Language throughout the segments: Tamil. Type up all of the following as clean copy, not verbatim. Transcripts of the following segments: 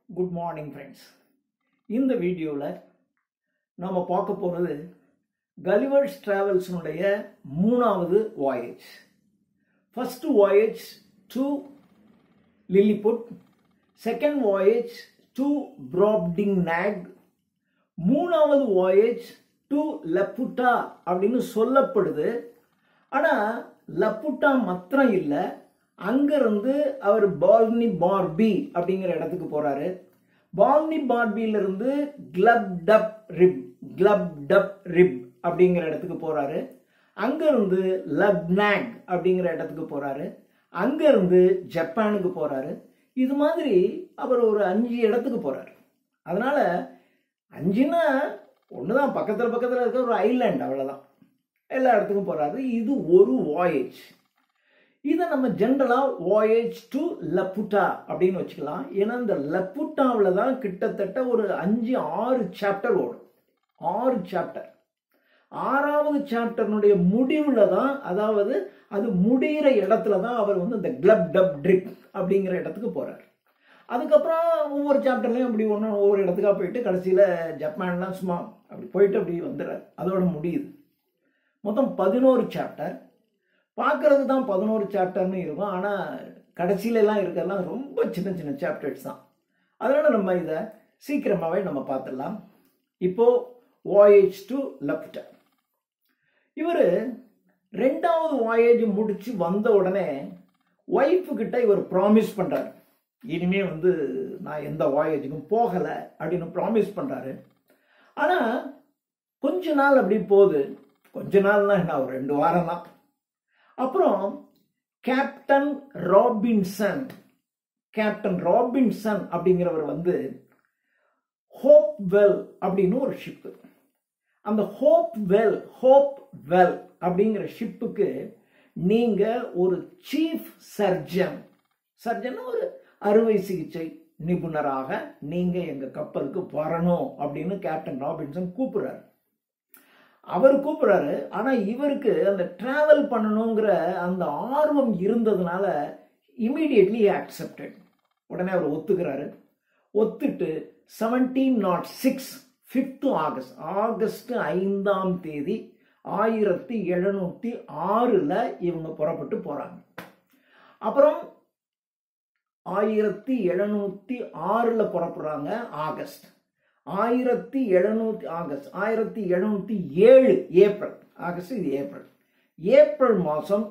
Good morning friends. இந்த வீடியோவில் நாம் பார்க்க போகிறது Gulliver's Travels உடைய மூணாவது voyage. First voyage to Lilliput, second voyage to Brobdingnag, மூணாவது voyage to Laputa அப்படின்னு சொல்லப்படுது. ஆனால் லப்புட்டா மாத்திரம் இல்லை, அங்கிருந்து அவர் பால்னி பார்பி அப்படிங்கிற இடத்துக்கு போறாரு. பால்னி பார்பியிலிருந்து கிளப் டப் ரிப் அப்படிங்கிற இடத்துக்கு போறாரு. அங்கிருந்து லப்னாக் அப்படிங்கிற இடத்துக்கு போறாரு. அங்கிருந்து ஜப்பானுக்கு போறாரு. இது மாதிரி அவர் ஒரு 5 இடத்துக்கு போறாரு. அதனால 5ன்னா ஒண்ணுதான், பக்கத்துல பக்கத்துல இருக்க ஒரு ஐலாண்ட், அவ்வளவுதான். எல்லா இடத்துக்கும் போறாரு. இது ஒரு வாயேஜ். இதை நம்ம ஜென்ரலா வாயேஜ் டு லப்புட்டா அப்படின்னு வச்சுக்கலாம். ஏன்னா இந்த லப்புட்டாவில் தான் கிட்டத்தட்ட ஒரு 5-6 சாப்டர் ஓடும். 6 சாப்டர். 6வது சாப்டர்னுடைய முடிவில் தான், அதாவது அது முடிகிற இடத்துல தான் அவர் வந்து இந்த கிளப் டப் ட்ரிப் அப்படிங்கிற இடத்துக்கு போறாரு. அதுக்கப்புறம் ஒவ்வொரு சாப்டர்லையும் அப்படி ஒவ்வொரு இடத்துக்காக போயிட்டு கடைசியில் ஜப்பான்லாம் சும்மா அப்படி போயிட்டு அப்படி வந்துடுறாரு. அதோட முடியுது. மொத்தம் 11 சாப்டர். பார்க்கறது தான் 11 சாப்டர்னு இருக்கும், ஆனால் கடைசியிலலாம் இருக்கிறதுலாம் ரொம்ப சின்ன சின்ன சாப்டர்ஸ் தான். அதனால் நம்ம இதை சீக்கிரமாகவே நம்ம பார்த்துடலாம். இப்போது வாயேஜ் டு லப்புட்டா. இவர் 2வது வாயேஜ் முடித்து வந்த உடனே ஒய்ஃபு கிட்ட இவர் ப்ராமிஸ் பண்ணுறாரு, இனிமே வந்து நான் எந்த வாயேஜுக்கும் போகலை அப்படின்னு ப்ராமிஸ் பண்ணுறாரு. ஆனால் கொஞ்ச நாள் அப்படி போகுது. கொஞ்ச நாள்னா என்ன, ஒரு 2 வாரம் தான். அப்புறம் கேப்டன் ராபின்சன் அப்படிங்கிறவர் வந்து ஹோப்வெல் அப்படின்னு ஒரு ஷிப்பு. அந்த ஹோப்வெல் அப்படிங்கிற ஷிப்புக்கு நீங்க ஒரு சீஃப் சர்ஜன் ஒரு அறுவை சிகிச்சை நிபுணராக நீங்க எங்க கப்பலுக்கு வரணும் அப்படின்னு கேப்டன் ராபின்சன் கூப்பிடுறாரு. அவர் கூப்பிடுறாரு. ஆனா இவருக்கு அந்த டிராவல் பண்ணணுங்கிற அந்த ஆர்வம் இருந்ததுனால இமீடியட்லி அக்செப்டட். உடனே அவர் ஒத்துக்கிறாரு. ஒத்துட்டு 1706 5th ஆகஸ்ட் 5ஆம் தேதி 1706 இவங்க புறப்பட்டு போறாங்க. அப்புறம் 1706 புறப்படுறாங்க. August 1707 April. ஆகஸ்ட் இது ஏப்ரல் மாதம்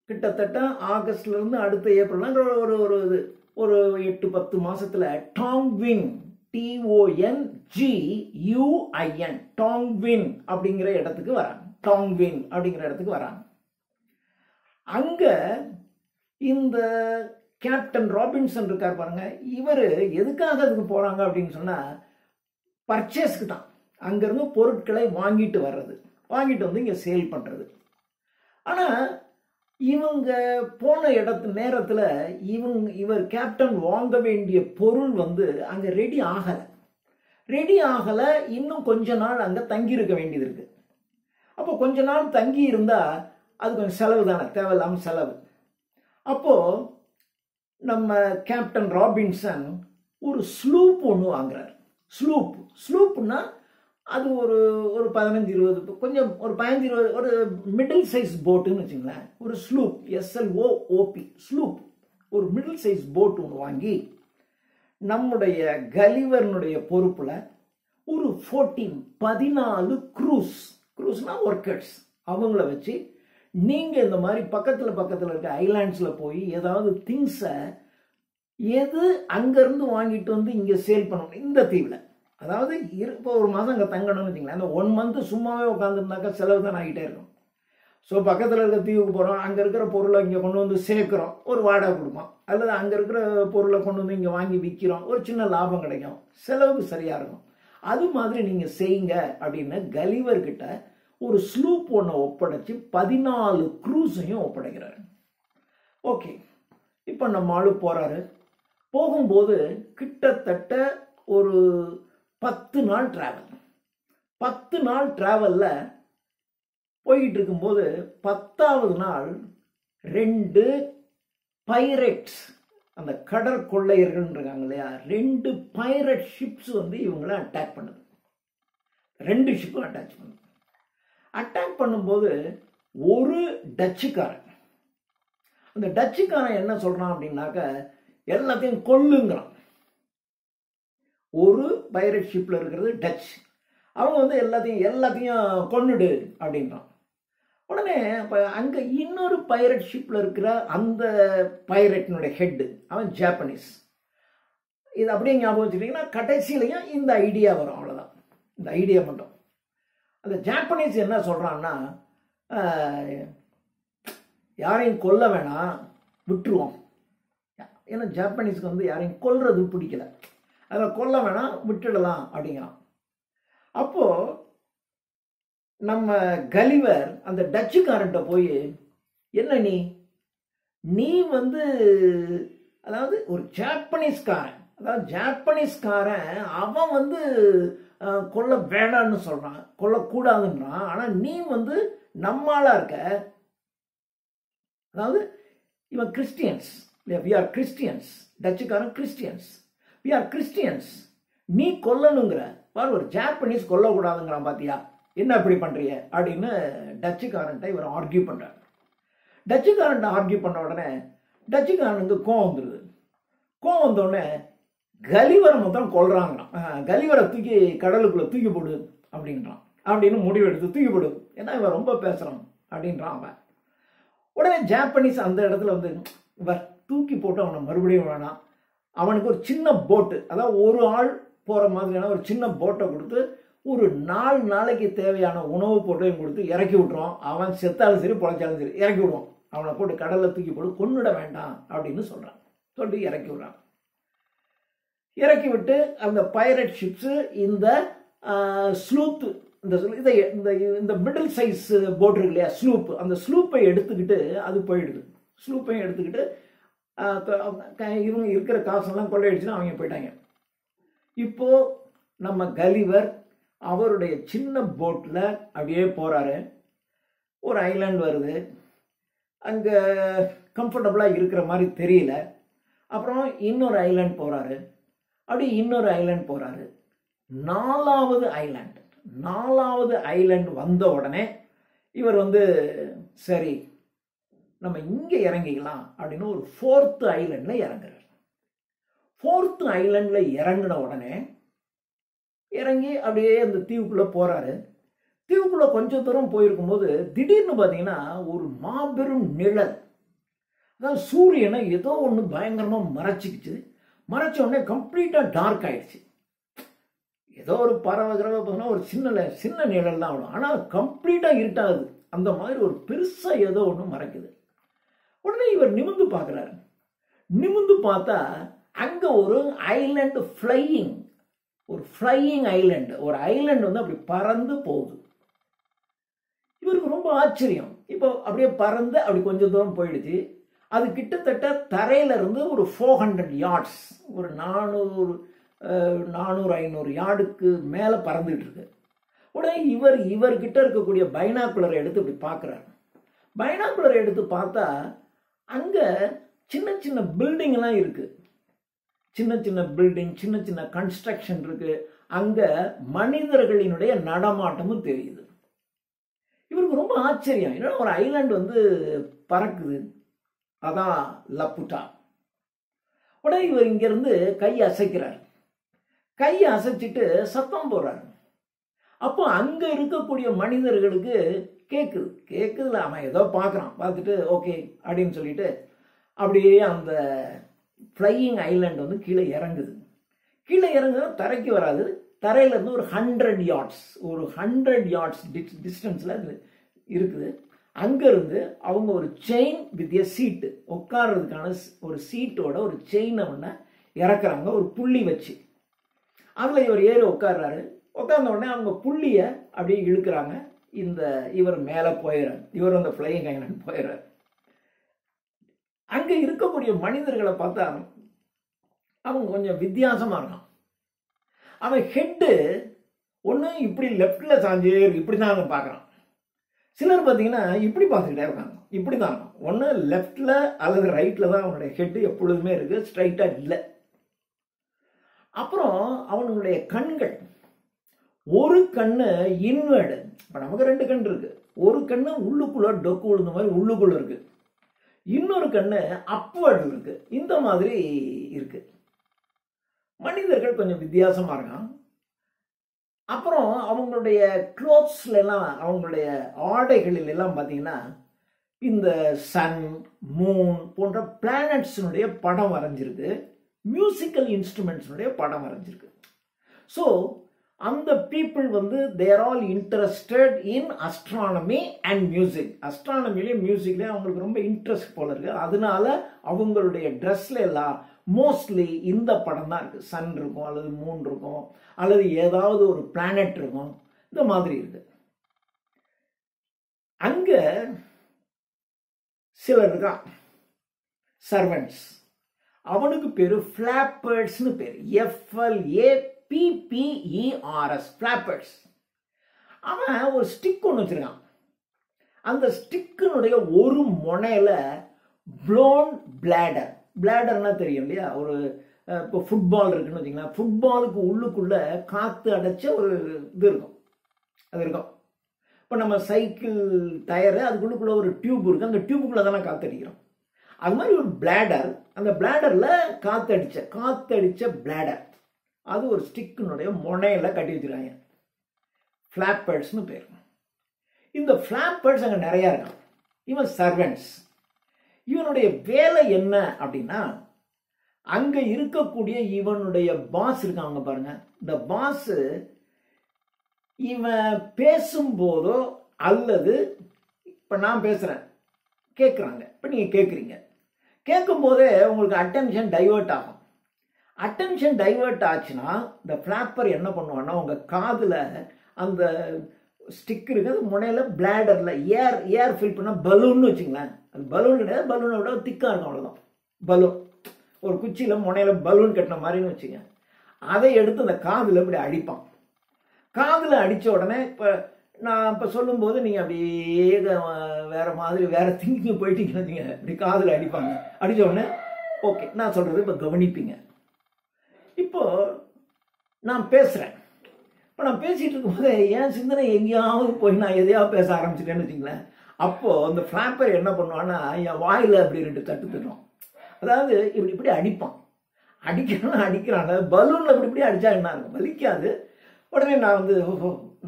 கிட்டத்தட்ட ஆகஸ்ட்ல இருந்து அடுத்த ஏப்ரல் ஒரு 8-10 மாசத்துல டாங்வின் டாங்வின் அப்படிங்கிற இடத்துக்கு வராங்க. அங்க இந்த கேப்டன் ராபின்சன் இருக்கார் பாருங்க, இவர் எதுக்காக அதுக்கு போறாங்க அப்படின்னு சொன்னா பர்ச்சேஸ்க்கு தான். அங்கிருந்து பொருட்களை வாங்கிட்டு வந்து இங்க சேல் பண்றது. ஆனா இவங்க போன நேரத்துல இவர் கேப்டன் வாங்க வேண்டிய பொருள் வந்து அங்க ரெடி ஆகல. இன்னும் கொஞ்ச நாள் அங்க தங்கி இருக்க வேண்டியது இருக்கு. அப்போ கொஞ்ச நாள் தங்கி இருந்தா அது கொஞ்சம் செலவு தானே, தேவையில்லாம செலவு. அப்போ நம்ம கேப்டன் ராபின்சன் ஒரு ஸ்லூப் ஒன்று வாங்குறாரு. ஸ்லூப்னா அது ஒரு 15-20, கொஞ்சம் ஒரு 15-20, ஒரு மிடில் சைஸ் போட்டுன்னு வச்சுங்களேன். ஒரு ஸ்லூப், SLOOP ஸ்லூப், ஒரு மிடில் சைஸ் போட் ஒன்று வாங்கி நம்முடைய கலிவர்னுடைய பொறுப்புல ஒரு 14 க்ரூஸ்னா ஒர்க்கர்ஸ் அவங்கள வச்சு நீங்க இந்த மாதிரி பக்கத்துல இருக்க ஐலாண்ட்ஸ்ல போய் ஏதாவது திங்ஸை எது அங்கிருந்து வாங்கிட்டு வந்து இங்க சேல் பண்ணணும் இந்த தீவுல. அதாவது இப்போ ஒரு மாதம் அங்கே தங்கணும்னு வச்சுங்களேன். அந்த 1 month சும்மாவே உட்காந்துருந்தாக்கா செலவு தான் ஆகிட்டே இருக்கும். ஸோ பக்கத்தில் இருக்க தீவுக்கு போகிறோம், அங்கே இருக்கிற பொருளை இங்கே கொண்டு வந்து சேர்க்குறோம், ஒரு வாடகை கொடுப்போம். அல்லது அங்கே இருக்கிற பொருளை கொண்டு வந்து இங்கே வாங்கி விற்கிறோம், ஒரு சின்ன லாபம் கிடைக்கும், செலவுக்கு சரியா இருக்கும். அது மாதிரி நீங்க செய்யுங்க அப்படின்னு கலிவர்கிட்ட ஒரு ஸ்லூப் ஒன்று ஒப்படைச்சு 14 க்ரூஸையும் ஒப்படைக்கிறாரு. ஓகே, இப்போ நம்ம ஆளு போறாரு. போகும்போது கிட்டத்தட்ட ஒரு 10 நாள் டிராவல். 10 நாள் டிராவல்ல போயிட்டு இருக்கும்போது 10வது நாள் 2 பைரேட்ஸ் அந்த கடற்கொள்ளையர்கள் இருக்காங்க இல்லையா, 2 பைரட் ஷிப்ஸ் வந்து இவங்களை அட்டாக் பண்ணுது. 2 ஷிப்பும் அட்டாக் பண்ணும்போது ஒரு டச்சுக்காரன், அந்த டச்சுக்காரன் என்ன சொல்றான் அப்படின்னாக்க, எல்லாத்தையும் கொல்லுங்கிறான். ஒரு பைரட் ஷிப்ல இருக்கிறது டச், அவங்க வந்து எல்லாத்தையும் கொன்னுடு அப்படின்றான். உடனே இப்போ அங்கே இன்னொரு பைரட் ஷிப்பில் இருக்கிற அந்த பைரட்னுடைய ஹெட்டு அவன் ஜாப்பனீஸ். இது அப்படியே ஞாபகம் வச்சுக்கிட்டிங்கன்னா கடைசியிலையும் இந்த ஐடியா வரும், அவ்வளோதான். இந்த ஐடியா மட்டும். அந்த ஜாப்பனீஸ் என்ன சொல்கிறான்னா, யாரையும் கொல்ல வேணாம், விட்டுருவோம். ஏன்னா ஜாப்பனீஸ்க்கு வந்து யாரையும் கொல்றது பிடிக்கல, அதில் கொல்ல வேணாம், விட்டுடலாம் அப்படிங்கிறான். அப்போது நம்ம கலிவர் அந்த டச்சுக்காரன்ட்ட போய், என்ன நீ வந்து அதாவது ஒரு ஜாப்பனீஸ்காரன் அவன் வந்து கொல்ல வேணான்னு சொல்றான், கொல்லக்கூடாதுன்றான். ஆனால் நீ வந்து நம்மளா இருக்க, அதாவது இவன் கிறிஸ்டியன்ஸ், வி ஆர் கிறிஸ்டியன்ஸ், டச்சுக்காரன் கிறிஸ்டியன்ஸ், வி ஆர் கிறிஸ்டியன்ஸ், நீ கொல்லணுங்கிற பாரு, ஒரு ஜாப்பனீஸ் கொல்லக்கூடாதுங்கிறான், பாத்தியா என்ன அப்படி பண்றீங்க அப்படின்னு டச்சுக்காரன்ட்ட இவர் ஆர்கியூ பண்றாரு. டச்சுக்காரன்ட்ட ஆர்கியூ பண்ண உடனே டச்சுக்காரனுக்கு கோவம் வந்துடுது. கோவம் வந்தோடனே கலிவரை மொத்தம் கொல்றாங்களாம். கலிவரை தூக்கி கடலுக்குள்ள தூக்கி போடு அப்படின்றான். அப்படின்னு முடிவெடுத்து தூக்கி போடு, ஏன்னா இவன் ரொம்ப பேசுறான் அப்படின்றான் அவன். உடனே ஜாப்பனீஸ் அந்த இடத்துல வந்து, இவர் தூக்கி போட்டு அவனை மறுபடியும் வேணாம், அவனுக்கு ஒரு சின்ன போட்டு, அதாவது ஒரு ஆள் போற மாதிரியான ஒரு சின்ன போட்டை கொடுத்து ஒரு 4 நாளைக்கு தேவையான உணவு போட்டையும் கொடுத்து இறக்கி விட்டுருவோம். அவன் செத்தாலும் சரி பொழைச்சாலும் சரி இறக்கி விடுவோம், அவனை போட்டு கடலில் தூக்கி போட்டு கொன்னுட வேண்டாம் அப்படின்னு சொல்றான். சொல்லி இறக்கி விடுறான். இறக்கி விட்டு அந்த பைரட் ஷிப்ஸ் இந்த ஸ்லூத், இந்த மிடில் சைஸ் போட் இருக்கு இல்லையா, ஸ்லூப், அந்த ஸ்லூப்பை எடுத்துக்கிட்டு அது போயிடுது. ஸ்லூப்பையும் எடுத்துக்கிட்டு இவங்க இருக்கிற காசெல்லாம் கொள்ளையடிச்சுன்னா அவங்க போயிட்டாங்க. இப்போ நம்ம கலிவர் அவருடைய சின்ன போட்டில் அப்படியே போறாரு. ஒரு ஐலாண்ட் வருது, அங்கே கம்ஃபர்டபுளாக இருக்கிற மாதிரி தெரியல. அப்புறம் இன்னொரு ஐலாண்ட் போறாரு, அப்படி இன்னொரு ஐலாண்ட் போறாரு. 4வது ஐலாண்ட் வந்த உடனே இவர் வந்து சரி நம்ம இங்கே இறங்கிக்கலாம் அப்படின்னு ஒரு 4th ஐலாண்டில் இறங்குறார். 4th ஐலாண்டில் இறங்கின உடனே இறங்கி அப்படியே அந்த தீவுக்குள்ளே போறாரு. தீவுக்குள்ளே கொஞ்சம் தூரம் போயிருக்கும்போது திடீர்னு பார்த்தீங்கன்னா ஒரு மாபெரும் நிழல், அதாவது சூரியனை ஏதோ ஒன்று பயங்கரமாக மறைச்சிக்கிச்சு. மறைச்ச உடனே கம்ப்ளீட்டாக டார்க் ஆயிடுச்சு. ஏதோ ஒரு பறவை போனால் ஒரு சின்ன நிழல் தான் ஆகும், ஆனால் கம்ப்ளீட்டாக இருட்டாகுது. அந்த மாதிரி ஒரு பெருசாக ஏதோ ஒன்று மறைக்குது. உடனே இவர் நிமிர்ந்து பார்க்குறாரு. நிமிர்ந்து பார்த்தா அங்கே ஒரு ஐலாண்ட் ஃப்ளையிங் ஐலாண்ட், ஒரு ஐலாண்ட் வந்து அப்படி பறந்து போகுது. இவருக்கு ரொம்ப ஆச்சரியம். இப்போ அப்படியே பறந்து அப்படி கொஞ்சம் தூரம் போயிடுச்சு. அது கிட்டத்தட்ட தரையில இருந்து ஒரு 400 yards, ஒரு 400-500 யார்டுக்கு மேலே பறந்துட்டு இருக்கு. உடனே இவர்கிட்ட இருக்கக்கூடிய பைனாக்குலரை எடுத்து இப்படி பார்க்குறாரு. பைனாக்குலரை எடுத்து பார்த்தா அங்கே சின்ன சின்ன பில்டிங் எல்லாம் இருக்கு. சின்ன பில்டிங், சின்ன கன்ஸ்ட்ரக்ஷன் இருக்கு. அங்க மனிதர்களினுடைய நடமாட்டமும் தெரியுது. இவருக்கு ரொம்ப ஆச்சரியம், ஏன்னா ஒரு ஐலாண்ட் வந்து பறக்குது, அதான் லப்புட்டா. உடனே இவர் இங்க இருந்து கையை அசைக்கிறார். கையை அசைச்சிட்டு சத்தம் போடுறாரு. அப்போ அங்க இருக்கக்கூடிய மனிதர்களுக்கு கேக்குதுல, அவன் ஏதோ பார்க்கறான். பார்த்துட்டு ஓகே அப்படின்னு சொல்லிட்டு அப்படியே அந்த ஃப்ளையிங் ஐலாண்ட் வந்து கீழே இறங்குது. கீழே இறங்குது, தரைக்கு வராது. தரையில இருந்து ஒரு 100 yards டிஸ்டன்ஸ்ல இருக்குது. அங்கிருந்து அவங்க ஒரு செயின் வித் எ சீட்டு, உட்கார்றதுக்கான ஒரு சீட்டோட ஒரு செயினை ஒன்று இறக்குறாங்க, ஒரு புள்ளி வச்சு. அதில் இவர் ஏறி உட்கார்றாரு. உட்கார்ந்த உடனே அவங்க புள்ளியை அப்படியே இழுக்கிறாங்க. இவர் மேலே போயிடுறாரு. இவர் அந்த ஃப்ளையிங் ஐலாண்ட் போயிடுறாரு. அங்கே இருக்கக்கூடிய மனிதர்களை பார்த்தா அவங்க கொஞ்சம் வித்தியாசமா இருக்கான். அவன் ஹெட்டு ஒன்று இப்படி லெஃப்ட்ல சாஞ்சு இப்படி தான் அவன் பார்க்குறான். சிலர் பார்த்தீங்கன்னா இப்படி பார்த்துக்கிட்டே இருக்காங்க. இப்படி தான் ஒன்று லெஃப்டில் அல்லது ரைட்டில் தான் அவனுடைய ஹெட்டு எப்பொழுதுமே இருக்குது, ஸ்ட்ரைட்டாக இல்லை. அப்புறம் அவனுடைய கண்கள், ஒரு கண்ணு இன்வேர்டு. இப்போ நமக்கு 2 கண் இருக்கு. ஒரு கண்ணு உள்ளுக்குள்ள டொக்கு விழுந்த மாதிரி உள்ளுக்குள்ள இருக்கு, இன்னொரு கண்ணு அப்வர்டு இருக்கு. இந்த மாதிரி இருக்கு. மனிதர்கள் கொஞ்சம் வித்தியாசமா இருக்கான். அப்புறம் அவங்களுடைய க்ளோத்ஸ்ல எல்லாம், அவங்களுடைய ஆடைகளில் எல்லாம் பார்த்தீங்கன்னா இந்த சன், மூன் போன்ற பிளானட்ஸினுடைய படம் வரைஞ்சிருக்கு, மியூசிக்கல் இன்ஸ்ட்ருமெண்ட்ஸினுடைய படம் வரைஞ்சிருக்கு. ஸோ அந்த பீப்புள் வந்து they're all interested in astronomy and music. அஸ்ட்ரானமிலையும் மியூசிக்லேயும் அவங்களுக்கு ரொம்ப இன்ட்ரெஸ்ட் போல இருக்கு. அதனால அவங்களுடைய ட்ரெஸ்ல எல்லாம் மோஸ்ட்லி இந்த படம் தான் இருக்கு. சன் இருக்கும், அல்லது மூன் இருக்கும், அல்லது ஏதாவது ஒரு பிளானட் இருக்கும். இந்த மாதிரி இருக்கு. அங்க சிலர் இருக்கான், சர்வன்ட்ஸ். அவனுக்கு பேரு ஃபிளாப்பர்ஸ்னு பேரு. FLAPPERS, ஃபிளாப்பர்ஸ். அவன் ஒரு ஸ்டிக் ஒன்று வச்சிருக்கான். அந்த ஸ்டிக்கினுடைய ஒரு முனையில ப்ளோன் பிளாடர். பிளாடர்னா தெரியும் இல்லையா? ஒரு இப்போ ஃபுட்பால் இருக்குன்னு வச்சுக்கலாம். ஃபுட்பாலுக்கு உள்ளுக்குள்ள காற்று அடைச்ச ஒரு இது இருக்கும், அது இருக்கும். இப்போ நம்ம சைக்கிள் டயரு, அதுக்குள்ளுக்குள்ள ஒரு டியூப் இருக்கு, அந்த டியூபுக்குள்ள தானே காற்று அடிக்கிறோம். அது மாதிரி ஒரு பிளாடர், அந்த பிளாடர்ல காத்தடிச்ச பிளாடர், அது ஒரு ஸ்டிக்கினுடைய முனையில கட்டி வச்சிருக்காங்க. ஃபிளாப்பர்ஸ்னு பேர். இந்த ஃபிளாப்பர்ஸ் அங்கே நிறைய இருக்கான். இவன் சர்வன்ட்ஸ். இவனுடைய வேலை என்ன அப்படின்னா, அங்க இருக்கக்கூடிய இவனுடைய பாஸ் இருக்காங்க பாருங்க. இந்த பாஸ் இவன் பேசும்போதோ அல்லது இப்ப நான் பேசுறேன், கேட்குறாங்க, இப்ப நீங்க கேட்குறீங்க, கேட்கும் போதே உங்களுக்கு அட்டென்ஷன் டைவர்ட் ஆகும். அட்டென்ஷன் டைவர்ட் ஆச்சுன்னா இந்த ஃபிளாப்பர் என்ன பண்ணுவான்னா, உங்க காதுல அந்த ஸ்டிக் இருக்குது, முனையில பிளாடர்ல ஏர் ஃபில் பண்ண பலூன் வச்சுங்களேன். அது பலூன் கிடையாது, பலூனை விட திக்கா இருக்கும், அவ்வளவுதான். பலூன், ஒரு குச்சியில முனையில பலூன் கட்டின மாதிரின்னு வச்சுங்க. அதை எடுத்து அந்த காதுல இப்படி அடிப்பான். காதுல அடிச்ச உடனே இப்ப நான் இப்ப சொல்லும் போது நீங்க அப்படியே வேற மாதிரி வேற திங்கிங் போயிட்டீங்கன்னு வச்சுங்க. இப்படி காதுல அடிப்பாங்க. அடிச்ச உடனே ஓகே நான் சொல்றது இப்ப கவனிப்பீங்க. இப்போ நான் பேசுறேன். இப்போ நான் பேசிட்டு இருக்கும்போது என் சிந்தனை எங்கேயாவது போய் நான் எதையாவது பேச ஆரம்பிச்சிட்டேன்னு வச்சுங்களேன். அப்போ அந்த ஃபிளாப்பர் என்ன பண்ணுவான்னா, என் வாயில அப்படி 2 தட்டு தட்டுறோம். அதாவது இப்படி இப்படி அடிப்பான். அடிக்கிறான். பலூன்ல இப்படி அடிச்சா என்ன இருக்கும், வலிக்காது. உடனே நான் வந்து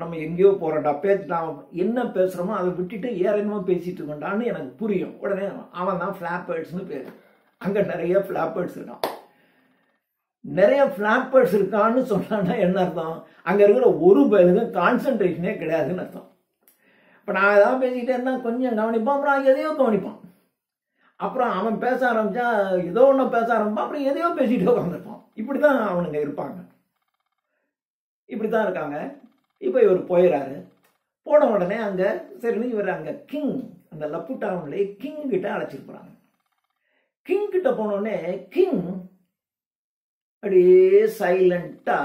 நம்ம எங்கேயோ போறோம்டா, நான் என்ன பேசுறோமோ அதை விட்டுட்டு ஏற என்னமோ பேசிட்டு இருக்கோண்டான்னு எனக்கு புரியும். உடனே அவன் தான் ஃபிளாப்பர்ஸ்னு பேரு. அங்க நிறைய ஃபிளாப்பர்ஸ் இருக்கான். நிறைய ஃபிளாப்பர்ஸ் இருக்கான்னு சொன்னா என்ன அர்த்தம்? அங்க இருக்கிற ஒரு பேருக்கு கான்சென்ட்ரேஷனே கிடையாதுன்னு அர்த்தம். இப்ப நான் ஏதாவது பேசிக்கிட்டே இருந்தா கொஞ்சம் கவனிப்பான், அப்புறம் எதையோ கவனிப்பான். அப்புறம் அவன் பேச ஆரம்பிச்சா ஏதோ ஒன்று பேச ஆரம்பிப்பான், அப்புறம் எதையோ பேசிட்டு உட்காந்துருப்பான். இப்படிதான் அவனுங்க இருப்பாங்க. இப்படித்தான் இருக்காங்க. இப்போ இவர் போயிடாரு. போன உடனே அங்க சரி இவர் அங்க கிங், அந்த லப்புட்டாவுடைய கிங் கிட்ட அழைச்சிருப்பாங்க. கிங் கிட்ட போனோடனே கிங் அப்படியே சைலண்டா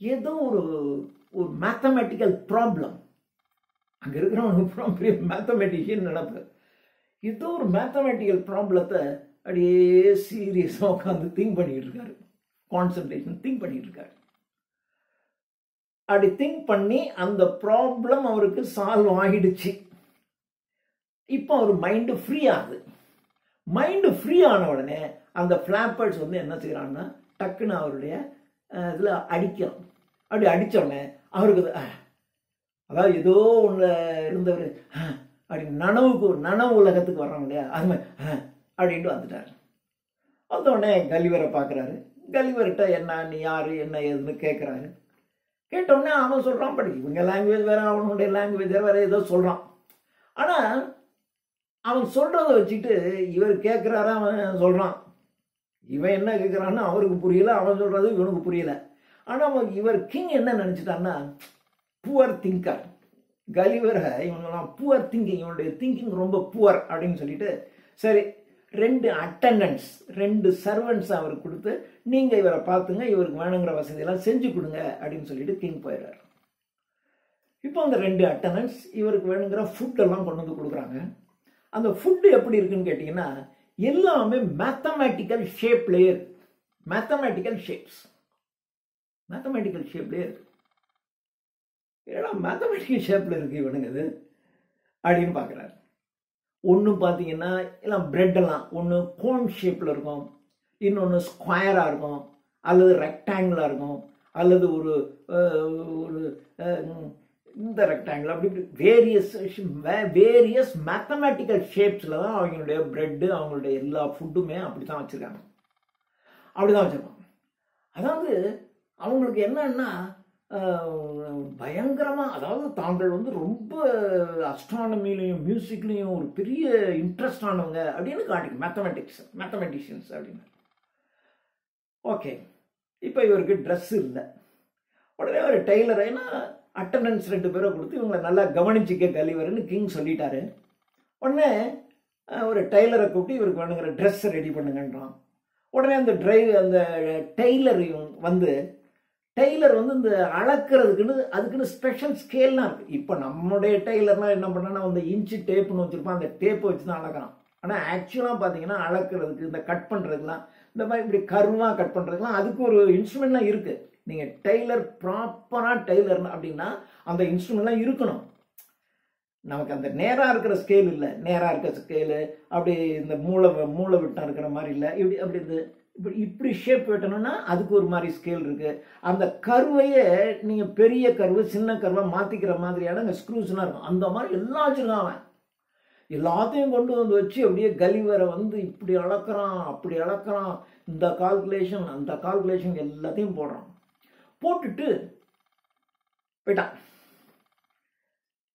ஏதோ ஒரு மேத்தமெட்டிக்கல் ப்ராப்ளம், அங்க இருக்கிறவனுக்கு பெரிய மேத்தமெட்டிஷியன் நினைப்பு, ஏதோ ஒரு மேத்தமெட்டிக்கல் ப்ராப்ளத்தை அப்படியே சீரியஸா உட்காந்து திங்க் பண்ணிட்டு இருக்காரு. கான்சன்ட்ரேஷன் திங்க் பண்ணிட்டு இருக்காரு. அப்படி திங்க் பண்ணி அந்த ப்ராப்ளம் அவருக்கு சால்வ் ஆகிடுச்சு. இப்போ அவர் மைண்டு ஃப்ரீ ஆகுது. மைண்டு ஃப்ரீ ஆன உடனே அந்த ஃபிளாப்பர்ஸ் வந்து என்ன செய்யறாங்கன்னா, டக்குன்னு அவருடைய இதுல அடிக்கிறான். அப்படி அடிச்ச உடனே அவருக்கு அதாவது ஏதோ ஒண்ணு இருந்தவர் அப்படி நனவு உலகத்துக்கு வர்றாங்க இல்லையா, அது மாதிரி அப்படின்ட்டு வந்துட்டாரு. வந்த உடனே கலிவரை பார்க்குறாரு. கலிவர்கிட்ட என்ன நீ யாரு என்ன ஏதுன்னு கேட்குறாரு. கேட்டோடனே அவன் சொல்றான், படி இவங்க லாங்குவேஜ் வேற, அவனுடைய லாங்குவேஜ் வேற ஏதோ சொல்றான். ஆனா அவன் சொல்றத வச்சுட்டு இவர் கேட்கிறாரு, அவன் சொல்றான். இவன் என்ன கேட்கிறான்னு அவருக்கு புரியல, அவன் சொல்றது இவனுக்கு புரியல. ஆனா இவர் கிங் என்ன நினைச்சிட்டான்னா, புவர் திங்கர். கலிவரை இவன் புவர் திங்கிங், இவனுடைய திங்கிங் ரொம்ப புவர் அப்படின்னு சொல்லிட்டு, சரி 2 அட்டண்டன்ஸ் 2 சர்வன்ட்ஸ் அவருக்கு கொடுத்து, நீங்க இவரை பார்த்துங்க, இவருக்கு வேணுங்கிற வசதியெல்லாம் செஞ்சு கொடுங்க அப்படின்னு சொல்லிட்டு கிங் போயிடுறாரு. இப்போ அந்த 2 அட்டண்டன்ஸ் இவருக்கு வேணுங்கிற ஃபுட்டெல்லாம் கொண்டு வந்து கொடுக்குறாங்க. அந்த ஃபுட்டு எப்படி இருக்குன்னு கேட்டிங்கன்னா எல்லாமே மேத்தமேட்டிக்கல் ஷேப்லேயே இருக்கு. மேத்தமேட்டிக்கல் ஷேப்லேயே இருக்கு. ஏன்னா மேத்தமேட்டிக்கல் ஷேப்பில் இருக்கு இவனுங்க அப்படின்னு பார்க்குறாரு. ஒன்று பார்த்தீங்கன்னா எல்லாம் பிரெட்டெல்லாம் ஒன்று கோன் ஷேப்பில் இருக்கும், இன்னொன்று ஸ்கொயராக இருக்கும், அல்லது ரெக்டாங்கிளாக இருக்கும், அல்லது ஒரு இந்த ரெக்டாங்கிள், அப்படி வேரியஸ் மேத்தமேட்டிக்கல் ஷேப்ஸில் தான் அவங்களுடைய பிரெட்டு அவங்களுடைய எல்லா ஃபுட்டுமே அப்படி தான் வச்சுருக்காங்க. அதாவது அவங்களுக்கு என்னன்னா பயங்கரமாக, அதாவது தாங்கள் ரொம்ப அஸ்ட்ரானமிலையும் மியூசிக்லையும் ஒரு பெரிய இன்ட்ரெஸ்ட் ஆனவங்க அப்படின்னு காட்டிக்கும். மேத்தமெட்டிஷியன்ஸ் அப்படின்னு. ஓகே, இப்போ இவருக்கு ட்ரெஸ் இல்லை. உடனே ஒரு டெய்லர், ஏன்னா அட்டண்டன்ஸ் 2 பேரை கொடுத்து இவங்களை நல்லா கவனிச்சிக்க கலிவர்னு கிங் சொல்லிட்டாரு. உடனே ஒரு டெய்லரை கூப்பிட்டு இவருக்கு வேணுங்கிற ட்ரெஸ்ஸை ரெடி பண்ணுங்கன்றான். உடனே அந்த டெய்லர் டெய்லர் இந்த அதுக்குன்னு ஸ்பெஷல் ஸ்கேல்லாம் இருக்குது. இப்போ நம்முடைய டெய்லர்லாம் என்ன பண்ணான்னா அந்த இன்ச்சு டேப்புன்னு வச்சுருப்பான், அந்த டேப்பை வச்சு தான் அளக்கிறான். ஆனால் ஆக்சுவலாக பார்த்தீங்கன்னா அளக்கிறதுக்கு, இந்த கட் பண்ணுறதுக்குலாம், இந்த மாதிரி இப்படி கருவாக கட் பண்ணுறதுக்குலாம் அதுக்கு ஒரு இன்ஸ்ட்ருமெண்ட்லாம் இருக்குது. நீங்கள் டெய்லர் ப்ராப்பராக டெய்லர் அப்படின்னா அந்த இன்ஸ்ட்ருமெண்ட்லாம் இருக்கணும். நமக்கு அந்த நேராக இருக்கிற ஸ்கேல் இல்லை, நேராக இருக்கிற ஸ்கேலு அப்படி இந்த மூளை விட்டம் இருக்கிற மாதிரி இல்லை, இப்படி ஷேப் வெட்டணும்னா அதுக்கு ஒரு மாதிரி ஸ்கேல் இருக்குது. அந்த கருவையே நீங்கள் பெரிய கருவை சின்ன கருவை மாற்றிக்கிற மாதிரியான அந்த ஸ்க்ரூஸ்லாம் இருக்கும். அந்த மாதிரி எல்லாம் வச்சுருக்கான் அவன். எல்லாத்தையும் கொண்டு வச்சு அப்படியே கலிவரை இப்படி அளக்குறான், அப்படி அளக்குறான், இந்த கால்குலேஷன் அந்த கால்குலேஷன் எல்லாத்தையும் போட்டுட்டு போயிட்டான்.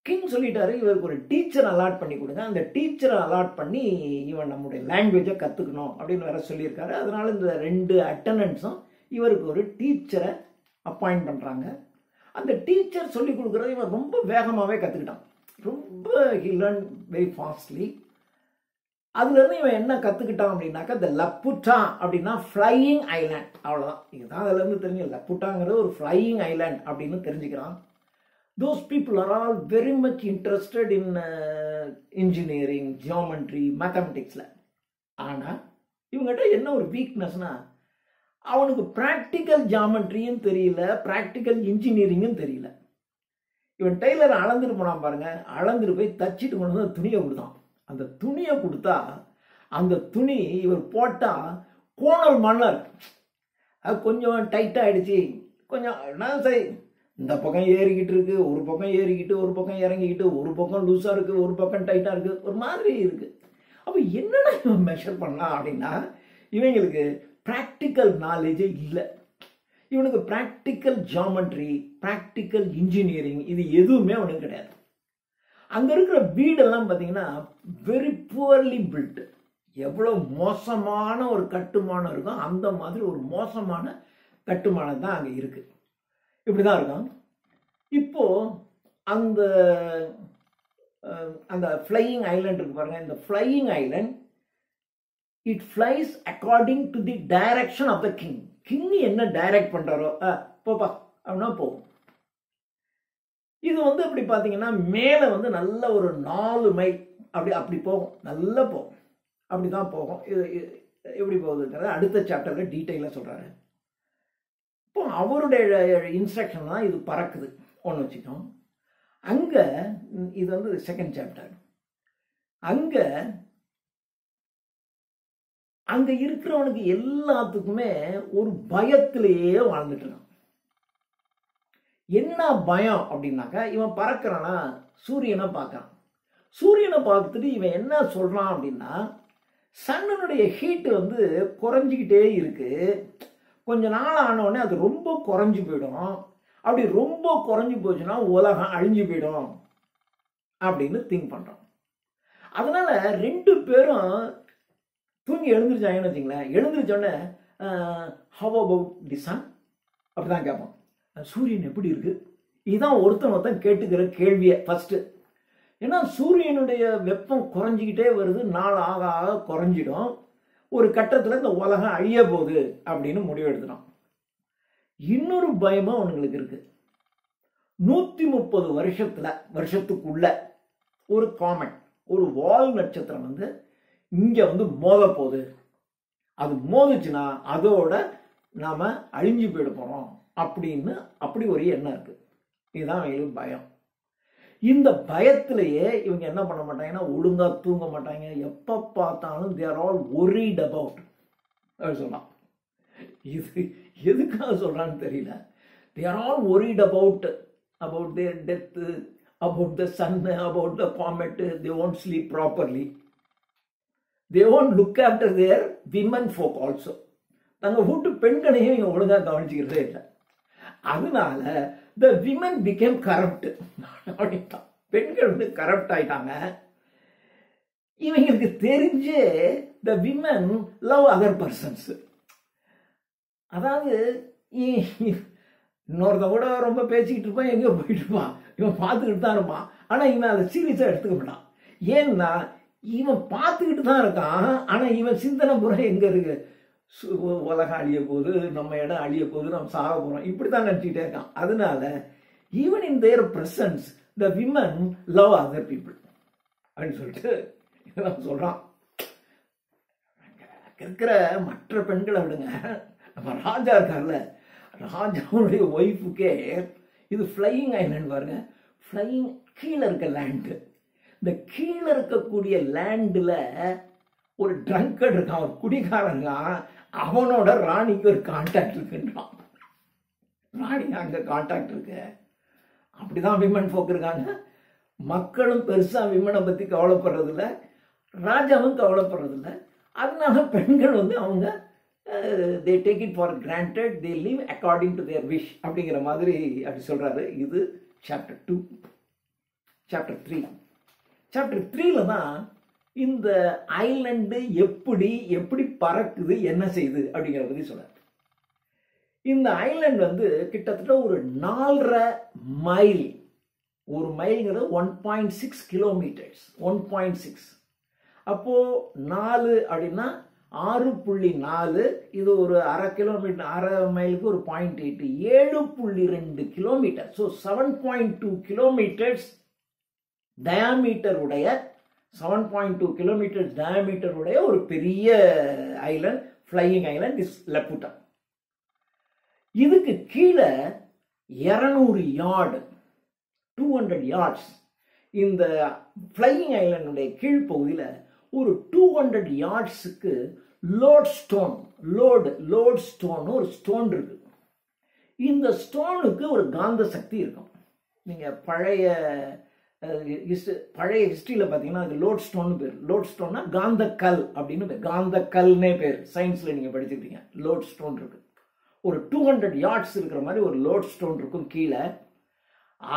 கிங் சொல்லிட்டாரு, இவருக்கு ஒரு டீச்சர் அலாட் பண்ணி கொடுங்க, அந்த டீச்சரை அலாட் பண்ணி இவன் நம்முடைய லாங்குவேஜை கற்றுக்கணும் அப்படின்னு வேற சொல்லியிருக்காரு. அதனால இந்த 2 அட்டண்டன்ஸும் இவருக்கு ஒரு டீச்சரை அப்பாயிண்ட் பண்ணுறாங்க. அந்த டீச்சர் சொல்லி கொடுக்குறத இவன் ரொம்ப வேகமாகவே கற்றுக்கிட்டான். ரொம்ப he learned very fastly. அதுலேருந்து இவன் என்ன கற்றுக்கிட்டான் அப்படின்னாக்கா, இந்த லப்புட்டா அப்படின்னா ஃப்ளையிங் ஐலாண்ட், அவ்வளோதான். இதுதான் அதுலேருந்து தெரிஞ்சு லப்புட்டாங்கிறது ஒரு ஃப்ளையிங் ஐலாண்ட் அப்படின்னு தெரிஞ்சுக்கிறான். Those people are all very much interested in engineering, geometry, mathematics. ஆனால் இவங்ககிட்ட என்ன ஒரு வீக்னஸ்னா, அவனுக்கு ப்ராக்டிக்கல் ஜியாமெட்ரியும் தெரியல, ப்ராக்டிக்கல் இன்ஜினியரிங்கும் தெரியல. இவன் டெய்லர் அளந்துட்டு போனான் பாருங்க, அளந்துட்டு போய் தச்சிட்டு கொண்டு வந்து துணியை கொடுத்தான். அந்த துணியை கொடுத்தா அந்த துணி இவர் போட்டால் கோணல் மன்னர், அது கொஞ்சம் டைட்டாக ஆகிடுச்சு, கொஞ்சம் சரி இந்த பக்கம் ஏறிக்கிட்டு இருக்கு, ஒரு பக்கம் ஏறிக்கிட்டு ஒரு பக்கம் இறங்கிக்கிட்டு, ஒரு பக்கம் லூஸாக இருக்குது, ஒரு பக்கம் டைட்டாக இருக்குது, ஒரு மாதிரி இருக்குது. அப்போ என்னடா இவன் மெஷர் பண்ணலாம் அப்படின்னா, இவங்களுக்கு ப்ராக்டிக்கல் நாலேஜே இல்லை. இவனுக்கு ப்ராக்டிக்கல் ஜியாமெட்ரி, ப்ராக்டிக்கல் இன்ஜினியரிங் இது எதுவுமே அவனுக்கு கிடையாது. அங்கே இருக்கிற வீடெல்லாம் பார்த்தீங்கன்னா வெரி புவர்லி பில்ட். எவ்வளோ மோசமான ஒரு கட்டுமானம் இருக்கும் அந்த மாதிரி ஒரு மோசமான கட்டுமானம் தான் அங்கே இருக்குது. இப்படி தான் இருக்கும். இப்போது அந்த ஃப்ளையிங் ஐலாண்ட் இருக்கு பாருங்க, இந்த flying island it flies according to the direction of the king. King என்ன டைரக்ட் பண்ணுறாரோ போப்பா அப்படின்னா போகும். இது அப்படி பார்த்தீங்கன்னா மேலே நல்ல ஒரு 4 மைல் அப்படி போகும், நல்லா போகும், அப்படி தான் போகும். இது எப்படி போகுதுங்கிறத அடுத்த சாப்டரில் டீட்டெயிலாக சொல்கிறாரு. இப்போ அவருடைய இன்ஸ்ட்ரக்ஷன் தான் இது பறக்குது ஒன்று வச்சுக்கோம். அங்கே இது செகண்ட் சாப்டர். அங்கே இருக்கிறவனுக்கு எல்லாத்துக்குமே ஒரு பயத்திலேயே வாழ்ந்துட்டு இருக்கான். என்ன பயம் அப்படின்னாக்கா, இவன் பறக்கிறானா சூரியனை பார்க்கறான். சூரியனை பார்த்துட்டு இவன் என்ன சொல்றான் அப்படின்னா, சன்னனுடைய ஹீட்டு குறைஞ்சிக்கிட்டே இருக்கு, கொஞ்ச நாள் ஆனவுடனே அது ரொம்ப குறைஞ்சி போயிடும், அப்படி ரொம்ப குறைஞ்சி போச்சுன்னா உலகம் அழிஞ்சு போயிடும் அப்படின்னு திங்க் பண்றான். அதனால 2 பேரும் தூங்கி எழுந்திரிச்சாங்கன்னு வச்சுங்களேன். எழுந்திரிச்சோடனே ஹவ் அபவுட் தி சன் அப்படிதான் கேட்பான். சூரியன் எப்படி இருக்கு, இதுதான் ஒருத்தன் கேட்டுக்கிற கேள்வியை ஃபர்ஸ்ட். ஏன்னா சூரியனுடைய வெப்பம் குறைஞ்சிக்கிட்டே வருது, நாள் ஆக ஆக குறைஞ்சிடும், ஒரு கட்டத்தில் இந்த உலகம் அழிய போகுது அப்படின்னு முடிவு எடுத்துனான். இன்னொரு பயமும் அவனுங்களுக்கு இருக்கு. 130 வருஷத்துக்குள்ள ஒரு காமெட், ஒரு வால் நட்சத்திரம் வந்து இங்க வந்து மோத போகுது. அது மோதுச்சுன்னா அதோட நாம அழிஞ்சு போயிட போறோம் அப்படின்னு அப்படி ஒரு எண்ணம் இருக்கு. இதுதான் அவங்களுக்கு பயம். இந்த பயத்திலேயே இவங்க என்ன பண்ண மாட்டாங்கன்னா ஒழுங்கா தூங்க மாட்டாங்க. எப்ப பார்த்தாலும் they are all worried about சொல்லலாம். இது எதுக்காக சொல்றான்னு தெரியல. they are all worried about their death, about the sun, about the comet. They won't sleep properly. They won't look after their women folk also. தங்க வீட்டு பெண்களையும் இவங்க ஒழுங்கா கவனிச்சுக்கிறதே இல்லை. அதனால the women became corrupt. பெண்கள் வந்து கரப்ட் ஆயிட்டாங்க. இவங்களுக்கு தெரிஞ்சே the women love other persons. அதாவது இன்னொருத்த கூட ரொம்ப பேசிக்கிட்டு இருப்பான், எங்கேயோ போயிட்டு இருப்பான், இவன் பார்த்துக்கிட்டு தான் இருப்பான். ஆனா இவன் அதை சீரியஸா எடுத்துக்க மாட்டான். ஏன்னா இவன் பார்த்துக்கிட்டு தான் இருக்கான். ஆனா இவன் சிந்தனை பூரா எங்க இருக்கு, உலகம் அழிய போகுது, நம்ம இடம் அழிய போகுது, நம்ம சாக போறோம், இப்படித்தான் நினைச்சுட்டே இருக்கான். அதனால even in their presence the women love other people அப்படின்னு சொல்லிட்டு இதெல்லாம் சொல்றான். இருக்கிற மற்ற பெண்களை விடுங்க, நம்ம ராஜா இருக்கார்ல, ராஜாவுடைய ஒய்ஃபுக்கே இது ஃப்ளையிங் ஐலண்ட் பாருங்க. ஃப்ளையிங் கீழே இருக்க லேண்டு. இந்த கீழே இருக்கக்கூடிய லேண்டில் ஒரு ட்ரங்கட் இருக்கான், ஒரு குடிகாரன் இருக்கான். அவனோட ராணிக்கு ஒரு கான்டாக்ட் இருக்குன்றான். ராணி அங்கே கான்டாக்ட் இருக்கு. அப்படிதான் விமன் ஃபோக் இருக்காங்க. மக்களும் பெருசா விமனை பத்தி கவலைப்படுறதில்ல, ராஜாவும் கவலைப்படுறதில்ல. அதனால பெண்கள் வந்து அவங்க they take it for granted, they live according to their wish அப்படிங்கிற மாதிரி அப்படி சொல்றாரு. இது சாப்டர் 2. சாப்டர் 3. சாப்டர் 3ல தான் இந்த ஐலண்டு எப்படி பறக்குது, என்ன செய்யுது அப்படிங்கிற பத்தி சொல்றாரு. இந்த ஐலண்ட் வந்து கிட்டத்தட்ட ஒரு 4.5 மைல். ஒரு மைல்ங்கிறது 1.6 கிலோமீட்டர்ஸ். 1.6 அப்போ 4 அப்படின்னா 6.4. இது ஒரு அரை கிலோமீட்டர், அரை மைலுக்கு ஒரு 0.8, 7.2 கிலோமீட்டர். ஸோ 7.2 கிலோமீட்டர்ஸ் டயாமீட்டர் உடைய 7.2 கிலோமீட்டர் டயாமீட்டர் உடைய ஒரு பெரிய ஐலண்ட், ஃப்ளையிங் ஐலண்ட் இஸ் லெப்புட்டா. இதுக்கு கீழே 200 யார்டு, 200 யார்ட்ஸ். இந்த ஃப்ளையிங் ஐலண்டுடைய கீழ்ப்பகுதியில் ஒரு 200 யார்ட்ஸுக்கு லோட் ஸ்டோன் ஒரு ஸ்டோன் இருக்கு. இந்த ஸ்டோனுக்கு ஒரு காந்த சக்தி இருக்கும். நீங்க பழைய ஹிஸ்டரியில் பார்த்தீங்கன்னா அது லோட் ஸ்டோன் பேர். லோட் ஸ்டோன்னா காந்த கல் அப்படின்னு பேர். காந்த கல்னே பேர். சயின்ஸ்ல நீங்க படிச்சிருக்கீங்க. லோட் ஸ்டோன் இருக்கு. ஒரு 200 யார்ட்ஸ் இருக்கிற மாதிரி ஒரு லோட் ஸ்டோன் இருக்கும் கீழே.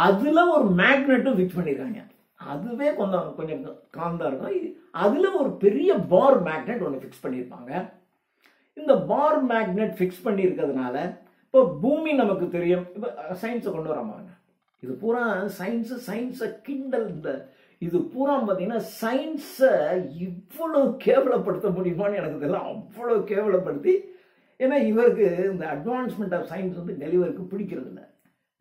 அதுல ஒரு மேக்னெட்டும் ஃபிக்ஸ் பண்ணியிருக்காங்க. அதுவே கொஞ்சம் காந்தா இருக்கும். அதுல ஒரு பெரிய பார் மேக்னெட் ஒன்று ஃபிக்ஸ் பண்ணியிருப்பாங்க. இந்த பார் மேக்னெட் ஃபிக்ஸ் பண்ணியிருக்கிறதுனால இப்போ பூமி நமக்கு தெரியும். இப்போ சயின்ஸை கொண்டு வராமாங்க. இது பூரா சயின்ஸை கிண்டல். இது பூரா பார்த்தீங்கன்னா சயின்ஸை இவ்வளவு கேவலப்படுத்த முடியுமான்னு எனக்கு தெரியல. அவ்வளோ கேவலப்படுத்தி, ஏன்னா இவருக்கு இந்த அட்வான்ஸ்மெண்ட் ஆஃப் சயின்ஸ் வந்து கலிவருக்கு பிடிக்கிறது இல்லை.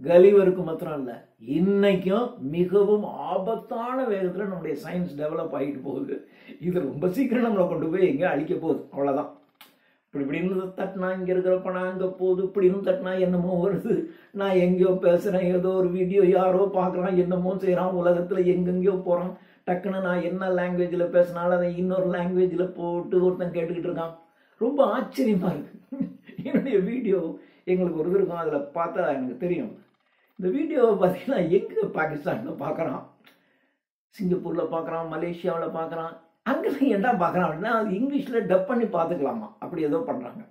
கலிவருக்கு மாத்திரம் இல்லை, இன்னைக்கும் மிகவும் ஆபத்தான வேகத்தில் நம்முடைய சயின்ஸ் டெவலப் ஆகிட்டு போகுது. இது ரொம்ப சீக்கிரம் நம்மளை கொண்டு போய் எங்கேயோ அழிக்க போகுது. அவ்வளோதான். இப்படின்னு தட்டினா இங்கே இருக்கிறப்ப நான் அங்கே போகுது, இப்படின்னு தட்டினா என்னமோ வருது, நான் எங்கேயோ பேசுகிறேன், ஏதோ ஒரு வீடியோ யாரோ பார்க்குறான், என்னமோ செய்கிறான், உலகத்தில் எங்கெங்கேயோ போகிறான். டக்குன்னு நான் என்ன லாங்குவேஜில் பேசினாலும் அதை இன்னொரு லாங்குவேஜில் போட்டு ஒருத்தன் கேட்டுக்கிட்டு இருக்கான். ரொம்ப ஆச்சரியமாக இருக்கு. என்னுடைய வீடியோ எங்களுக்கு ஒரு இருக்கும், அதில் பார்த்தா எனக்கு தெரியும். இந்த வீடியோவை பார்த்தீங்கன்னா எங்கே பாகிஸ்தானில் பார்க்குறான், சிங்கப்பூரில் பார்க்குறான், மலேசியாவில் பார்க்குறான், அங்கே என்ன பார்க்குறான் அப்படின்னா அது இங்கிலீஷில் டப் பண்ணி பார்த்துக்கலாமா, அப்படி ஏதோ பண்ணுறாங்க.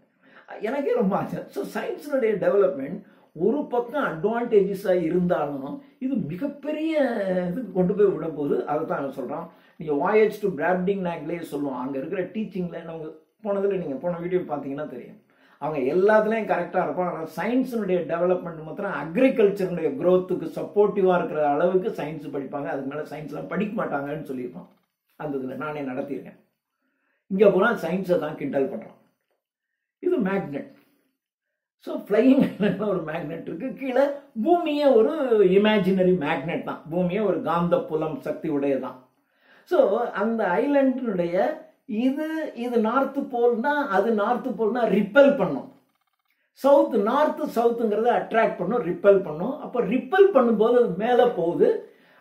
எனக்கே ரொம்ப ஆசை. ஸோ சயின்ஸினுடைய டெவலப்மெண்ட் ஒரு பக்கம் அட்வான்டேஜஸாக இருந்தாலும் இது மிகப்பெரிய இதுக்கு கொண்டு போய் விட போகுது. அதை தான் நான் சொல்கிறான். நீங்கள் வாயேஜ் டு பிராப்டிங் நாக்லேயே சொல்லுவோம். அங்கே இருக்கிற டீச்சிங்கில் நமக்கு போனதில் நீங்கள் போன வீடியோ பார்த்தீங்கன்னா தெரியும். அவங்க எல்லாத்துலேயும் கரெக்டாக இருப்பாங்க. ஆனால் சயின்ஸினுடைய டெவலப்மெண்ட் மாத்திரம் அக்ரிகல்ச்சருடைய க்ரோத்துக்கு சப்போர்ட்டிவாக இருக்கிற அளவுக்கு சயின்ஸ் படிப்பாங்க. அதுக்கு மேலே சயின்ஸ்லாம் படிக்க மாட்டாங்கன்னு சொல்லியிருப்பான். அந்த இதில் நானே நடத்தியிருக்கேன். இங்கே போனால் சயின்ஸை தான் கிண்டல் பண்ணுறான். இது மேக்னெட். ஸோ ஃப்ளையிங் ஐலண்டில் ஒரு மேக்னெட் இருக்குது, கீழே பூமியே ஒரு இமேஜினரி மேக்னெட் தான், பூமியே ஒரு காந்த புலம் சக்தி உடையதான். ஸோ அந்த ஐலண்டினுடைய இது நார்த்து போல்னா அது நார்த்து போல்னா ரிப்பல் பண்ணும், சவுத் நார்த்து சவுத்துங்கிறத அட்ராக்ட் பண்ணும், ரிப்பல் பண்ணும். அப்போ ரிப்பல் பண்ணும்போது அது மேலே போகுது,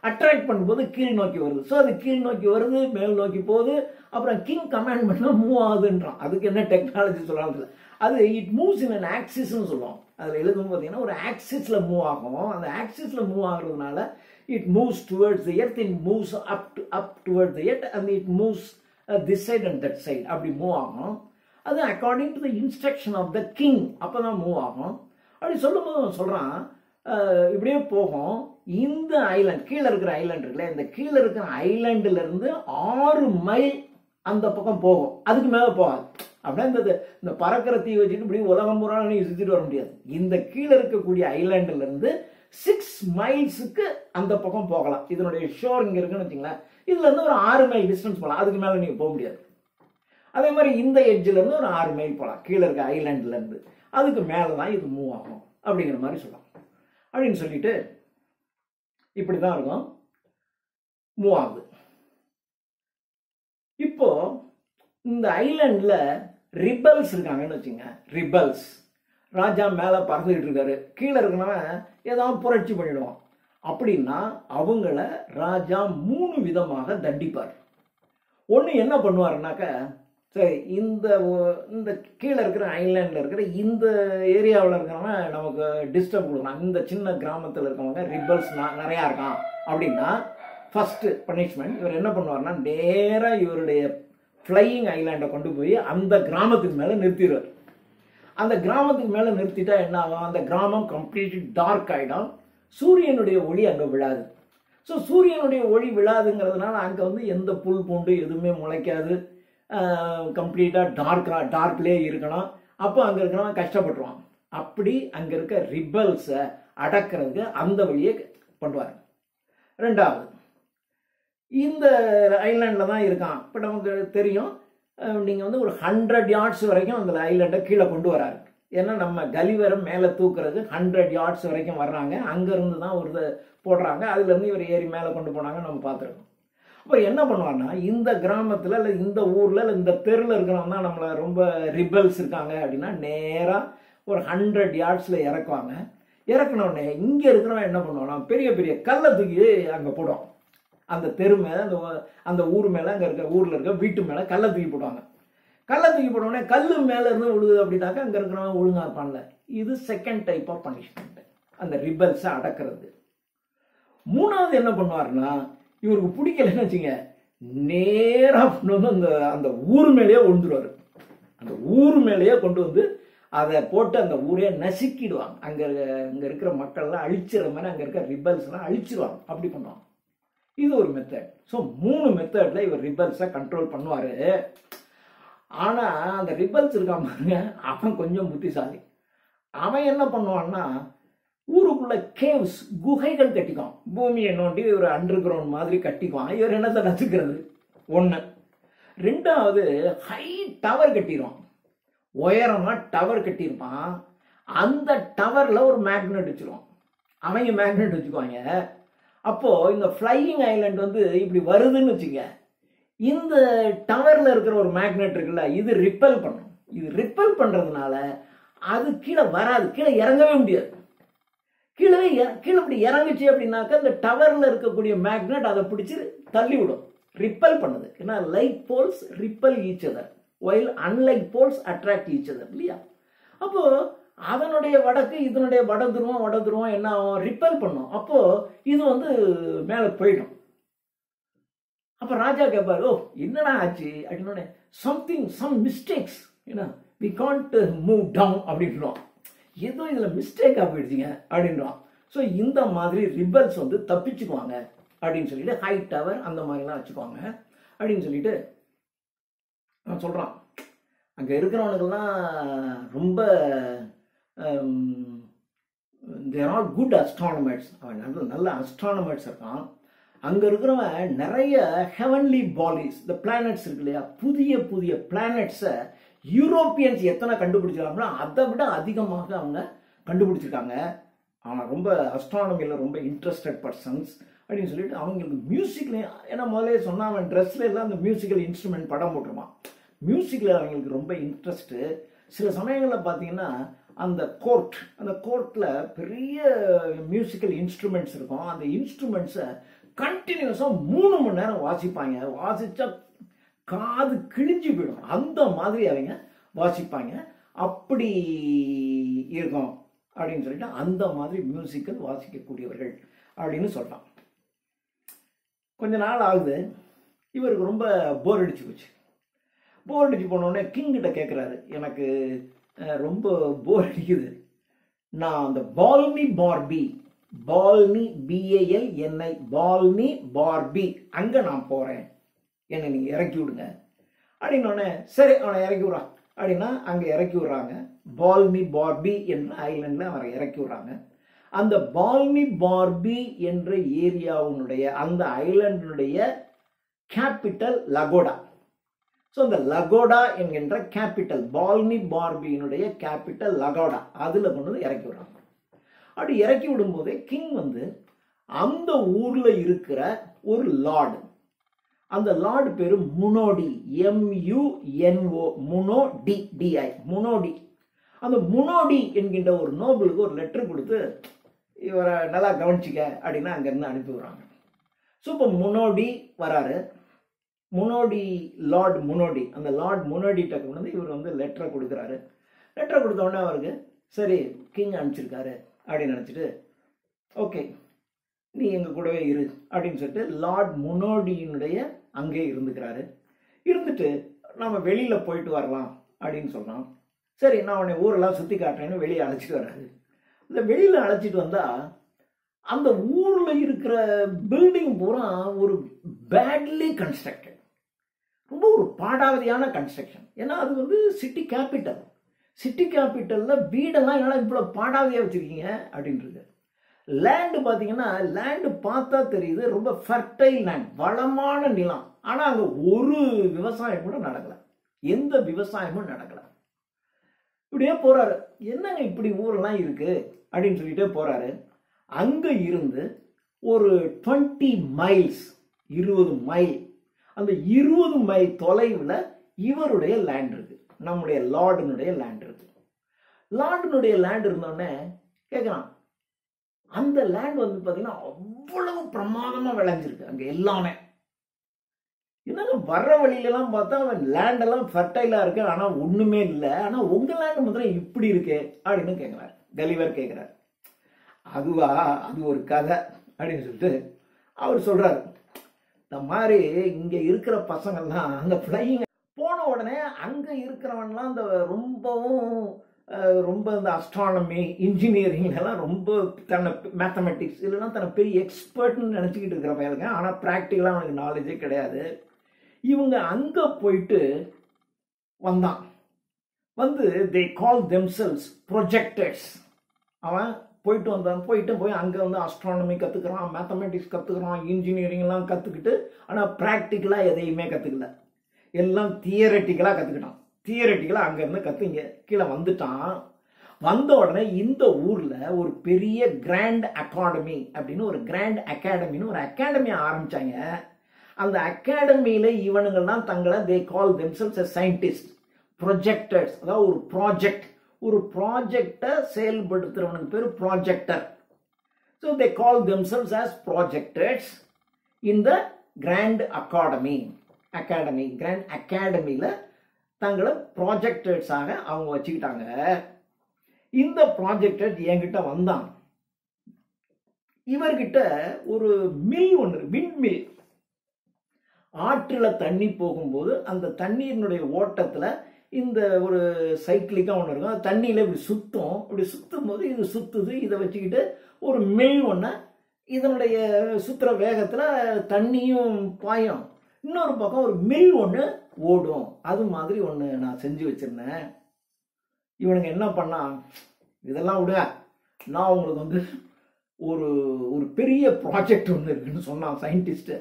அட்ராக்ட் பண்ணும்போது கீழ் நோக்கி வருது. ஸோ அது கீழ் நோக்கி வருது, மேல் நோக்கி போகுது. அப்புறம் கிங் கமாண்ட் பண்ணால் மூவ் ஆகுதுன்றான். அதுக்கு என்ன டெக்னாலஜி சொல்கிறாங்க, அது இட் மூவ்ஸ் இன் அன் ஆக்சிஸ்ன்னு சொல்லுவோம். அதில் எழுதும் பார்த்தீங்கன்னா ஒரு ஆக்சிஸில் மூவ் ஆகும். அந்த ஆக்சிஸில் மூவ் ஆகுறதுனால it moves towards the earth, it moves up towards the earth and it moves this side and that side, அப்படி மூவ் ஆகும். அது according to the instruction of the king அப்போ தான் மூவ் ஆகும். அப்படி சொல்லும்போது சொல்கிறான் இப்படியே போகும். இந்த ஐலாண்ட் கீழே இருக்கிற ஐலாண்ட் இருக்குல்ல, இந்த கீழே இருக்கிற ஐலாண்டுல இருந்து 6 மைல் அந்த பக்கம் போகும், அதுக்கு மேலே போகாது. அப்படின்னா இந்த பறக்கிற தீ வச்சுட்டு இப்படி உலகம் பூரா நீங்க சுத்திட்டு வர முடியாது. இந்த கீழே இருக்கக்கூடிய ஐலாண்டுல இருந்து 6 மைல்ஸுக்கு அந்த பக்கம் போகலாம். இதனுடைய ஷோர் இங்க இருக்குன்னு வச்சுங்களேன், இதுல இருந்து ஒரு 6 மைல் டிஸ்டன்ஸ் போகலாம், அதுக்கு மேல நீங்க போக முடியாது. அதே மாதிரி இந்த எட்ஜ்ல இருந்து ஒரு 6 மைல் போகலாம் கீழே இருக்க ஐலாண்டுல இருந்து, அதுக்கு மேலதான் இது மூவ் ஆகும் அப்படிங்கிற மாதிரி சொல்லலாம். அப்படின்னு சொல்லிட்டு இப்படிதான் இருக்கும், மூவ் ஆகுது. இப்போ இந்த ஐலாண்ட்ல ரிபல்ஸ் இருக்காங்கன்னு வச்சுங்க. ரிபல்ஸ், ராஜா மேல பறந்துகிட்டு இருக்காரு, கீழே இருக்கிறவன் ஏதாவது புரட்சி பண்ணிடுவான். அப்படின்னா அவங்கள ராஜா 3 விதமாக தண்டிப்பார். ஒன்று என்ன பண்ணுவாருனாக்க, சரி இந்த கீழே இருக்கிற ஐலாண்டில் இருக்கிற இந்த ஏரியாவில் இருக்கிறவன் நமக்கு டிஸ்டர்ப் கொடுக்குறான், இந்த சின்ன கிராமத்தில் இருக்கிறவங்க ரிபல்ஸ் நிறையா இருக்கான் அப்படின்னா ஃபர்ஸ்ட் பனிஷ்மெண்ட் இவர் என்ன பண்ணுவார்னா, நேராக இவருடைய ஃப்ளையிங் ஐலாண்டை கொண்டு போய் அந்த கிராமத்துக்கு மேலே நிறுத்திடுவார். அந்த கிராமத்துக்கு மேலே நிறுத்திட்டா என்ன ஆகும், அந்த கிராமம் கம்ப்ளீட்லி டார்க் ஆகிடும், சூரியனுடைய ஒளி அங்கே விழாது. ஸோ சூரியனுடைய ஒளி விழாதுங்கிறதுனால அங்கே வந்து எந்த புல் பூண்டு எதுவுமே முளைக்காது, கம்ப்ளீட்டாக டார்க்லேயே இருக்கணும். அப்போ அங்கே இருக்கிறவன் கஷ்டப்பட்டுருவான். அப்படி அங்கே இருக்க ரிபல்ஸை அடக்கிறதுக்கு அந்த வழியை பண்ணுவார். ரெண்டாவது, இந்த ஐலாண்டில் தான் இருக்கான், இப்போ நமக்கு தெரியும், நீங்கள் வந்து ஒரு 100 yards வரைக்கும் அந்த ஐலாண்டை கீழே கொண்டு வராரு. ஏன்னா நம்ம கலிவரை மேலே தூக்குறது 100 yards வரைக்கும் வர்றாங்க, அங்கேருந்து தான் ஒரு போடுறாங்க, அதுலேருந்து இவர் ஏறி மேலே கொண்டு போனாங்க நம்ம பார்த்துருக்கோம். அப்புறம் என்ன பண்ணுவான்னா, இந்த கிராமத்தில் இல்லை இந்த ஊரில் இல்லை இந்த தெருவில் இருக்கிறவங்க தான் நம்மளை ரொம்ப ரிபல்ஸ் இருக்காங்க அப்படின்னா நேராக ஒரு 100 yards இறக்குவாங்க. இறக்குனோடனே இங்கே இருக்கிறவன் என்ன பண்ணுவான்னா, பெரிய பெரிய கல்லை தூக்கி அங்கே போடுவான். அந்த தெரு மேலே, அந்த ஊர் மேலே, அங்கே இருக்க ஊரில் இருக்க வீட்டு மேலே கல்லை தூக்கி போடுவாங்க. கல்லை தூக்கி போட்டோடனே கல் மேலே இருந்து விழுது அப்படின்னாக்கா அங்கே இருக்கிறவங்க ஒழுங்கா இருப்பான்ல. இது செகண்ட் டைப் ஆஃப் பனிஷ்மெண்ட், அந்த ரிபல்ஸை அடக்கிறது. மூணாவது என்ன பண்ணுவாருன்னா, இவருக்கு பிடிக்கலன்னு வச்சுங்க, நேராக கொண்டு வந்து அந்த ஊர் மேலேயே விழுந்துருவாரு. அந்த ஊர் மேலேயே கொண்டு வந்து அதை போட்டு அந்த ஊரே நசுக்கிடுவாங்க. அங்கே இருக்கிற மக்கள்லாம் அழிச்சிடுற மாதிரி அங்கே இருக்க ரிபல்ஸ்லாம் அழிச்சிடுவாங்க. அப்படி பண்ணுவாங்க. இது ஒரு மெத்தட். ஸோ 3 மெத்தட்ல இவர் ரிபல்ஸை கண்ட்ரோல் பண்ணுவார். ஆனால் அந்த ரிபல்ஸ் இருக்கான் பாருங்க, அவன் கொஞ்சம் புத்திசாலி. அவன் என்ன பண்ணுவான்னா, ஊருக்குள்ள கேவ்ஸ், குகைகள் கட்டிக்குவான். பூமியை நோண்டி ஒரு அண்டர் கிரவுண்ட் மாதிரி கட்டிக்குவான். இவர் என்னத்தை நசுக்கிறது? 1. 2வது, ஹை டவர் கட்டிடுவான். உயரமா டவர் கட்டியிருப்பான். அந்த டவர்ல ஒரு மேக்னெட் வச்சிருவான். அவங்க மேக்னெட் வச்சுக்குவாங்க. அப்போ இந்த ஃப்ளையிங் ஐலாண்ட் வந்து இப்படி வருதுன்னு வச்சுங்க, இந்த டவர்ல இருக்கிற ஒரு மேக்னெட் இருக்குல்ல, இது ரிப்பல் பண்ணும். இது ரிப்பல் பண்றதுனால அது கீழே வராது, கீழே இறங்கவே முடியாது. கீழே இப்படி இறங்குச்சு அப்படின்னாக்கா இந்த டவர்ல இருக்கக்கூடிய மேக்னெட் அதை பிடிச்சி தள்ளி விடும், ரிப்பல் பண்ணுது. ஏன்னா like poles repel each other while unlike poles attract each other இல்லையா? அப்போ அதனுடைய வடக்கு இதனுடைய வட துருவம் என்ன ஆகும், ரிப்பல் பண்ணும். அப்போ இது வந்து மேலே போயிடும். அப்ப ராஜா கேட்பாரு, ஓ என்னடா ஆச்சு அப்படின்னு, some mistakes, we can't move down அப்படின்றான். ஏதோ இதுல மிஸ்டேக்கா போயிடுச்சுங்க அப்படின்றான். ஸோ இந்த மாதிரி ரிபல்ஸ் வந்து தப்பிச்சுக்குவாங்க அப்படின்னு சொல்லிட்டு ஹை டவர் அந்த மாதிரிலாம் வச்சுக்குவாங்க அப்படின்னு சொல்லிட்டு நான் சொல்றான். அங்க இருக்கிறவனுக்கெல்லாம் ரொம்ப தேர் ஆர் குட் அஸ்ட்ரானமர்ஸ். அவன் நல்ல அஸ்ட்ரானமர்ஸ் இருக்கான். அங்க இருக்கிறவன் நிறைய ஹெவன்லி பாடிஸ், இந்த பிளானட்ஸ் இருக்கு இல்லையா, புதிய புதிய பிளானட்ஸை யூரோப்பியன்ஸ் எத்தனை கண்டுபிடிச்சிருக்காங்களோ அதை விட அதிகமாக அவங்க கண்டுபிடிச்சிருக்காங்க. ஆனால் ரொம்ப அஸ்ட்ரானமியில் ரொம்ப இன்ட்ரெஸ்டட் பர்சன்ஸ் அப்படின்னு சொல்லிட்டு அவங்களுக்கு மியூசிக்ல, ஏன்னா முதலே சொன்னால் அவன் ட்ரெஸ்ல எல்லாம் அந்த மியூசிக்கல் இன்ஸ்ட்ருமெண்ட் படம் போட்டுருவான். மியூசிக்கில் அவங்களுக்கு ரொம்ப இன்ட்ரெஸ்ட்டு. சில சமயங்களில் பார்த்தீங்கன்னா அந்த கோர்ட்டில் பெரிய மியூசிக்கல் இன்ஸ்ட்ருமெண்ட்ஸ் இருக்கும். அந்த இன்ஸ்ட்ருமெண்ட்ஸை கண்டினியூஸாக 3 மணி நேரம் வாசிப்பாங்க. வாசித்தா காது கிழிஞ்சு போயிடும். அந்த மாதிரி அவங்க வாசிப்பாங்க. அப்படி இருக்கும் அப்படின்னு சொல்லிட்டு அந்த மாதிரி மியூசிக்கல் வாசிக்கக்கூடியவர்கள் அப்படின்னு சொல்கிறான். கொஞ்ச நாள் ஆகுது, இவருக்கு ரொம்ப போர் அடிச்சு போச்சு. போர் அடிச்சு போனோடனே கிங்கிட்ட கேட்குறாரு, எனக்கு ரொம்ப போர் அடிக்குது, நான் அந்த பால்னி BALNI பால்னி பார்பி அங்கே நான் போகிறேன், என்னை நீங்கள் இறக்கி விடுங்க அப்படின்னோடனே சரி அவனை இறக்கி விட்றா அப்படின்னா அங்கே இறக்கி விட்றாங்க. பால்னி பார்பி என்ற ஐலண்டில் அவரை இறக்கி விட்றாங்க. அந்த பால்னி பார்பி என்ற ஏரியாவுடைய அந்த ஐலண்டினுடைய கேபிட்டல் லகோடா. ஸோ அந்த லகோடா என்கின்ற கேபிட்டல், பால்னி பார்பியினுடைய கேபிட்டல் லகோடா, அதில் கொண்டு வந்து இறக்கி விடுறாங்க. அப்படி இறக்கி விடும்போதே கிங் வந்து அந்த ஊரில் இருக்கிற ஒரு லார்டு, அந்த லார்டு பேரு முனோடி, MUNO, முனோடி. அந்த முனோடி என்கின்ற ஒரு நோபலுக்கு ஒரு லெட்டர் கொடுத்து இவரை நல்லா கவனிச்சிக்க அப்படின்னு அங்கேருந்து அனுப்பி விடுறாங்க. ஸோ இப்போ முனோடி வராரு. லார்ட் முனோடி, அந்த லார்ட் முனோடிட்ட வந்து இவர் வந்து லெட்டரை கொடுக்குறாரு. லெட்டரை கொடுத்த உடனே அவருக்கு சரி கிங் அனுப்பிச்சிருக்காரு அப்படின்னு நினச்சிட்டு ஓகே நீ எங்கள் கூடவே இரு அப்படின்னு சொல்லிட்டு லார்ட் முனோடியினுடைய அங்கே இருந்துக்கிறாரு. இருந்துட்டு நம்ம வெளியில் போயிட்டு வரலாம் அப்படின்னு சொன்னான். சரி நான் உன்னை ஊரெல்லாம் சுற்றி காட்டுறேன்னு வெளியே அழைச்சிட்டு வர்றாரு. இந்த வெளியில் அழைச்சிட்டு வந்தால் அந்த ஊரில் இருக்கிற பில்டிங் பூரா ஒரு பேட்லி கன்ஸ்ட்ரக்டட், ரொம்ப ஒரு பாடாவதியான கன்ஸ்ட்ரக்ஷன். ஏன்னா அது வந்து சிட்டி கேபிட்டலில் வீடெல்லாம் எல்லாம் இவ்வளோ பாடாவதியாக வச்சுருக்கீங்க அப்படின்றது. லேண்டு பார்த்தீங்கன்னா லேண்டு பார்த்தா தெரியுது ரொம்ப ஃபர்டைல் லேண்ட், வளமான நிலம். ஆனால் அங்கே ஒரு விவசாயம் கூட நடக்கலை, எந்த விவசாயமும் நடக்கலை. இப்படியே போறாரு, என்னங்க இப்படி ஊரெல்லாம் இருக்கு அப்படின்னு சொல்லிட்டு போறாரு. அங்க இருந்து ஒரு 20 மைல்ஸ், 20 மைல், அந்த 20 மைல் தொலைவில் இவருடைய லேண்ட் இருக்கு, நம்முடைய லார்டுனுடைய லேண்ட் இருக்கு. லார்டுனுடைய லேண்ட் இருந்தோடனே கேட்குறான், அந்த லேண்ட் வந்து பார்த்தீங்கன்னா அவ்வளவு பிரமாதமா விளைஞ்சிருக்கு அங்கே எல்லாமே. என்னங்க வர்ற வழியிலலாம் பார்த்தா அவன் லேண்டெல்லாம் ஃபர்டைலாக இருக்கு, ஆனால் ஒன்றுமே இல்லை, ஆனால் உங்கள் லேண்டு மாத்திரம் இப்படி இருக்கு அப்படின்னு கேட்குறாரு. கலிவர் கேட்குறாரு. அதுவா, அது ஒரு கதை அப்படின்னு சொல்லிட்டு அவர் சொல்றாரு. இந்த மாதிரி இங்கே இருக்கிற பசங்கள்லாம் அந்த ஃப்ளையிங் போன உடனே அங்கே இருக்கிறவன்லாம் அந்த ரொம்ப இந்த அஸ்ட்ரானமி இன்ஜினியரிங்லாம் ரொம்ப தன்னை மேத்தமெட்டிக்ஸ் இல்லைன்னா தன்னை பெரிய எக்ஸ்பர்ட்னு நினச்சிக்கிட்டு இருக்கிற பையனுங்க. ஆனால் ப்ராக்டிக்கலாக அவனுக்கு நாலேஜே கிடையாது. இவங்க அங்கே போயிட்டு வந்தான். வந்து தே கால் தெம்செல்ஸ் ப்ரொஜெக்டர்ஸ். அவன் போய் அங்கே வந்து அஸ்ட்ரானமி கற்றுக்கிறான், மேத்தமெட்டிக்ஸ் கற்றுக்கிறான், இன்ஜினியரிங்லாம் கற்றுக்கிட்டு, ஆனால் ப்ராக்டிக்கலாக எதையுமே கற்றுக்கல, எல்லாம் தியரட்டிக்கலாக கற்றுக்கிட்டான். தியரட்டிக்கலாக அங்கேருந்து கற்றுங்க கீழே வந்துட்டான். வந்த உடனே இந்த ஊரில் ஒரு பெரிய கிராண்ட் அகாடமி அப்படின்னு ஒரு கிராண்ட் அகாடமின்னு ஒரு அகாடமி ஆரம்பித்தாங்க. அந்த அகாடமியில் இவனுங்கள்லாம் தங்களை they call themselves a scientist projectors. அதாவது ஒரு ப்ராஜெக்டை செயல்படுத்துறவனுக்கு பேர் projector. So they call themselves as projectors in the grand grand அகாடமியில் தங்களை ப்ராஜெக்டர்ஸாக அவங்க வச்சுக்கிட்டாங்க. இந்த ப்ராஜெக்டர் என்கிட்ட வந்தான். இவர்கிட்ட ஒரு மில் ஒன்று, விண்ட் மில். ஆற்றில் தண்ணி போகும்போது அந்த தண்ணீரினுடைய ஓட்டத்தில் இந்த ஒரு சைக்கிளிக்காக ஒன்று இருக்கும், அது தண்ணியில் இப்படி சுற்றும். இப்படி சுற்றும் போது இது சுற்றுது. இதை வச்சுக்கிட்டு ஒரு மில் ஒன்று, இதனுடைய சுற்றுற வேகத்தில் தண்ணியும் பாயும். இன்னொரு பக்கம் ஒரு மில் ஒன்று ஓடும். அது மாதிரி ஒன்று நான் செஞ்சு வச்சிருந்தேன். இவனுங்க என்ன பண்ணா, இதெல்லாம் விட நான் உங்களுக்கு வந்து ஒரு பெரிய ப்ராஜெக்ட் ஒன்று இருக்குன்னு சொன்னான் சயின்டிஸ்ட்டு.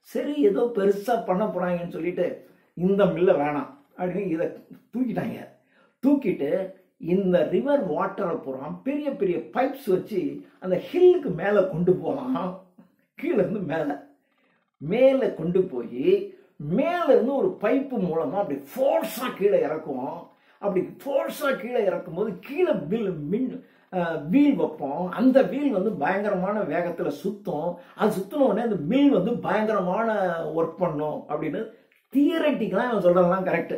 சரி ஏதோ பெருசாக பண்ண போகிறாங்கன்னு சொல்லிட்டு இந்த மில்லை வேணாம், அப்படின்னு இதை தூக்கிட்டாங்க. தூக்கிட்டு இந்த ரிவர் வாட்டரை பூரா பெரிய பெரிய பைப்ஸ் வச்சு அந்த ஹில்லுக்கு மேலே கொண்டு போகலாம். கீழே இருந்து மேலே கொண்டு போய் மேலே இருந்து ஒரு பைப்பு மூலமாக அப்படி ஃபோர்ஸாக கீழே இறக்கும். அப்படி ஃபோர்ஸாக கீழே இறக்கும்போது கீழே வீல் வைப்போம். அந்த வீல் வந்து பயங்கரமான வேகத்தில் சுற்றும். அது சுற்றின உடனே அந்த மில் வந்து பயங்கரமான ஒர்க் பண்ணும் அப்படின்னு தியரட்டிக்கலாக அவன் சொல்கிறதெல்லாம் கரெக்டு.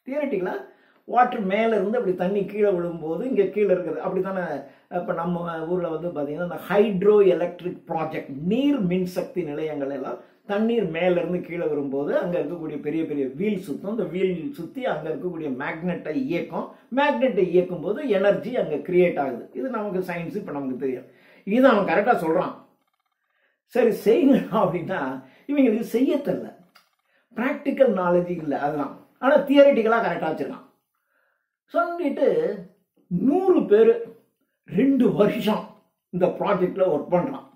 தியரட்டிக்கலாக வாட்டர் மேலே இருந்து அப்படி தண்ணி கீழே விழும்போது இங்கே கீழே இருக்குது. அப்படி தானே இப்போ நம்ம ஊரில் வந்து பார்த்தீங்கன்னா இந்த ஹைட்ரோ எலக்ட்ரிக் ப்ராஜெக்ட், நீர் மின்சக்தி நிலையங்கள் எல்லாம் தண்ணீர் மேலேருந்து கீழே வரும்போது அங்கே இருக்கக்கூடிய பெரிய பெரிய வீல் சுற்றும். இந்த வீல் சுற்றி அங்கே இருக்கக்கூடிய மேக்னெட்டை இயக்கும். மேக்னெட்டை இயக்கும் போது எனர்ஜி அங்கே கிரியேட் ஆகுது. இது நமக்கு சயின்ஸ் இப்போ நமக்கு தெரியும். இது அவன் கரெக்டாக சொல்கிறான். சரி செய்யுங்க அப்படின்னா இவங்களுக்கு செய்ய தெரியல, ப்ராக்டிக்கல் நாலேஜ் இல்லை. அதுதான். ஆனால் தியரட்டிக்கலாக கரெக்டாக வச்சுருக்கான். சொல்லிட்டு 100 பேர் 2 வருஷம் இந்த ப்ராஜெக்டில் ஒர்க் பண்ணுறான்.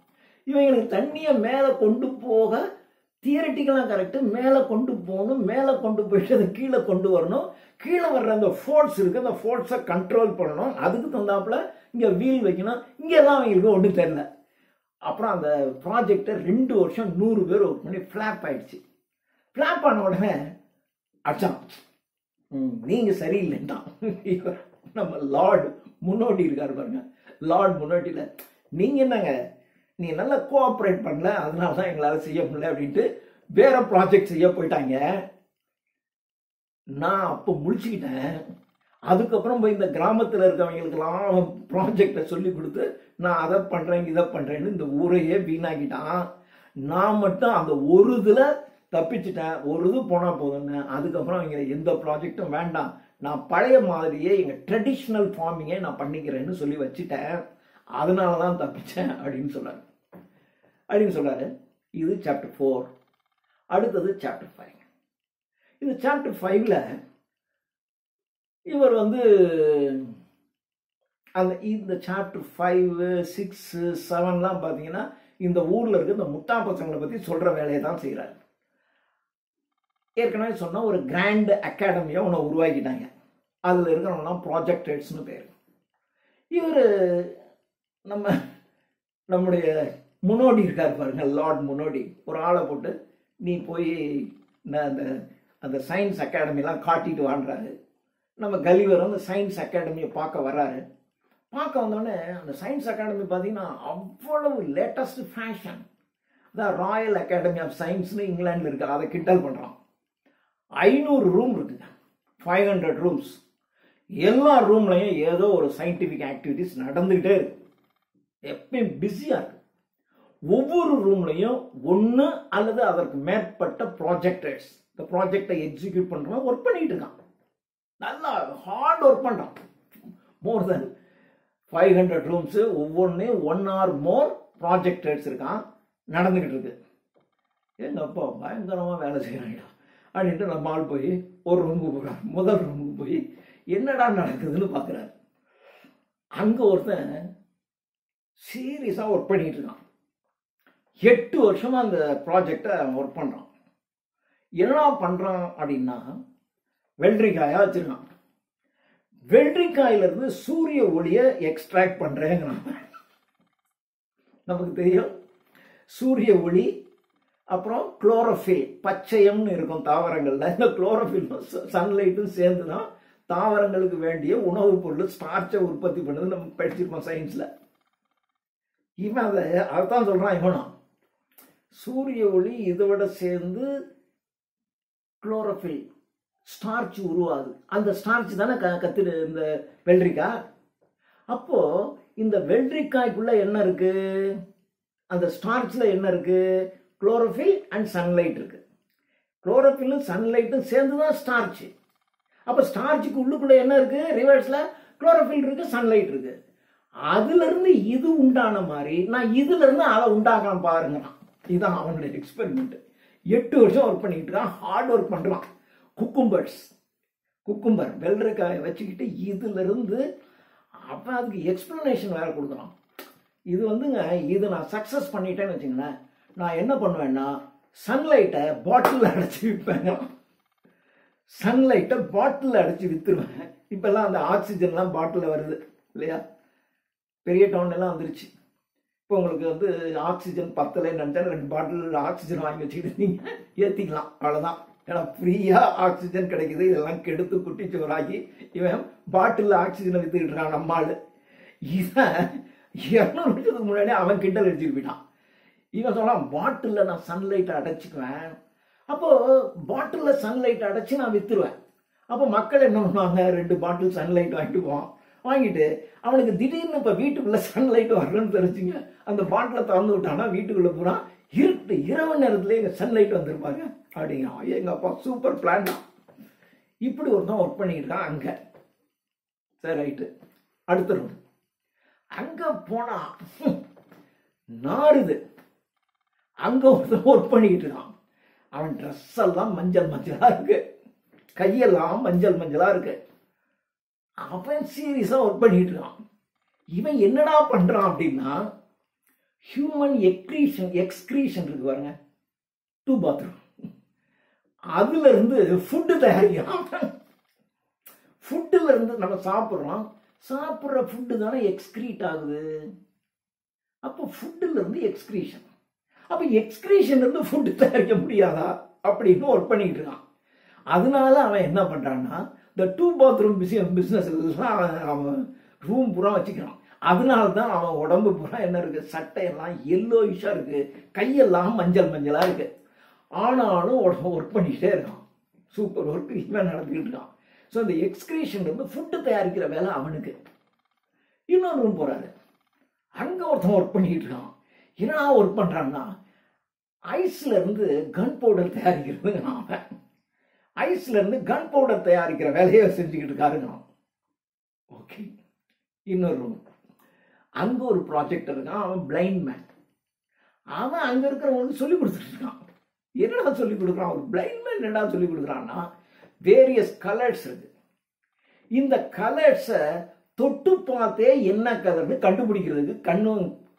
இவங்களுக்கு தண்ணியை மேலே கொண்டு போக தியரட்டிக்கலாக கரெக்டு, மேலே கொண்டு போகணும், மேலே கொண்டு போயிட்டு அதை கீழே கொண்டு வரணும். கீழே வர்ற அந்த ஃபோர்ஸ் இருக்குது, அந்த ஃபோர்ஸை கண்ட்ரோல் பண்ணணும். அதுக்கு தந்தாப்புல இங்கே வீல் வைக்கணும். இங்கெல்லாம் அவங்களுக்கு ஒன்றும் தெரியல. அப்புறம் அந்த ப்ராஜெக்டை 2 வருஷம் 100 பேர் ஒர்க் பண்ணி ஃப்ளாப் ஆயிடுச்சு. ஃப்ளாப் ஆன உடனே அச்சான் நீங்க சரியில்லைன்ட்டான். நம்ம லார்டு முன்னோடி இருக்காரு பாருங்க, லார்டு முன்னோட்டியில் நீங்க என்னங்க நீ நல்லா கோஆப்ரேட் பண்ணல, அதனால தான் எங்களால் செய்ய முடியல அப்படின்ட்டு வேற ப்ராஜெக்ட் செய்ய போயிட்டாங்க. நான் அப்போ முடிச்சுக்கிட்டேன். அதுக்கப்புறம் போய் இந்த கிராமத்தில் இருக்கவங்களுக்கெல்லாம் ப்ராஜெக்டை சொல்லி கொடுத்து நான் அதை பண்ணுறேன் இதை பண்ணுறேன்னு இந்த ஊரையே வீணாக்கிட்டான். நான் மட்டும் அந்த ஒரு இதில் தப்பிச்சுட்டேன். ஒரு இது போனால் போதுன்னு. அதுக்கப்புறம் இங்கே எந்த ப்ராஜெக்டும் வேண்டாம், நான் பழைய மாதிரியே எங்கள் ட்ரெடிஷ்னல் ஃபார்மிங்கை நான் பண்ணிக்கிறேன்னு சொல்லி வச்சுட்டேன். அதனால தான் தப்பிச்சேன் அப்படின்னு சொல்றாரு. இது சாப்டர் 4. அடுத்தது சாப்டர் 5. இது சாப்டர் 5ல இவர் வந்து இந்த சாப்டர் 5, 6, 7லாம் பார்த்தீங்கன்னா இந்த ஊரில் இருக்க இந்த முட்டா பசங்களை பற்றி சொல்கிற வேலையை தான் செய்கிறாரு. ஏற்கனவே சொன்ன ஒரு கிராண்ட் அகாடமியை ஒன்று உருவாக்கிட்டாங்க. அதில் இருக்கிறவங்கலாம் ப்ராஜெக்ட் ஹெட்ஸ்னு பேர். இவர் நம்முடைய முன்னோடி இருக்கார் பாருங்க, லார்ட் முன்னோடி, ஒரு ஆளை போட்டு நீ போய் அந்த சயின்ஸ் அகாடமிலாம் காட்டிட்டு வாங்குறாரு. நம்ம கலிவர் அந்த சயின்ஸ் அகாடமியை பார்க்க வர்றாரு. பார்க்க வந்தோடனே அந்த சயின்ஸ் அகாடமி பார்த்தீங்கன்னா அவ்வளவு லேட்டஸ்ட் ஃபேஷன். அதான் ராயல் அகாடமி ஆஃப் சயின்ஸ்னு இங்கிலாண்டில் இருக்கு. அதை கிண்டல் பண்ணுறான். 500 ரூம் இருக்குங்க, 500 ரூம்ஸ். எல்லா ரூம்லையும் ஏதோ ஒரு சயின்டிஃபிக் ஆக்டிவிட்டிஸ் நடந்துகிட்டே இருக்கு. எப்பயும் பிஸியாக இருக்கு. ஒவ்வொரு ரூம்லையும் ஒன்று அல்லது அதற்கு மேற்பட்ட ப்ராஜெக்டர்ஸ் இந்த ப்ராஜெக்டை எக்ஸிக்யூட் பண்ணுறவங்க ஒர்க் பண்ணிட்டு இருக்கான். நல்லா ஹார்ட் ஒர்க் பண்ணுறான். மோர் தென் 500 ரூம்ஸு, ஒவ்வொன்றையும் 1 or more ப்ராஜெக்டர்ஸ் இருக்கான், நடந்துக்கிட்டு இருக்கு. எங்கள் அப்பா பயங்கரமாக வேலை செய்கிறாங்க அப்படின்ட்டு நம்ம ஆள் போய் ஒரு ரூமுக்கு போகிறார். முதல் ரூமுக்கு போய் என்னடா நடக்குதுன்னு பார்க்குறாரு. அங்கே ஒருத்தன் சீரியஸாக ஒர்க் பண்ணிட்டு இருக்கான். 8 வருஷமாக அந்த ப்ராஜெக்டை ஒர்க் பண்ணுறான். என்ன பண்ணுறான் அப்படின்னா வெள்ளரிக்காயாக வச்சுருக்கான். வெள்ளரிக்காயிலிருந்து சூரிய ஒளியை எக்ஸ்ட்ராக்ட் பண்ணுறேங்கிறான். நமக்கு தெரியும் சூரிய ஒளி, அப்புறம் குளோரோஃபில், பச்சையம்னு இருக்கும் தாவரங்கள்ல. இந்த குளோரோஃபிலும் சன்லைட்டும் சேர்ந்து தான் தாவரங்களுக்கு வேண்டிய உணவுப் பொருள் ஸ்டார்ச்சை உற்பத்தி பண்ணது நம்ம படிச்சிருப்போம் சயின்ஸ்ல. இவன் அதைத்தான் சொல்றான். இவனும் சூரிய ஒளி இதோட சேர்ந்து குளோரோஃபில் ஸ்டார்ச் உருவாது. அந்த ஸ்டார்ச் தானே கத்திரு இந்த வெள்ளரிக்காய். அப்போ இந்த வெள்ளரிக்காய்க்குள்ள என்ன இருக்கு, அந்த ஸ்டார்ச்ல என்ன இருக்கு, குளோரோஃபில் அண்ட் சன்லைட் இருக்கு. குளோரோஃபிலும் சன்லைட்டும் சேர்ந்துதான் ஸ்டார்ச். அப்ப ஸ்டார்ச்சுக்கு உள்ளுக்குள்ள என்ன இருக்கு, ரிவர்ஸ்ல குளோரோஃபில் இருக்கு, சன்லைட் இருக்கு. அதுல இருந்து இது உண்டான மாதிரி நான் இதுல இருந்து அதை உண்டாக்கலாம் பாருங்க. இதுதான் அவனுடைய எக்ஸ்பெரிமெண்ட். 8 வருஷம் ஒர்க் பண்ணிட்டு இருக்கான், ஹார்ட் ஒர்க் பண்றான். குக்கும்பர் வெள்ளரிக்காயை வச்சுக்கிட்டு இதுல இருந்து அப்ப அதுக்கு எக்ஸ்பிளனேஷன் வேற கொடுக்குறான். இது வந்துங்க, இது நான் சக்சஸ் பண்ணிட்டேன்னு வச்சுங்களேன், நான் என்ன பண்ணுவேன்னா சன்லைட்டை பாட்டில் அடைச்சி விற்பேங்க. சன்லைட்டை பாட்டிலில் அடைச்சி விற்றுருவேன். இப்போல்லாம் அந்த ஆக்சிஜன்லாம் பாட்டிலில் வருது இல்லையா, பெரிய டவுன்லாம் வந்துருச்சு. இப்போ உங்களுக்கு வந்து ஆக்சிஜன் பத்தலைன்னு நினச்சா 2 பாட்டில் ஆக்சிஜன் வாங்கி வச்சுக்கிட்டு நீங்கள் ஏற்றிக்கலாம், அவ்வளோதான். ஏன்னா ஃப்ரீயாக ஆக்சிஜன் கிடைக்குது. இதெல்லாம் கெடுத்து குட்டிச்சோறாகி இவன் பாட்டிலில் ஆக்சிஜனை விற்றுக்கிட்டு இருக்கான் நம்மாள். இவன் 200 வருஷத்துக்கு முன்னாடி அவன் கிண்டல் அடிச்சுட்டு போயிட்டான். இவன் சொன்னான் பாட்டிலில் நான் சன்லைட்டை அடைச்சிக்குவேன், அப்போது பாட்டிலில் சன்லைட் அடைச்சி நான் விற்றுருவேன். அப்போ மக்கள் என்ன பண்ணுவாங்க, 2 பாட்டில் சன்லைட் வாங்கிட்டு போவான். வாங்கிட்டு அவனுக்கு திடீர்னு இப்போ வீட்டுக்குள்ளே சன்லைட் வரணும்னு தெரிஞ்சுங்க, அந்த பாட்டிலை திறந்து விட்டானா வீட்டுக்குள்ளே பூரா இருட்டு, இரவு நேரத்தில் எங்கள் சன்லைட் வந்துருப்பாங்க அப்படிங்கிறான். எங்கள் அப்பா சூப்பர் பிளான் தான். இப்படி ஒருத்தன் ஒர்க் பண்ணிக்கிட்டு இருக்கான் அங்கே. சரி ரைட்டு, அடுத்த ரூம். அங்கே போனால் நாறுது. அங்கே ஒருத்தன் ஒர்க் பண்ணிக்கிட்டு இருக்கான். அவன் ட்ரெஸ் எல்லாம் மஞ்சள் மஞ்சளாக இருக்கு, கையெல்லாம் மஞ்சள் மஞ்சளாக இருக்கு. அவன் சீரியஸாக ஒர்க் பண்ணிட்டு இருக்கான். இவன் என்னடா பண்ணுறான் அப்படின்னா, ஹியூமன் எக்ஸ்கிரீஷன் இருக்கு பாருங்க, 2 பாத்ரூம், அதுல இருந்து ஃபுட்டு தயாரிக்கிறான். ஃபுட்டுல இருந்து நம்ம சாப்பிட்றோம், சாப்பிட்ற ஃபுட்டு தானே எக்ஸ்கிரீட் ஆகுது. அப்போ ஃபுட்டுல இருந்து எக்ஸ்கிரீஷன், அப்போ எக்ஸ்கிரீஷன் இருந்து ஃபுட்டு தயாரிக்க முடியாதா அப்படின்னு ஒர்க் பண்ணிட்டு இருக்கான். அதனால அவன் என்ன பண்றான்னா, இந்த 2 பாத்ரூம் பிஸ்னஸ் எல்லாம் அவன் ரூம் பூரா வச்சுக்கிறான். அதனால தான் அவன் உடம்பு பூரா என்ன இருக்கு, சட்டையெல்லாம் எல்லோயிஷா இருக்கு, கையெல்லாம் மஞ்சள் மஞ்சளா இருக்கு. ஆனாலும் ஒர்க் பண்ணிக்கிட்டே இருக்கான். சூப்பர் ஒர்க் இவன் நடந்துக்கிட்டு இருக்கான். ஸோ இந்த எக்ஸ்கிரீஷன் வந்து ஃபுட்டு தயாரிக்கிற வேலை அவனுக்கு. இன்னொரு ரூம் போறாரு, அங்கே ஒருத்தன் ஒர்க் பண்ணிக்கிட்டு இருக்கான். என்ன ஒர்க் பண்றான்னா, ஐஸ்ல இருந்து கன் பவுடர் தயாரிக்கிறது அவன். ஐஸ்ல இருந்து கன் பவுடர் தயாரிக்கிற வேலையை செஞ்சுக்கிட்டு இருக்காருங்க. ஓகே, இன்னொரு ரூம். அங்க ஒரு ப்ராஜெக்ட் இருக்கான், அவன் பிளைண்ட் மேன். அவன் அங்க இருக்கிறவங்களுக்கு சொல்லி கொடுத்துட்டு இருக்கான். என்னடா சொல்லி கொடுக்குறான், ஒரு பிளைண்ட் மேன் என்னடா சொல்லி கொடுக்குறான்னா, வேரியஸ் கலர்ஸ் இருக்கு. இந்த கலர்ஸை தொட்டு பார்த்தே என்ன கலர்னு கண்டுபிடிக்கிறதுக்கு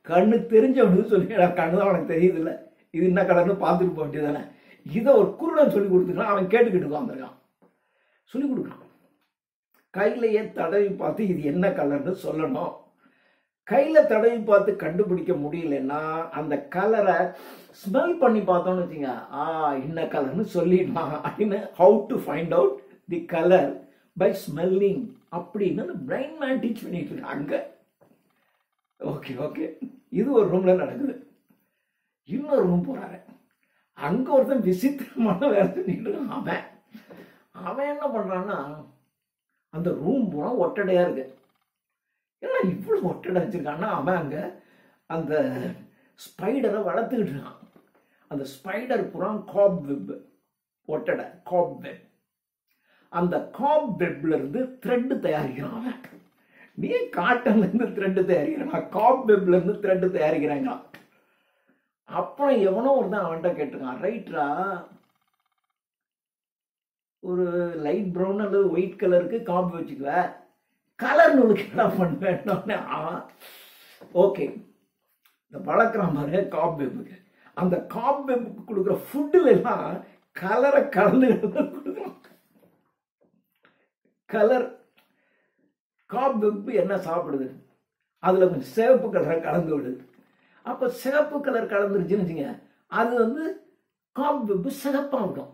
கண்ணு தெரிஞ்சவனுக்கு சொல்லி, கண்ணு தான் அவனுக்கு தெரியுது இல்லை, இது என்ன கலர்னு பார்த்துட்டு போக வேண்டியதானே. இதை ஒரு குருடன் சொல்லி கொடுத்துருக்கான். அவன் கேட்டுக்கிட்டு உட்காந்துருக்கான், சொல்லி கொடுக்குறான். கையிலையே தடவி பார்த்து இது என்ன கலர்னு சொல்லணும். கையில் தடவி பார்த்து கண்டுபிடிக்க முடியலன்னா அந்த கலரை ஸ்மெல் பண்ணி பார்த்தோம்னு வச்சுங்க, என்ன கலர்னு சொல்லிடலாம் அப்படின்னு. How to find out the colour by smelling அப்படின்னு பிளைண்ட் மேன் டீச் பண்ணிட்டு இருக்காங்க. ஓகே ஓகே, இது ஒரு ரூம்ல நடக்குது. இன்னொரு ரூம் போறாரு, அங்க ஒருத்தன் விசித்திரமான வேலை செஞ்சுட்டு இருக்கான். அவன் என்ன பண்றான்னா, அந்த ரூம் பூரா ஒட்டடையா இருக்கு. ஏன்னா இவ்வளவு ஒட்டடை வச்சிருக்கான்னா, அவன் அங்க அந்த ஸ்பைடரை வளர்த்துக்கிட்டு இருக்கான். அந்த ஸ்பைடர் பூரா காப் வெப், ஒட்டடை காப் வெப். அந்த காப் வெப்ல இருந்து த்ரெட் தயாரிக்கிறான் அவன். நீ காட்டன்ல இருந்து த்ரெட் தயாரிக்கிறான், காப் வெப்ல இருந்து த்ரெட் தயாரிக்கிறாங்க. அப்புறம் எவனோ ஒருத்தன் அவன்கிட்ட கேட்டிருக்கான், ரைட்ரா ஒரு லைட் ப்ரௌன் அல்லது ஒயிட் கலருக்கு காப் வச்சுக்குவ, கலர் நூலுக்கு என்ன பண்ணுவேன். ஓகே, இந்த வளர்க்குறான் பாருங்க காப் வெப்புக்கு. அந்த காப் வெப்புக்கு கொடுக்குற ஃபுட்டுல எல்லாம் கலரை கலந்து கொடுக்குறான். கலர் காப் வெப்பு என்ன சாப்பிடுது, அதுல கொஞ்சம் சிவப்பு கலரை கலந்து விடுது. அப்ப சிவப்பு கலர் கலந்துருச்சுன்னு வச்சுங்க, அது வந்து காப் வெப்பு சிகப்பா விடும்.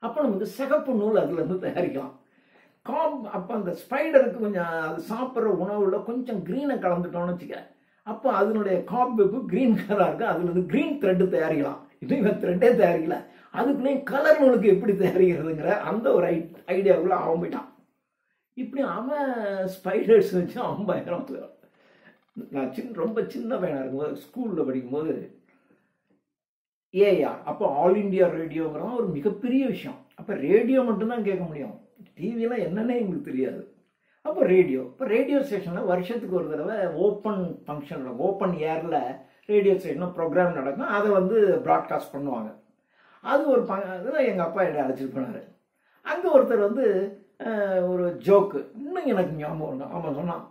அப்ப நமக்கு சிகப்பு நூல் அதுல இருந்து தயாரிக்கலாம். அப்ப அந்த ஸ்பைடருக்கு கொஞ்சம் அது சாப்பிட்ற உணவுல கொஞ்சம் கிரீனை கலந்துட்டோம்னு வச்சுக்க, அப்போ அதனுடைய காப் வெப்பு கிரீன் கலரா இருக்கு, அதுல இருந்து கிரீன் த்ரெட் தயாரிக்கலாம். இது இவன் த்ரெட்டே தயாரிக்கல, அதுக்குள்ளேயும் கலர் நூலுக்கு எப்படி தயாரிக்கிறதுங்கிற அந்த ஒரு ஐடியாவுக்குள்ள அவன் போயிட்டான். இப்படி அவன் ஸ்பைடர்ஸ் வச்சு அவன் பயங்கரம். நான் ரொம்ப சின்ன பையனா இருக்கும்போது ஸ்கூல்ல படிக்கும்போது ஏஆர், அப்போ ஆல் இண்டியா ரேடியோங்கிறதான் ஒரு மிகப்பெரிய விஷயம். அப்போ ரேடியோ மட்டும்தான் கேட்க முடியும், டிவியெல்லாம் என்னன்னே எங்களுக்கு தெரியாது. அப்போ ரேடியோ, இப்போ ரேடியோ ஸ்டேஷனில் வருஷத்துக்கு ஒரு தடவை ஓப்பன் ஃபங்க்ஷன் நடக்கும், ஓப்பன் ஏரில் ரேடியோ ஸ்டேஷனில் ப்ரோக்ராம் நடக்கும், அதை வந்து ப்ராட்காஸ்ட் பண்ணுவாங்க. அது ஒரு இதில் எங்கள் அப்பா என்னை அழைச்சிட்டு போனார். அங்கே ஒருத்தர் வந்து ஒரு ஜோக்கு இன்னும் எனக்கு ஞாபகம். அவன் சொன்னான்,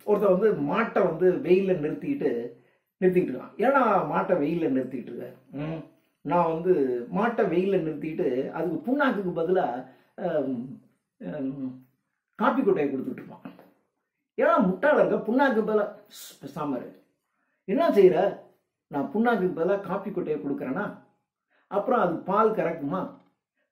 ஒருத்தர் வந்து மாட்டை வந்து வெயிலில் நிறுத்திக்கிட்டு இருக்கான். ஏன்னா மாட்டை வெயிலில் நிறுத்திக்கிட்டு இருக்க, நான் வந்து மாட்டை வெயிலில் நிறுத்திக்கிட்டு அதுக்கு புண்ணாக்குக்கு பதிலாக காப்பி கொட்டையை கொடுத்துட்டு இருப்பான். ஏன்னா முட்டாள இருக்க புண்ணாக்கு பதிலாக பேசாம என்ன செய்யற, நான் புண்ணாக்கு பதிலாக காப்பி கொட்டையை கொடுக்குறேன்னா அப்புறம் அது பால் கறக்குமா,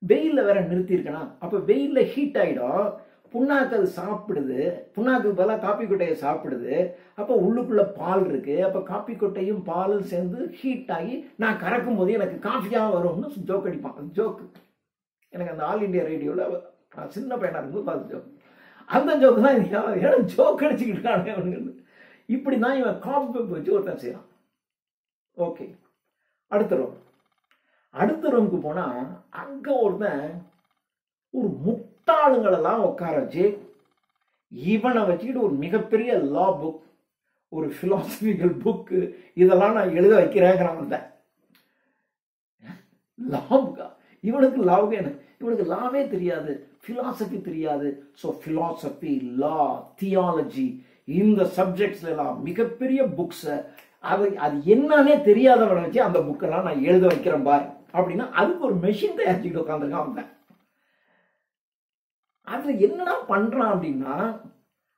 வெயிலில் வேற நிறுத்தியிருக்கனா, அப்போ வெயிலில் ஹீட் ஆகிடும், புண்ணாக்கு அது சாப்பிடுது, புண்ணாக்கு பதிலாக காப்பி கொட்டையை சாப்பிடுது, அப்போ உள்ளுக்குள்ள பால் இருக்கு, அப்போ காப்பி கொட்டையும் பாலும் சேர்ந்து ஹீட் ஆகி நான் கறக்கும் போது எனக்கு காஃபியாக வரும்னு ஜோக் அடிப்பான். அது ஜோக்கு எனக்கு அந்த ஆல் இண்டியா ரேடியோவில் நான் சின்ன பையனாக இருக்கும்போது பார்த்து ஜோக், அந்த ஜோக்கு தான் ஏன்னா ஜோக் அடிச்சுக்கிட்டு இருக்கானே அவனுக்கு. இப்படி தான் இவன் காப்பி பேப்பர் வச்சு ஒருத்தன் செய்யறான். ஓகே, அடுத்த ரூமுக்கு போனால் அங்கே ஒருத்தன் ஒரு முட்டாளுங்களெல்லாம் உட்கார வச்சு இவனை வச்சுக்கிட்டு ஒரு மிகப்பெரிய லா புக், ஒரு பிலாசபிக்கல் புக்கு இதெல்லாம் நான் எழுத வைக்கிறேங்கிறான். வந்தேன் லா புக்கா, இவனுக்கு லாவுக்கு என்ன, இவனுக்கு லாவே தெரியாது, பிலாசபி தெரியாது. ஸோ பிலாசபி, லா, தியாலஜி இந்த சப்ஜெக்ட்ஸ்ல எல்லாம் மிகப்பெரிய புக்ஸை அது என்னன்னே தெரியாதவனை வச்சு அந்த புக்கெல்லாம் நான் எழுத வைக்கிறேன் பாரு அப்படின்னா அதுக்கு ஒரு மெஷின் தயாரிச்சுக்கிட்டு உட்காந்துருக்கான். அவன் அதுல என்னடா பண்றான் அப்படின்னா,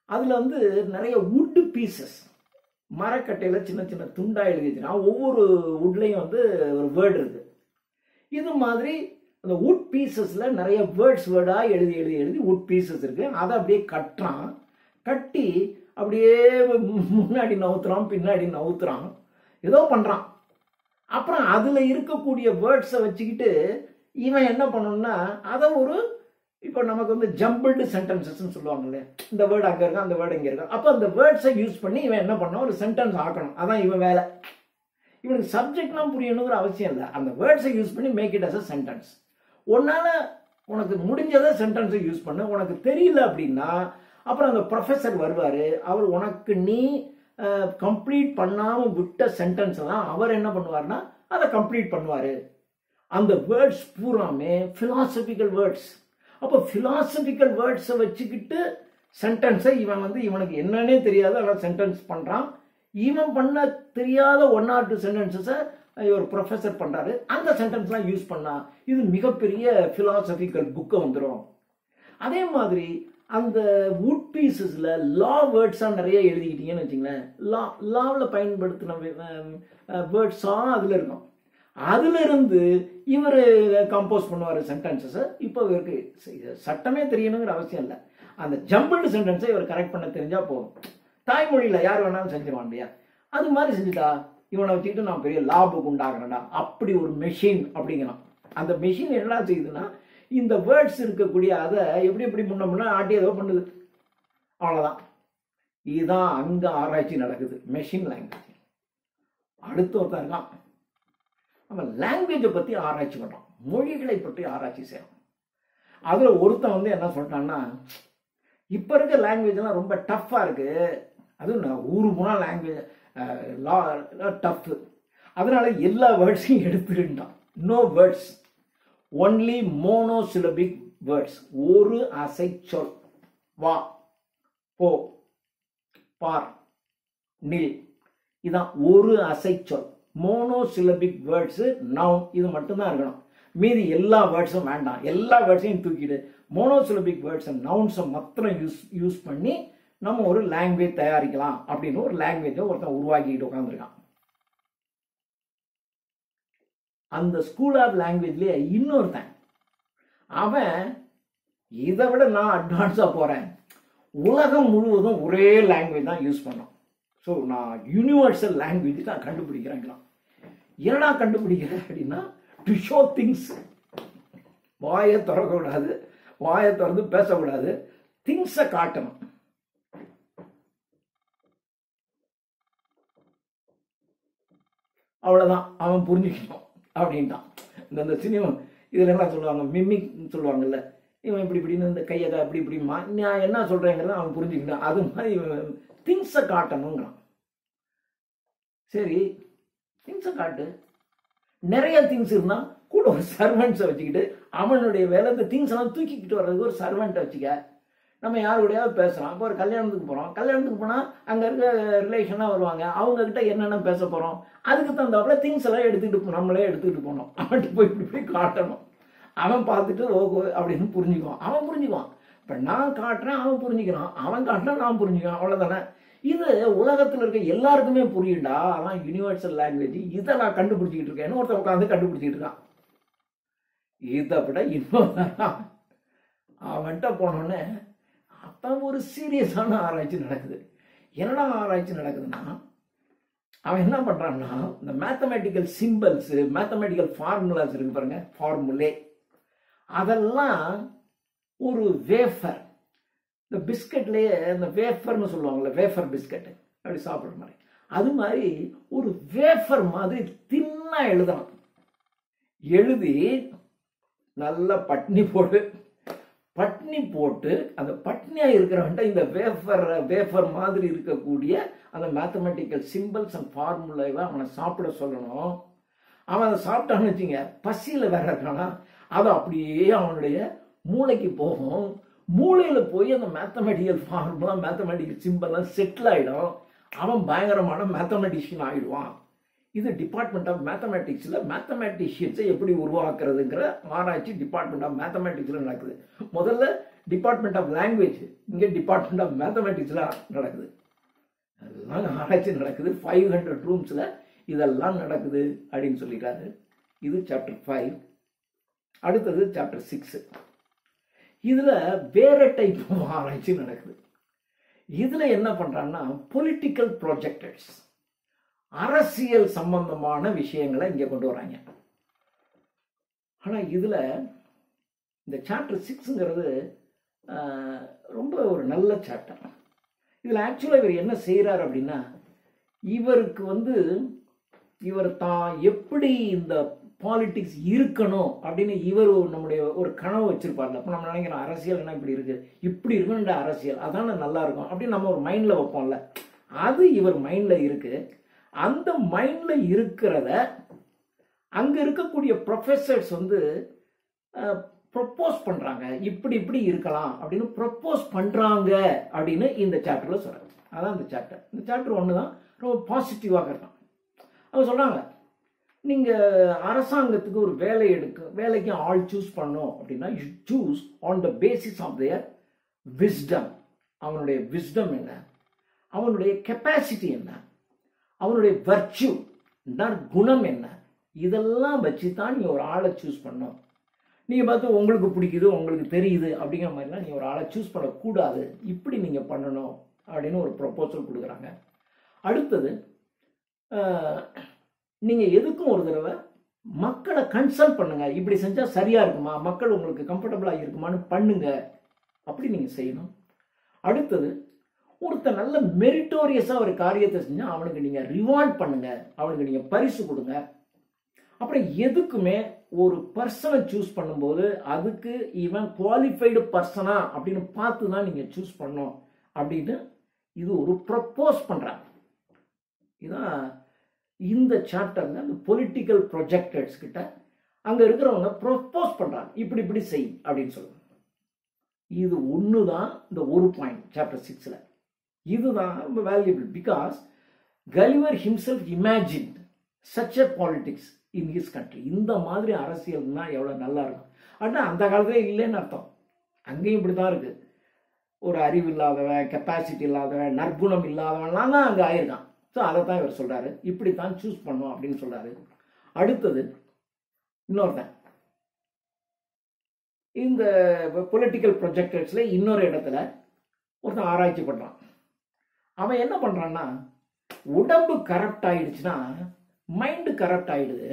அதுல வந்து நிறைய வுட் பீசஸ், மரக்கட்டையில சின்ன சின்ன துண்டா எழுதி வச்சுனா ஒவ்வொரு வுட்லையும் வந்து ஒரு வேர்டு இருக்கு. இது மாதிரி அந்த வுட் பீசஸ்ல நிறைய வேர்டா எழுதி எழுதி எழுதி வுட் பீசஸ் இருக்கு. அதை அப்படியே கட்டி அப்படியே முன்னாடி நவுத்துறான், பின்னாடி நவுத்துறான், ஏதோ பண்றான். அப்புறம் அதுல இருக்கக்கூடிய வேர்ட்ஸை வச்சுக்கிட்டு இவன் என்ன பண்ணணும்னா அதை ஒரு, இப்போ நமக்கு வந்து ஜம்பிள்டு சென்டென்சஸ் சொல்லுவாங்கல்ல, இந்த வேர்டு அங்கே இருக்கா, அந்த வேர்டு இங்கே இருக்கா, அப்போ அந்த வேர்ட்ஸை யூஸ் பண்ணி இவன் என்ன பண்ணணும், ஒரு சென்டென்ஸ் ஆக்கணும். அதான் இவன் வேலை. இவனுக்கு சப்ஜெக்ட்லாம் புரியணுங்கிற அவசியம் இல்லை, அந்த வேர்ட்ஸை யூஸ் பண்ணி make it as a sentence. உனக்கு முடிஞ்சதை சென்டென்ஸை யூஸ் பண்ணு, உனக்கு தெரியல அப்படின்னா அப்புறம் அந்த ப்ரொஃபஸர் வருவார், அவர் உனக்கு நீ கம்ப்ளீட் பண்ணாமல் விட்ட சென்டென்ஸ் எல்லாம் அவர் என்ன பண்ணுவார்னா அதை கம்ப்ளீட் பண்ணுவார். அந்த வேர்ட்ஸ் பூராமே பிலாசபிக்கல் வேர்ட்ஸ். அப்போ பிலாசபிக்கல் வேர்ட்ஸை வச்சுக்கிட்டு சென்டென்ஸை இவன் வந்து இவனுக்கு என்னன்னே தெரியாது ஆனால் சென்டென்ஸ் பண்ணுறான். இவன் பண்ண தெரியாத 1 or 2 சென்டென்சஸை ஒரு ப்ரொஃபஸர் பண்ணுறாரு, அந்த சென்டென்ஸ்லாம் யூஸ் பண்ணா இது மிகப்பெரிய பிலாசபிக்கல் புக்கை வந்துடும். அதே மாதிரி அந்த வுட் பீசஸில் லா வேர்ட்ஸாக நிறைய எழுதிக்கிட்டீங்கன்னு வச்சுங்களேன், லாவில் பயன்படுத்தின வேர்ட்ஸாக அதில் இருக்கும். அதுல இருந்து இவர் கம்போஸ் பண்ணுவார் சென்டென்சஸை. இப்போ இவருக்கு சட்டமே தெரியணுங்கிற அவசியம் இல்லை, அந்த ஜம்பிள்டு சென்டென்ஸை இவர் கரெக்ட் பண்ண தெரிஞ்சா போதும். தாய்மொழியில் யார் வேணாலும் செஞ்சிருவான் இல்லையா, அது மாதிரி செஞ்சுட்டா இவனை வச்சுக்கிட்டு நான் பெரிய லா புக் உண்டாகிறேன்டா, அப்படி ஒரு மெஷின் அப்படிங்கிறான். அந்த மெஷின் என்ன செய்யுதுன்னா இந்த வேர்ட்ஸ் இருக்கக்கூடிய அதை எப்படி முன்ன ஆட்டி ஏதோ பண்ணுது, அவ்வளோதான். இதுதான் அங்கே ஆராய்ச்சி நடக்குது, மெஷின் லாங்குவேஜ். அடுத்த ஒருத்தன் இருக்கான், அவன் லாங்குவேஜை பற்றி ஆராய்ச்சி பண்ணுறான், மொழிகளை பற்றி ஆராய்ச்சி செய்யறான். அதில் ஒருத்தன் வந்து என்ன சொல்லிட்டான்னா, இப்போ இருக்க லாங்குவேஜ்லாம் ரொம்ப டஃப்பாக இருக்கு, அதுவும் ஊரு போனால் லாங்குவேஜ் டஃப்பு, அதனால எல்லா வேர்ட்ஸையும் எடுத்துக்கிட்டான். No words, only monosyllabic words. ஒரு அசை சொல், வா, போ, பார், நில், இதான் ஒரு அசை சொல். மோனோசிலபிக் வேர்ட்ஸ், நவுன், இது மட்டும்தான் இருக்கணும். மீதி எல்லா வேர்ட்ஸும் வேண்டாம், எல்லா வேர்ட்ஸையும் தூக்கிடு. மோனோசிலபிக் வேர்ட்ஸ் அண்ட் நவுன்ஸை மாத்திரம் யூஸ் பண்ணி நம்ம ஒரு லாங்குவேஜ் தயாரிக்கலாம் அப்படின்னு ஒரு லாங்குவேஜை ஒருத்தன் உருவாக்கிட்டு உட்காந்துருக்கான். அந்த ஸ்கூல் ஆஃப் லாங்குவேஜ்லேயே இன்னொருத்தன், அவன் இதை விட நான் அட்வான்ஸாக போகிறேன், உலகம் முழுவதும் ஒரே லாங்குவேஜ் தான் யூஸ் பண்ணோம், ஸோ நான் யூனிவர்சல் லாங்குவேஜ் தான் கண்டுபிடிக்கிறேங்களாம். என்னடா கண்டுபிடிக்கிறேன் அப்படின்னா, டு ஷோ திங்ஸ். வாயை திறக்கக்கூடாது, வாயை திறந்து பேசக்கூடாது, திங்ஸை காட்டணும். அவ்வளோதான், அவன் புரிஞ்சுக்கணும் அப்படின்ட்டான். இந்த சினிமா இதில் என்ன சொல்லுவாங்க, மிமிக் சொல்லுவாங்கல்ல, இவன் இப்படின்னு இந்த கையை இப்படிமா நான் என்ன சொல்கிறேங்கிறத அவன் புரிஞ்சுக்கிட்டான். அது மாதிரி இவன் திங்ஸை காட்டணுங்கிறான். சரி, திங்ஸை காட்டு. நிறைய திங்ஸ் இருந்தால் கூட ஒரு சர்வெண்ட்ஸை வச்சுக்கிட்டு அவனுடைய வேலை இந்த திங்ஸ் எல்லாம் தூக்கிக்கிட்டு வர்றதுக்கு ஒரு சர்வெண்ட்டை வச்சுக்க. நம்ம யாரு கூடயாவது பேசுகிறோம், இப்போ ஒரு கல்யாணத்துக்கு போகிறோம், கல்யாணத்துக்கு போனால் அங்கே இருக்க ரிலேஷனாக வருவாங்க, அவங்கக்கிட்ட என்னென்ன பேச போகிறோம், அதுக்கு தகுந்தாப்புல திங்ஸ் எல்லாம் நம்மளே எடுத்துக்கிட்டு போனோம். அவன்கிட்ட போய் இப்படி காட்டணும். அவன் பார்த்துட்டு ஓகோ அப்படின்னு புரிஞ்சுக்குவான். அவன் புரிஞ்சுக்குவான். இப்போ நான் காட்டுறேன், அவன் புரிஞ்சுக்கிறான். அவன் காட்டுறான், நான் புரிஞ்சுக்கிறான். அவ்வளோதானே. இது உலகத்தில் இருக்க எல்லாருக்குமே புரியுண்டா. அதான் யூனிவர்சல் லாங்குவேஜ். இதை நான் கண்டுபிடிச்சிக்கிட்டு இருக்கேன். இன்னொருத்தன் உட்காந்து கண்டுபிடிச்சிக்கிட்டு இருக்கான். இதை விட இன்னொருத்தான் அவன்கிட்ட போனோடனே அப்போ ஒரு சீரியஸான ஆராய்ச்சி நடக்குது. என்னடா ஆராய்ச்சி நடக்குதுன்னா, அவன் என்ன பண்ணுறான்னா, இந்த மேத்தமேட்டிக்கல் சிம்பிள்ஸ், மேத்தமேட்டிக்கல் ஃபார்முலாஸ் இருக்கு பாருங்க, ஃபார்முலே, அதெல்லாம் ஒரு வேஃபர், இந்த பிஸ்கட்லேயே இந்த வேஃபர்னு சொல்லுவாங்கள்ல, வேஃபர் பிஸ்கட் அப்படி சாப்பிட்ற மாதிரி, அது மாதிரி ஒரு வேஃபர் மாதிரி தின்னா எழுதலாம். எழுதி நல்லா பட்னி போட்டு அந்த பட்னியாக இருக்கிறவன்ட்ட இந்த வேஃபர் மாதிரி இருக்கக்கூடிய அந்த மேத்தமெட்டிக்கல் சிம்பிள்ஸ் அண்ட் ஃபார்முலாவை அவனை சாப்பிட சொல்லணும். அவன் அதை சாப்பிட்டான்னு வச்சுங்க, பசியில் வேற இருக்கானா, அது அப்படியே அவனுடைய மூளைக்கு போகும். மூளையில் போய் அந்த மேத்தமெட்டிக்கல் ஃபார்முலா, மேத்தமெட்டிக்கல் சிம்பிள்லாம் செட்டில் ஆகிடும். அவன் பயங்கரமான மேத்தமெட்டிஷியன் ஆகிடுவான். இது டிபார்ட்மெண்ட் ஆஃப் மேத்தமெட்டிக்ஸில் மேத்தமெட்டிஷியன்ஸை எப்படி உருவாக்குறதுங்கிற ஆராய்ச்சி டிபார்ட்மெண்ட் ஆஃப் மேத்தமெட்டிக்ஸில் நடக்குது. முதல்ல டிபார்ட்மெண்ட் ஆஃப் லாங்குவேஜ், இங்கே டிபார்ட்மெண்ட் ஆஃப் மேத்தமெட்டிக்ஸில் நடக்குது. அதெல்லாம் ஆராய்ச்சி நடக்குது. 500 ரூம்ஸில் இதெல்லாம் நடக்குது அப்படின்னு சொல்லிட்டாரு. இது சாப்டர் 5. அடுத்தது சாப்டர் 6. இதில் வேற டைப் ஆராய்ச்சி நடக்குது. இதில் என்ன பண்ணுறாங்கன்னா, பொலிட்டிக்கல் ப்ரொஜெக்டர்ஸ், அரசியல் சம்பந்தமான விஷயங்களை இங்கே கொண்டு வராங்க. ஆனால் இதில் இந்த சாப்டர் 6ங்கிறது ரொம்ப ஒரு நல்ல சாப்டர். இதில் ஆக்சுவலாக இவர் என்ன செய்கிறார் அப்படின்னா, இவருக்கு இவர் தான் எப்படி இந்த பாலிட்டிக்ஸ் இருக்கணும் அப்படின்னு இவர் நம்முடைய ஒரு கனவு வச்சிருப்பார்ல. அப்போ நம்ம நினைக்கிறோம் அரசியல் என்ன இப்படி இருக்கு, இப்படி இருக்கணுன்ற அரசியல் அதான நல்லா இருக்கும் அப்படின்னு நம்ம ஒரு மைண்டில் வைப்போம்ல. அது இவர் மைண்டில் இருக்கு. அந்த மைண்ட்ல இருக்கிறத அங்க இருக்கக்கூடிய ப்ரொஃபசர்ஸ் ப்ரொப்போஸ் பண்றாங்க, இப்படி இப்படி இருக்கலாம் அப்படின்னு ப்ரொப்போஸ் பண்றாங்க அப்படின்னு இந்த சாப்டர்ல சொல்றாங்க. அதான் இந்த சாப்டர். இந்த சாப்டர் 1 தான் ரொம்ப பாசிட்டிவாக இருக்கான். அவங்க சொல்றாங்க, நீங்க அரசாங்கத்துக்கு ஒரு வேலைக்கு ஆள் சூஸ் பண்ணணும் அப்படின்னா, you choose on the basis of their wisdom. அவனுடைய விஸ்டம் என்ன, அவனுடைய கெப்பாசிட்டி என்ன, அவனுடைய வர்ச்சு, குணம் என்ன, இதெல்லாம் வச்சு தான் நீ ஒரு ஆளை சூஸ் பண்ணணும். நீங்க பார்த்து உங்களுக்கு பிடிக்குது, உங்களுக்கு தெரியுது அப்படிங்கிற மாதிரிலாம் நீ ஒரு ஆளை சூஸ் பண்ணக்கூடாது, இப்படி நீங்க பண்ணணும் அப்படின்னு ஒரு ப்ரொபோசல் கொடுக்குறாங்க. அடுத்தது, நீங்க எதுக்கும் ஒரு தடவை மக்களை கன்சல்ட் பண்ணுங்க. இப்படி செஞ்சா சரியா இருக்குமா, மக்கள் உங்களுக்கு கம்ஃபர்டபுளா இருக்குமான்னு பண்ணுங்க, அப்படி நீங்க செய்யணும். அடுத்தது, ஒருத்தர் நல்ல மெரிட்டோரியஸா ஒரு காரியத்தை செஞ்சா அவனுக்கு நீங்க ரிவார்ட் பண்ணுங்க, அவனுக்கு நீங்க பரிசு கொடுங்க. அப்புறம் எதுக்குமே ஒரு பர்சனை சூஸ் பண்ணும்போது அதுக்கு இவன் குவாலிஃபைடு பர்சனா அப்படின்னு பார்த்து தான் நீங்க சூஸ் பண்ணணும் அப்படின்னு இது ஒரு ப்ரப்போஸ் பண்றாங்க. இதான் இந்த சாப்டர்ல அந்த பொலிட்டிக்கல் ப்ரொஜெக்டர்ஸ் கிட்ட அங்க இருக்கிறவங்க ப்ரப்போஸ் பண்றாங்க, இப்படி இப்படி செய் அப்படின்னு சொல்லுவாங்க. இது ஒண்ணுதான் இந்த ஒரு பாயிண்ட் சாப்டர் 6ல. இதுதான் ரொம்ப valuable. Because Gulliver himself imagined such a politics in his country. இந்த மாதிரி அரசியல்னா எவ்வளவு நல்லா இருக்கும். ஆனால் அந்த காலத்துல இல்லைன்னு அர்த்தம். அங்கேயும் இப்படிதான் இருக்கு. ஒரு அறிவு இல்லாதவன், கெப்பாசிட்டி இல்லாதவன், நற்குணம் இல்லாதவன்லாம் தான் அங்கே ஆயிருக்கான். ஸோ அதை தான் இவர் சொல்றாரு, இப்படித்தான் சூஸ் பண்ணும் அப்படின்னு சொல்றாரு. அடுத்தது இன்னொருத்தன், இந்த பொலிட்டிக்கல் ப்ரொஜெக்டர்ஸ்ல இன்னொரு இடத்துல ஒருத்தன் ஆராய்ச்சி பண்றான். அவன் என்ன பண்றான்னா, உடம்பு கரப்ட் ஆயிடுச்சுன்னா மைண்டு கரப்ட் ஆயிடுது.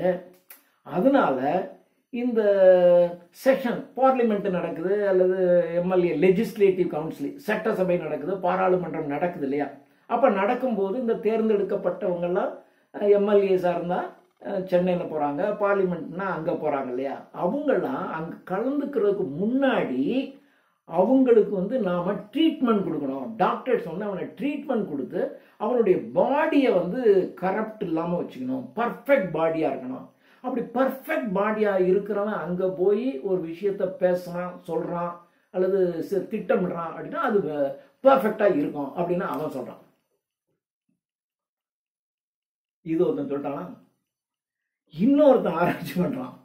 அதனால இந்த செஷன் பார்லிமெண்ட் நடக்குது, அல்லது எம்எல்ஏ லெஜிஸ்லேட்டிவ் கவுன்சில் சட்டசபை நடக்குது, பாராளுமன்றம் நடக்குது இல்லையா? அப்ப நடக்கும்போது இந்த தேர்ந்தெடுக்கப்பட்டவங்கெல்லாம் எம்எல்ஏஸா இருந்தா சென்னையில் போறாங்க, பார்லிமெண்ட்னா அங்க போறாங்க இல்லையா? அவங்கெல்லாம் அங்க கலந்துக்கிறதுக்கு முன்னாடி அவங்களுக்கு நாம ட்ரீட்மெண்ட் கொடுக்கணும். டாக்டர்ஸ் அவனை ட்ரீட்மெண்ட் கொடுத்து அவனுடைய பாடியை கரப்ட் இல்லாம வச்சுக்கணும், பர்ஃபெக்ட் பாடியா இருக்கணும். அப்படி பர்ஃபெக்ட் பாடியா இருக்கிறவன் அங்க போய் ஒரு விஷயத்த பேசுறான், சொல்றான், அல்லது திட்டமிடுறான் அப்படின்னா அது பர்ஃபெக்டா இருக்கும் அப்படின்னு அவன் சொல்றான். இது ஒருத்தன் சொல்லிட்டானா, இன்னொருத்தன் ஆராய்ச்சி பண்றான்.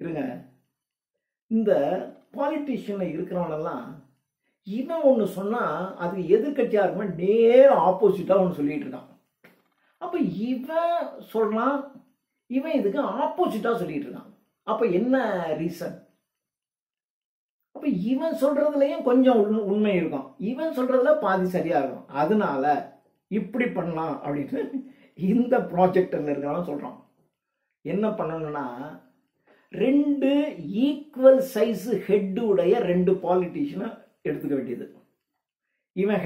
இருங்க, இந்த பாலிட்டிஷியன்ல இருக்கிறவனெல்லாம் இவன் ஒன்று சொன்னால் அது எதிர்கட்சியாக இருக்குமே நேர ஆப்போசிட்டாக ஒன்று சொல்லிட்டு இருக்கான். அப்போ இவன் சொல்கிறான், இவன் இதுக்கு ஆப்போசிட்டாக சொல்லிட்டு இருக்கான். அப்போ என்ன ரீசன்? அப்போ இவன் சொல்றதுலயும் கொஞ்சம் உண்மை இருக்கும், இவன் சொல்றதுல பாதி சரியா இருக்கும். அதனால இப்படி பண்ணலாம் அப்படின்னு இந்த ப்ராஜெக்டர்ல இருக்கிறவன் சொல்றான். என்ன பண்ணணும்னா, 2 ஈக்குவல் சைஸ் ஹெட் உடைய 2 பாலிட்டிஷியனை எடுத்துக்க வேண்டியது. இவன்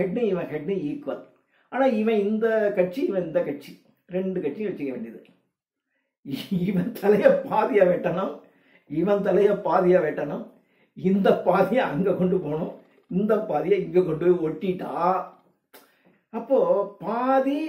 ஹெட் ஈக்குவல். ஆனா இவன் இந்த கட்சி, இவன் இந்த கட்சி, 2 கட்சியும் வச்சுக்க வேண்டியது. இவன் தலைய பாதியா வெட்டணும், இவன் தலைய பாதியா வெட்டணும், இந்த பாதியை அங்க கொண்டு போகணும், இந்த பாதியை இங்க கொண்டு போய் ஒட்டிட்டா அப்போ பாதி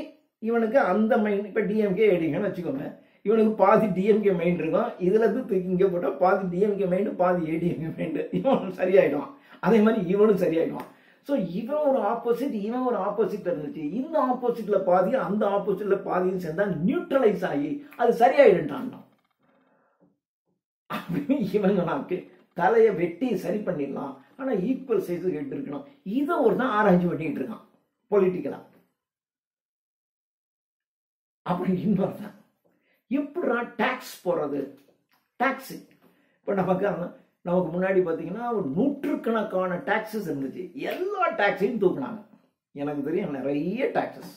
இவனுக்கு அந்த மைண்ட். இப்ப டிஎம்கே ஏடிஎம்கேன்னு வச்சுக்கோங்க, இவனுக்கு பாதி டிஎம்கே மைண்ட் இருக்கும், இதுல இருந்து தூக்கி இங்க போட்டா பாதி டிஎம்கே மைண்டு பாதி ஏடிஎம்கே மைண்டு, இவன் சரியாயிடுவான். அதே மாதிரி இவனும் சரியாயிடுவான். ஸோ இவன் ஒரு ஆப்போசிட், இவன் ஒரு ஆப்போசிட் இருந்துச்சு. இந்த ஆப்போசிட்ல பாதி அந்த ஆப்போசிட்ல பாதியும் சேர்ந்தா நியூட்ரலைஸ் ஆகி அது சரியாயிடுன்றான். இவன் நமக்கு தலையை வெட்டி சரி பண்ணிடலாம், ஆனா ஈக்குவல் சைஸ் ஹெட் இருக்கணும். இதை ஒரு தான் ஆராய்ச்சி பண்ணிட்டு இருக்கான் பொலிட்டிக்கலா. அப்படி இன்னொருதான் எப்படா டாக்ஸ் போறது, டாக்ஸ். இப்ப நமக்கு முன்னாடி பாத்தீங்கன்னா ஒரு நூற்றுக்கணக்கான டாக்ஸஸ் இருந்துச்சு. எல்லா டாக்ஸையும் தூக்குனாங்க. எனக்கு தெரியும் நிறைய டாக்ஸஸ்.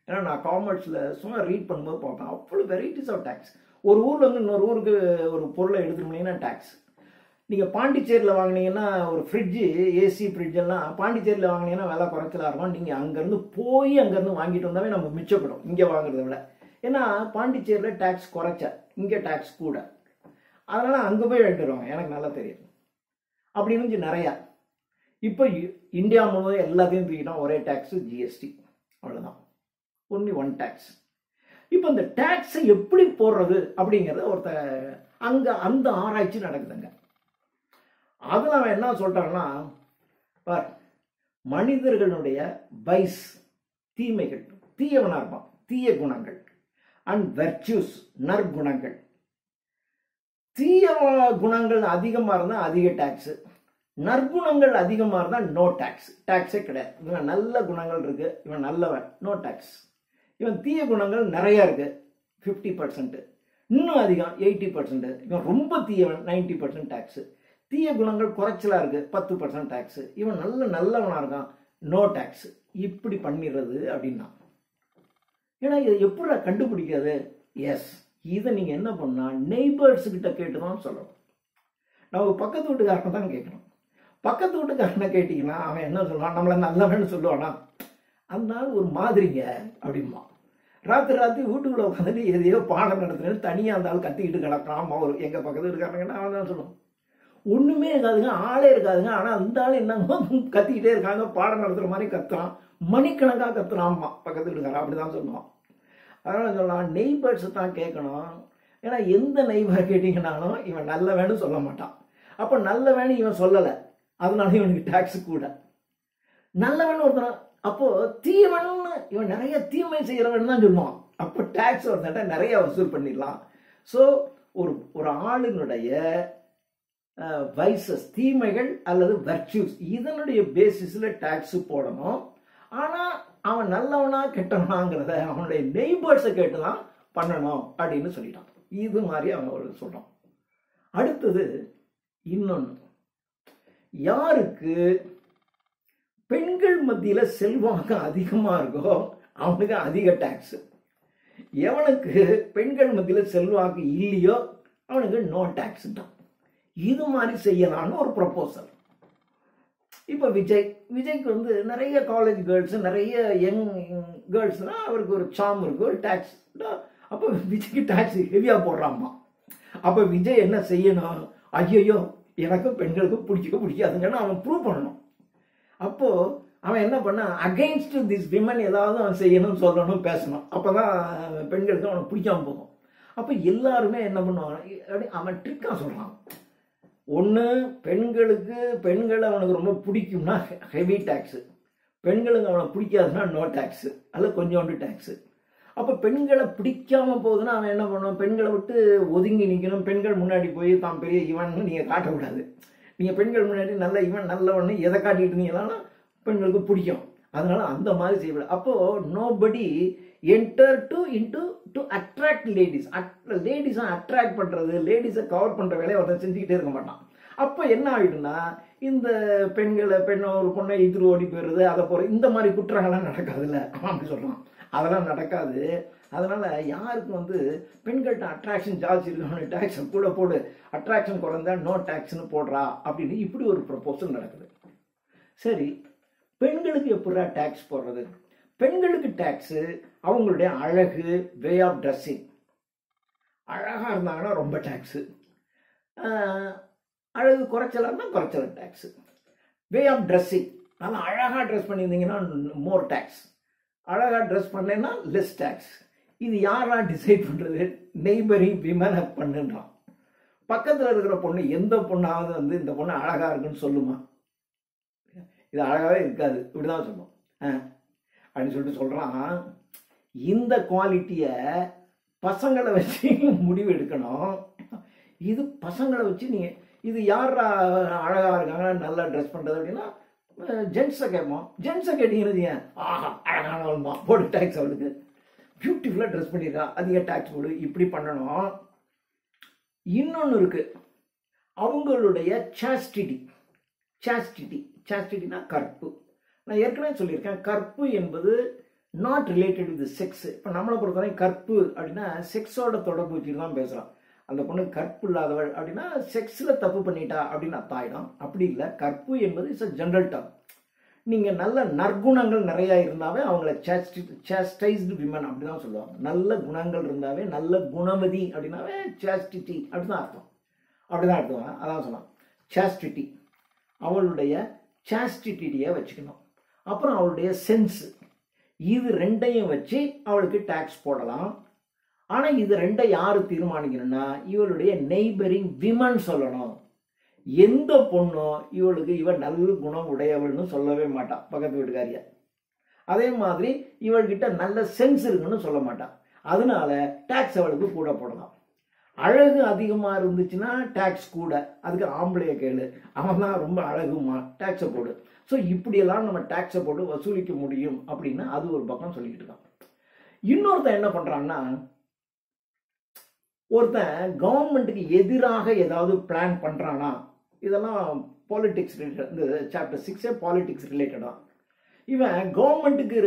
ஏன்னா நான் காமர்ஸ்ல சும்மா ரீட் பண்ணும்போது பார்ப்பேன், அவ்வளவு வெரைட்டிஸ் ஆஃப் டாக்ஸ். ஒரு ஊர்ல இருந்து இன்னொரு ஊருக்கு ஒரு பொருளை எடுத்துட்டீங்கன்னா டாக்ஸ். நீங்க பாண்டிச்சேரியில் வாங்கினீங்கன்னா ஒரு ஃப்ரிட்ஜு, ஏசி ஃப்ரிட்ஜ் எல்லாம் பாண்டிச்சேரியில் வாங்கினீங்கன்னா விலை குறைச்சலா இருக்கும். நீங்க அங்கிருந்து போய் அங்கிருந்து வாங்கிட்டு வந்தாவே நம்ம மிச்சப்படும் இங்க வாங்குறத விட. ஏன்னா பாண்டிச்சேரியில் டாக்ஸ் குறைச்ச, இங்க டாக்ஸ் கூட. அதனால அங்க போய் எடுத்துருவாங்க, எனக்கு நல்லா தெரியும். அப்படி இருந்துச்சு நிறையா. இப்போ இந்தியா முழுவதும் எல்லாத்தையும் தூக்கிட்டோம், ஒரே டாக்ஸ் ஜிஎஸ்டி, அவ்வளவுதான். Only one tax. இப்போ இந்த டாக்ஸை எப்படி போடுறது அப்படிங்கிறத அங்க அந்த ஆராய்ச்சி நடக்குதுங்க. அதுல அவன் என்ன சொல்றான்னா, மனிதர்களுடைய வைஸ், தீமைகள், தீயவனா இருப்பான், தீய குணங்கள், அண்ட் வெர்ச்சுஸ், நற்குணங்கள். தீய குணங்கள் அதிகமா இருந்தா அதிக டாக்ஸ், நற்குணங்கள் அதிகமா இருந்தா நோ டாக்ஸ், டாக்ஸே கிடையாது. இவன் நல்ல குணங்கள் இருக்கு, இவன் நல்லவன், நோ டாக்ஸ். இவன் தீய குணங்கள் நிறைய இருக்கு, 50%, இன்னும் அதிகம் 80%. இவன் ரொம்ப தீயவன், 90% டாக்ஸ். தீய குணங்கள் குறைச்சலா இருக்கு, 10% டாக்ஸ். இவன் நல்லவனா இருக்கான், நோ டாக்ஸ். இப்படி பண்ணிடுறது அப்படின்னா. ஏன்னா இதை எப்படி கண்டுபிடிக்கிறது? எஸ், இதை நீங்க என்ன பண்ணா நெய்பர்ஸ் கிட்ட கேட்டுதான் சொல்லணும். நமக்கு பக்கத்து வீட்டுக்காரனை தான் கேட்கணும். பக்கத்து வீட்டுக்காரனை கேட்டீங்கன்னா அவன் என்ன சொல்லுவான், நம்மள நல்லவன்னு சொல்லுவானா, அந்த நாள் ஒரு மாதிரிங்க அப்படிமா. ராத்திரி வீட்டுக்குள்ள உட்காந்துட்டு எதையோ பாடம் நடத்துறேன்னு தனியா அந்த ஆள் கத்திக்கிட்டு கிடக்காம ஒரு எங்க பக்கத்து வீட்டுக்காரங்கன்னா அவன் தான் சொல்லுவான். ஒண்ணுமே இருக்காதுங்க, ஆளே இருக்காதுங்க. ஆனா அந்த ஆள் என்னங்க கத்திக்கிட்டே இருக்காங்க, பாடம் நடத்துற மாதிரி கத்துறான், மணிக்கணக்கா கத்துறான்மா பக்கத்து வீட்டுக்காரன், அப்படிதான் சொல்லுவான். அதனால சொல்லலாம் நெய்பர்ஸ் தான் கேட்கணும். ஏன்னா எந்த நெய்பர் கேட்டீங்கன்னாலும் இவன் நல்லவன்னு சொல்ல மாட்டான். அப்ப நல்லவன்னு இவன் சொல்லலை, அதனால இவனுக்கு டாக்ஸ் கூட. நல்லவன் ஒருத்தன், அப்போ தீவன் இவன் நிறைய தீமை செய்யறவன் தான் சொல்லுவான். அப்போ டாக்ஸ் ஒருத்தட்ட நிறைய வசூல் பண்ணிடலாம். ஸோ ஒரு ஆளுனுடைய வைசஸ், தீமைகள் அல்லது வெர்ச்சுஸ், இதனுடைய பேசிஸ்ல டாக்ஸ் போடணும். ஆனா அவன் நல்லவனா கெட்டவனாங்கிறத அவனுடைய நெய்பர்ஸை கேட்டுதான் பண்ணணும் அப்படின்னு சொல்லிட்டான். இது மாதிரி அவன் சொல்றான். அடுத்தது இன்னொன்னு, யாருக்கு பெண்கள் மத்தியில செல்வாக்கு அதிகமா இருக்கோ அவனுக்கு அதிக டாக்ஸ். எவனுக்கு பெண்கள் மத்தியில செல்வாக்கு இல்லையோ அவனுக்கு நோ டாக்ஸ் தான். இது மாதிரி செய்யலாம்னு ஒரு ப்ரொபோசல். இப்ப விஜய்க்கு நிறைய காலேஜ் கேர்ள்ஸ், நிறைய யங் கேர்ள்ஸ்னா அவருக்கு ஒரு சாம் இருக்கு, ஒரு டாக்ஸ். அப்ப விஜய்க்கு டாக்ஸ் ஹெவியா போடுறாமா. அப்ப விஜய் என்ன செய்யணும், ஐயோ எனக்கு பெண்களுக்கு பிடிக்காதுங்கன்னு அவன் ப்ரூவ் பண்ணணும். அப்போ அவன் என்ன பண்ண, அகைன்ஸ்ட் திஸ் விமன் ஏதாவது அவன் செய்யணும், சொல்லணும், பேசணும். அப்பதான் பெண்களுக்கு அவனுக்கு பிடிக்காம போகும். அப்ப எல்லாருமே என்ன பண்ணுவாங்க, அவன் ட்ரிக்கா சொல்றான். ஒன்று, பெண்களை அவனுக்கு ரொம்ப பிடிக்கும்னா ஹெவி டாக்ஸ், பெண்களுக்கு அவனை பிடிக்காதுன்னா நோ டாக்ஸ் அல்ல கொஞ்சோண்டு டாக்ஸ். அப்போ பெண்களை பிடிக்காம போகுதுன்னா அவன் என்ன பண்ணுவான், பெண்களை விட்டு ஒதுங்கி நிற்கணும், பெண்கள் முன்னாடி போய் தான் பெரிய இவன் நீங்கள் காட்டக்கூடாது. நீங்கள் பெண்கள் முன்னாடி நல்ல இவன் நல்லவன்னு எதை காட்டிட்டு இருந்தீங்கன்னா பெண்களுக்கு பிடிக்கும். அதனால அந்த மாதிரி செய்யக்கூடாது. அப்போது nobody enter to attract ladies. லேடிஸை அட்ராக்ட் பண்ணுறது, லேடிஸை கவர் பண்ணுற வேலையை ஒருத்தன் செஞ்சுக்கிட்டே இருக்க மாட்டான். அப்போ என்ன ஆகிடும்னா இந்த பெண்ணை ஒரு பொண்ணை எதிர் ஓடி போயிடுறது, அதை போகிற இந்த மாதிரி குற்றங்கள்லாம் நடக்காதுல்ல அப்படி சொல்கிறான். அதெல்லாம் நடக்காது. அதனால் யாருக்கு பெண்கள்கிட்ட அட்ராக்ஷன் ஜாஸ்தி இருக்கணும், டேக்ஸை கூட போடு, அட்ராக்ஷன் குறைந்தா நோ டேக்ஸ்னு போடுறா அப்படின்னு இப்படி ஒரு ப்ரொபோசல் நடக்குது. சரி, பெண்களுக்கு எப்படா டேக்ஸ் போடுறது? பெண்களுக்கு டேக்ஸு அவங்களுடைய அழகு, வே ஆஃப் ட்ரெஸ்ஸிங். அழகாக இருந்தாங்கன்னா ரொம்ப டேக்ஸு, அழகு குறைச்சலாம்னா குறைச்சல டேக்ஸு. வே ஆஃப் ட்ரெஸ்ஸிங், நல்லா அழகாக ட்ரெஸ் பண்ணியிருந்தீங்கன்னா மோர் டேக்ஸ், அழகாக ட்ரெஸ் பண்ணேன்னா லெஸ் டேக்ஸ். இது யாரா டிசைட் பண்ணுறது? நெய்பரிங் விமனை பண்ணுன்றான். பக்கத்தில் இருக்கிற பொண்ணு எந்த பொண்ணாவது இந்த பொண்ணு அழகாக இருக்குன்னு சொல்லுமா? இது அழகாகவே இருக்காது, இப்படி தான் சொல்லும் அப்படின்னு சொல்லிட்டு சொல்கிறான். இந்த குவாலிட்டியை பசங்களை வச்சு முடிவு எடுக்கணும். இது பசங்களை வச்சு நீங்கள் இது யார் அழகாக இருக்காங்க நல்லா ட்ரெஸ் பண்ணுறது அப்படின்னா ஜென்ஸை கேட்போம். ஜென்ஸை கேட்டீங்கன்னு ஆஹா அழகானவள்மா போடு டேக்ஸ், அவளுக்கு பியூட்டிஃபுல்லாக ட்ரெஸ் பண்ணியிருக்கா அதிக டேக்ஸ் போடு, இப்படி பண்ணணும். இன்னொன்று இருக்குது, அவங்களுடைய சாஸ்டிட்டினா கற்பு. நான் ஏற்கனவே சொல்லியிருக்கேன், கற்பு என்பது நாட் ரிலேட்டட் வித் செக்ஸ். இப்போ நம்மளை பொறுத்தவரை கற்பு அப்படின்னா செக்ஸோட தொடர்பு வச்சுட்டு தான் பேசுகிறோம். அந்த பொண்ணு கற்பு இல்லாதவள் அப்படின்னா செக்ஸில் தப்பு பண்ணிட்டா அப்படின்னு அர்த்தம் ஆகிடும். அப்படி இல்லை, கற்பு என்பது இட்ஸ் அ ஜென்ரல் டர்ம். நீங்கள் நல்ல நற்குணங்கள் நிறையா இருந்தாவே அவங்கள சாஸ்டைஸ்டு விமன் அப்படி தான் சொல்லுவாங்க. நல்ல குணங்கள் இருந்தாவே, நல்ல குணவதி அப்படின்னாவே சாஸ்டிட்டி அப்படி தான் அர்த்தம். அப்படி தான் அர்த்தம். அதான் சொன்னான் சாஸ்டிட்டி. அவளுடைய சாஸ்டிட்டியை வச்சுக்கணும். அப்புறம் அவளுடைய சென்ஸு, இது ரெண்டையும் வச்சு அவளுக்கு டேக்ஸ் போடலாம். ஆனால் இது ரெண்டை யார் தீர்மானிக்கணும்னா இவளுடைய நெய்பரிங் விமன் சொல்லணும். எந்த பொண்ணும் இவளுக்கு இவள் நல்ல குணம் உடையவள்னு சொல்லவே மாட்டான் பக்கத்து வீட்டுக்காரிய. அதே மாதிரி இவள்கிட்ட நல்ல சென்ஸ் இருக்குன்னு சொல்ல மாட்டான். அதனால டேக்ஸ் அவளுக்கு கூட போடலாம். அழகு அதிகமாக இருந்துச்சுன்னா டேக்ஸ் கூட, அதுக்கு ஆம்பளைய கேளு, அவன் தான் ரொம்ப அழகுமா டேக்ஸை போடு. ஸோ இப்படியெல்லாம் நம்ம டேக்ஸை போட்டு வசூலிக்க முடியும் அப்படின்னு அது ஒரு பக்கம் சொல்லிக்கிட்டு இருக்கான். இன்னொருத்தன் என்ன பண்ணுறான்னா, ஒருத்தன் கவர்மெண்ட்டுக்கு எதிராக ஏதாவது பிளான் பண்ணுறானா, இதெல்லாம் பாலிடிக்ஸ் ரிலேட்டட். இந்த சாப்டர் 6 பாலிடிக்ஸ் ரிலேட்டடாக. இவன் கவர்மெண்ட்டுக்கு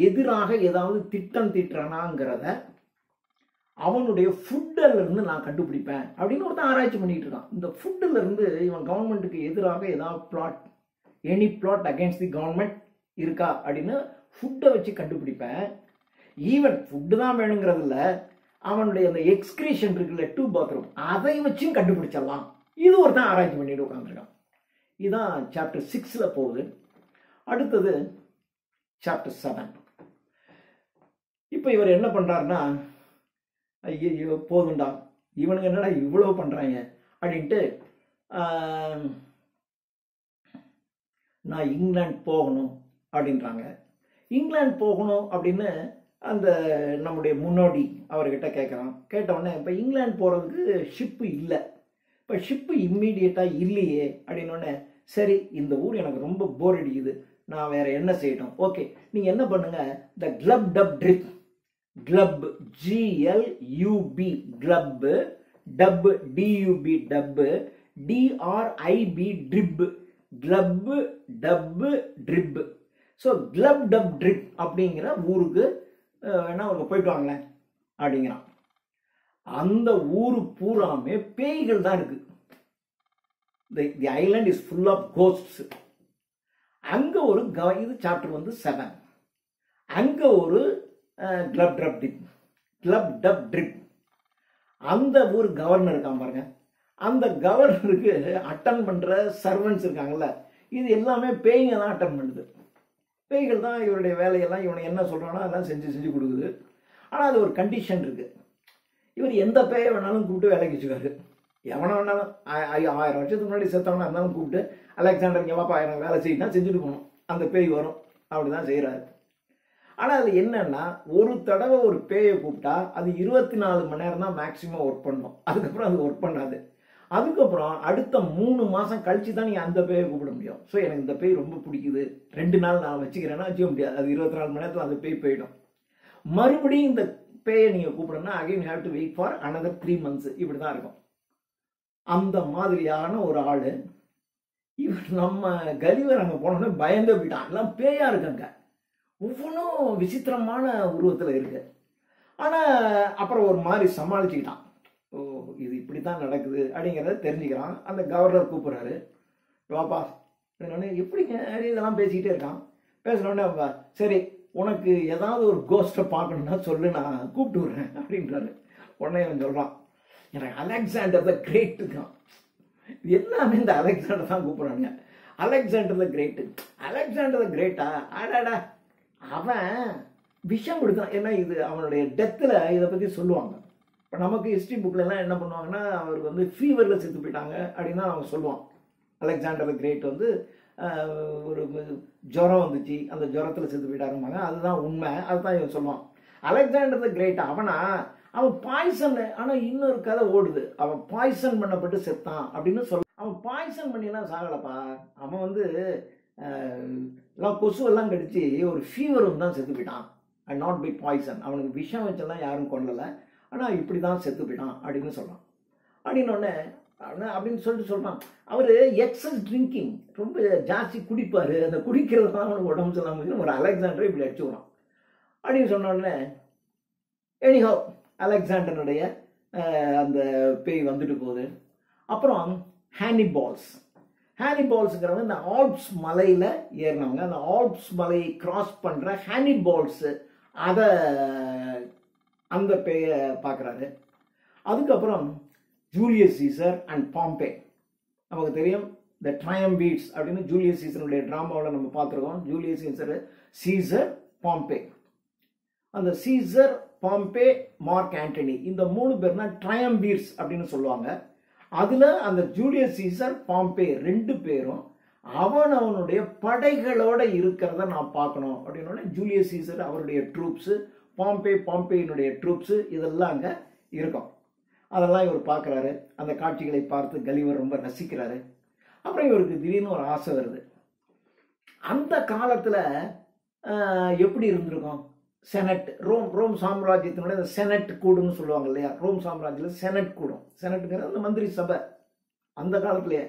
எதிராக ஏதாவது திட்டம் தீட்டுறானாங்கிறத அவனுடைய ஃபுட்டிலிருந்து நான் கண்டுபிடிப்பேன் அப்படின்னு ஒருத்தன் ஆராய்ச்சி பண்ணிட்டு இருக்கான். இந்த ஃபுட்டிலிருந்து இவன் கவர்மெண்ட்டுக்கு எதிராக ஏதாவது plot, any plot against the government இருக்கா அப்படின்னு ஃபுட்டை வச்சு கண்டுபிடிப்பேன். ஈவன் ஃபுட்டு தான் வேணுங்கிறது இல்லை, அவனுடைய அந்த எக்ஸ்கிரீஷன் இருக்குல்ல, 2 பாத்ரூம், அதை வச்சும் கண்டுபிடிச்சிடலாம். இது ஒருத்தன் ஆராய்ச்சி பண்ணிட்டு உட்காந்துருக்கான். இதுதான் சாப்டர் 6 போகுது. அடுத்தது சாப்டர் 7. இப்போ இவர் என்ன பண்ணுறாருன்னா, ஐயோ போதுண்டா இவனுங்க என்னடா இவ்வளோ பண்ணுறாங்க அப்படின்ட்டு, நான் இங்கிலாந்து போகணும் அப்படின்றாங்க. இங்கிலாந்து போகணும் அப்படின்னு அந்த நம்முடைய முன்னோடி அவர்கிட்ட கேட்குறான். கேட்டவுடனே இப்போ இங்கிலாந்து போகிறதுக்கு ஷிப்பு இல்லை, இப்போ ஷிப்பு இம்மீடியட்டாக இல்லையே அப்படின்னோடனே, சரி இந்த ஊர் எனக்கு ரொம்ப போர் அடிக்குது, நான் வேற என்ன செய்யட்டும், ஓகே நீங்கள் என்ன பண்ணுங்க, the Glubbdubdrib, glub GLUB glub, dub DUB dub, DRIB drib, Glubbdubdrib. So Glubbdubdrib அப்படிங்கிற ஊருக்கு வேணா அவங்க போயிட்டு வாங்களேன் அப்படிங்கிறான். அந்த ஊரு பூராமே பேய்கள் தான் இருக்கு. The island is full of ghosts. அங்க ஒரு இது சாப்டர் 7. அங்க ஒரு கிளப் டப் ட்ரிப். அந்த ஊர் கவர்னர் இருக்கான் பாருங்க, அந்த கவர்னருக்கு அட்டன் பண்ற சர்வன்ட்ஸ் இருக்காங்கல்ல, இது எல்லாமே பேய்ங்க தான் அட்டன் பண்ணுது. பேய்கள் தான் இவருடைய வேலையெல்லாம் இவனை என்ன சொல்றானோ அதெல்லாம் செஞ்சு கொடுக்குது. ஆனால் அது ஒரு கண்டிஷன் இருக்கு. இவர் எந்த பேயை வேணாலும் கூப்பிட்டு வேலைக்கு வச்சுக்காரு. எவனை வேணாலும் 1000 வருஷத்துக்கு முன்னாடி செத்தவனா இருந்தாலும் கூப்பிட்டு, அலெக்சாண்டர் இங்கே வாப்பா எனக்கு வேலை செய்யினா செஞ்சுட்டு போகணும், அந்த பேய் வரும். அப்படிதான் செய்கிறாரு. ஆனால் அது என்னன்னா ஒரு தடவை ஒரு பேயை கூப்பிட்டா அது 24 மணி நேரம் தான் மேக்சிமம் ஒர்க் பண்ணும். அதுக்கப்புறம் அது ஒர்க் பண்ணாது. அதுக்கப்புறம் அடுத்த 3 மாதம் கழிச்சு தான் நீங்கள் அந்த பேயை கூப்பிட முடியும். ஸோ எனக்கு இந்த பேய் ரொம்ப பிடிக்குது, 2 நாள் நான் வச்சுக்கிறேன்னா வச்சுக்க முடியாது. அது 24 மணி நேரத்தில் அந்த பேய் போயிடும். மறுபடியும் இந்த பேயை நீங்கள் கூப்பிடணும்னா again have to wait for another 3 months. இப்படி தான் இருக்கும். அந்த மாதிரியான ஒரு ஆள் இவர் நம்ம கலிவர் அங்கே போனோன்னே பயந்து போயிட்டான். எல்லாம் பேயா இருக்காங்க, ஒவ்வொன்றும் விசித்திரமான உருவத்தில் இருக்கு. ஆனால் அப்புறம் ஒரு மாதிரி சமாளிச்சுக்கிட்டான். ஓ இது இப்படி தான் நடக்குது அப்படிங்கிறத தெரிஞ்சுக்கிறான். அந்த கவர்னர் கூப்பிட்றாரு, வாப்பா எப்படிங்க இதெல்லாம் பேசிக்கிட்டே இருக்கான். பேசினோடனே சரி உனக்கு ஏதாவது ஒரு கோஸ்ட்டை பார்க்கணுன்னா சொல்லு, நான் கூப்பிட்டு விடுறேன் அப்படின்றாரு. உடனே அவன் சொல்கிறான், எனக்கு அலெக்சாண்டர் த கிரேட் இருக்கான். எல்லாமே இந்த அலெக்சாண்டர் தான் கூப்பிட்றாங்க. Alexander the great, Alexander the கிரேட்டா, ஆடாடா அவன் விஷம் கொடுத்தான். ஏன்னா இது அவனுடைய டெத்தில் இதை பற்றி சொல்லுவாங்க. இப்போ நமக்கு ஹிஸ்ட்ரி புக்கிலலாம் என்ன பண்ணுவாங்கன்னா அவருக்கு வந்து ஃபீவரில் செத்து போயிட்டாங்க அப்படின்னு தான் அவங்க சொல்லுவான். அலெக்சாண்டர் த கிரேட் வந்து ஒரு ஜுரம் வந்துச்சு, அந்த ஜுரத்தில் செத்து போயிட்டாருமாங்க. அதுதான் உண்மை, அதுதான் இவன் சொல்லுவான். அலெக்சாண்டர் த கிரேட் அவன் பாய்சன். ஆனால் இன்னொரு கதை ஓடுது, அவன் பாய்சன் பண்ணப்பட்டு செத்தான் அப்படின்னு அவன் பாய்சன் பண்ணிலாம் சாகலப்பா. அவன் வந்து எல்லாம் கொசுவெல்லாம் கடிச்சு ஒரு ஃபீவர் வந்து தான் செத்து போயிட்டான். And not by poison. அவனுக்கு விஷம் வச்செல்லாம் யாரும் கொல்லலை, ஆனால் இப்படி தான் செத்து போயிட்டான் அப்படின்னு சொல்கிறான். அப்படின்னோடனே அப்படின்னு சொல்கிறான். அவர் எக்ஸஸ் ட்ரிங்கிங், ரொம்ப ஜாஸ்தி குடிப்பார், அந்த குடிக்கிறது தான் அவனுக்கு உடம்பு சொல்லாமல் ஒரு அலெக்சாண்டரை இப்படி அடிச்சு விடுறான் அப்படின்னு சொன்னோடனே எனிஹோ அலெக்சாண்டனுடைய அந்த பேய் வந்துட்டு போகுது. அப்புறம் ஹானிபால்ஸுங்கிறவங்க இந்த ஆல்ப்ஸ் மலையில் ஏறினவங்க. அந்த ஆல்ப்ஸ் மலையை கிராஸ் பண்ணுற ஹானிபால்ஸு அதை அந்த பேயை பார்க்குறாரு. அதுக்கப்புறம் ஜூலியஸ் சீசர் அண்ட் பாம்பே. நமக்கு தெரியும் த ட்ரையம்பீட்ஸ் அப்படின்னு ஜூலியஸ் சீசருடைய ட்ராமாவில் நம்ம பார்த்துருக்கோம். Julius Caesar Pompey. அந்த சீசர் பாம்பே மார்க் ஆண்டனி இந்த 3 பேர் தான் ட்ரையம்பீட்ஸ் அப்படின்னு சொல்லுவாங்க. அதில் அந்த ஜூலியஸ் சீசர் பாம்பே 2 பேரும் அவனுடைய படைகளோட இருக்கிறத நான் பார்க்கணும் அப்படின்னோடனே ஜூலியஸ் சீசர் அவருடைய ட்ரூப்ஸு, பாம்பேயினுடைய ட்ரூப்ஸு இதெல்லாம் அங்கே இருக்கும். அதெல்லாம் இவர் பார்க்குறாரு. அந்த காட்சிகளை பார்த்து கலிவர் ரொம்ப ரசிக்கிறாரு. அப்புறம் இவருக்கு திடீர்னு ஒரு ஆசை வருது. அந்த காலத்தில் எப்படி இருந்திருக்கும், செனட், ரோம் சாம்ராஜ்யத்தினுடைய செனட் கூடுன்னு சொல்லுவாங்க இல்லையா. ரோம் சாம்ராஜ்யத்தில் செனட் கூடும். செனட்டுங்கிறது அந்த மந்திரி சபை அந்த காலத்திலேயே.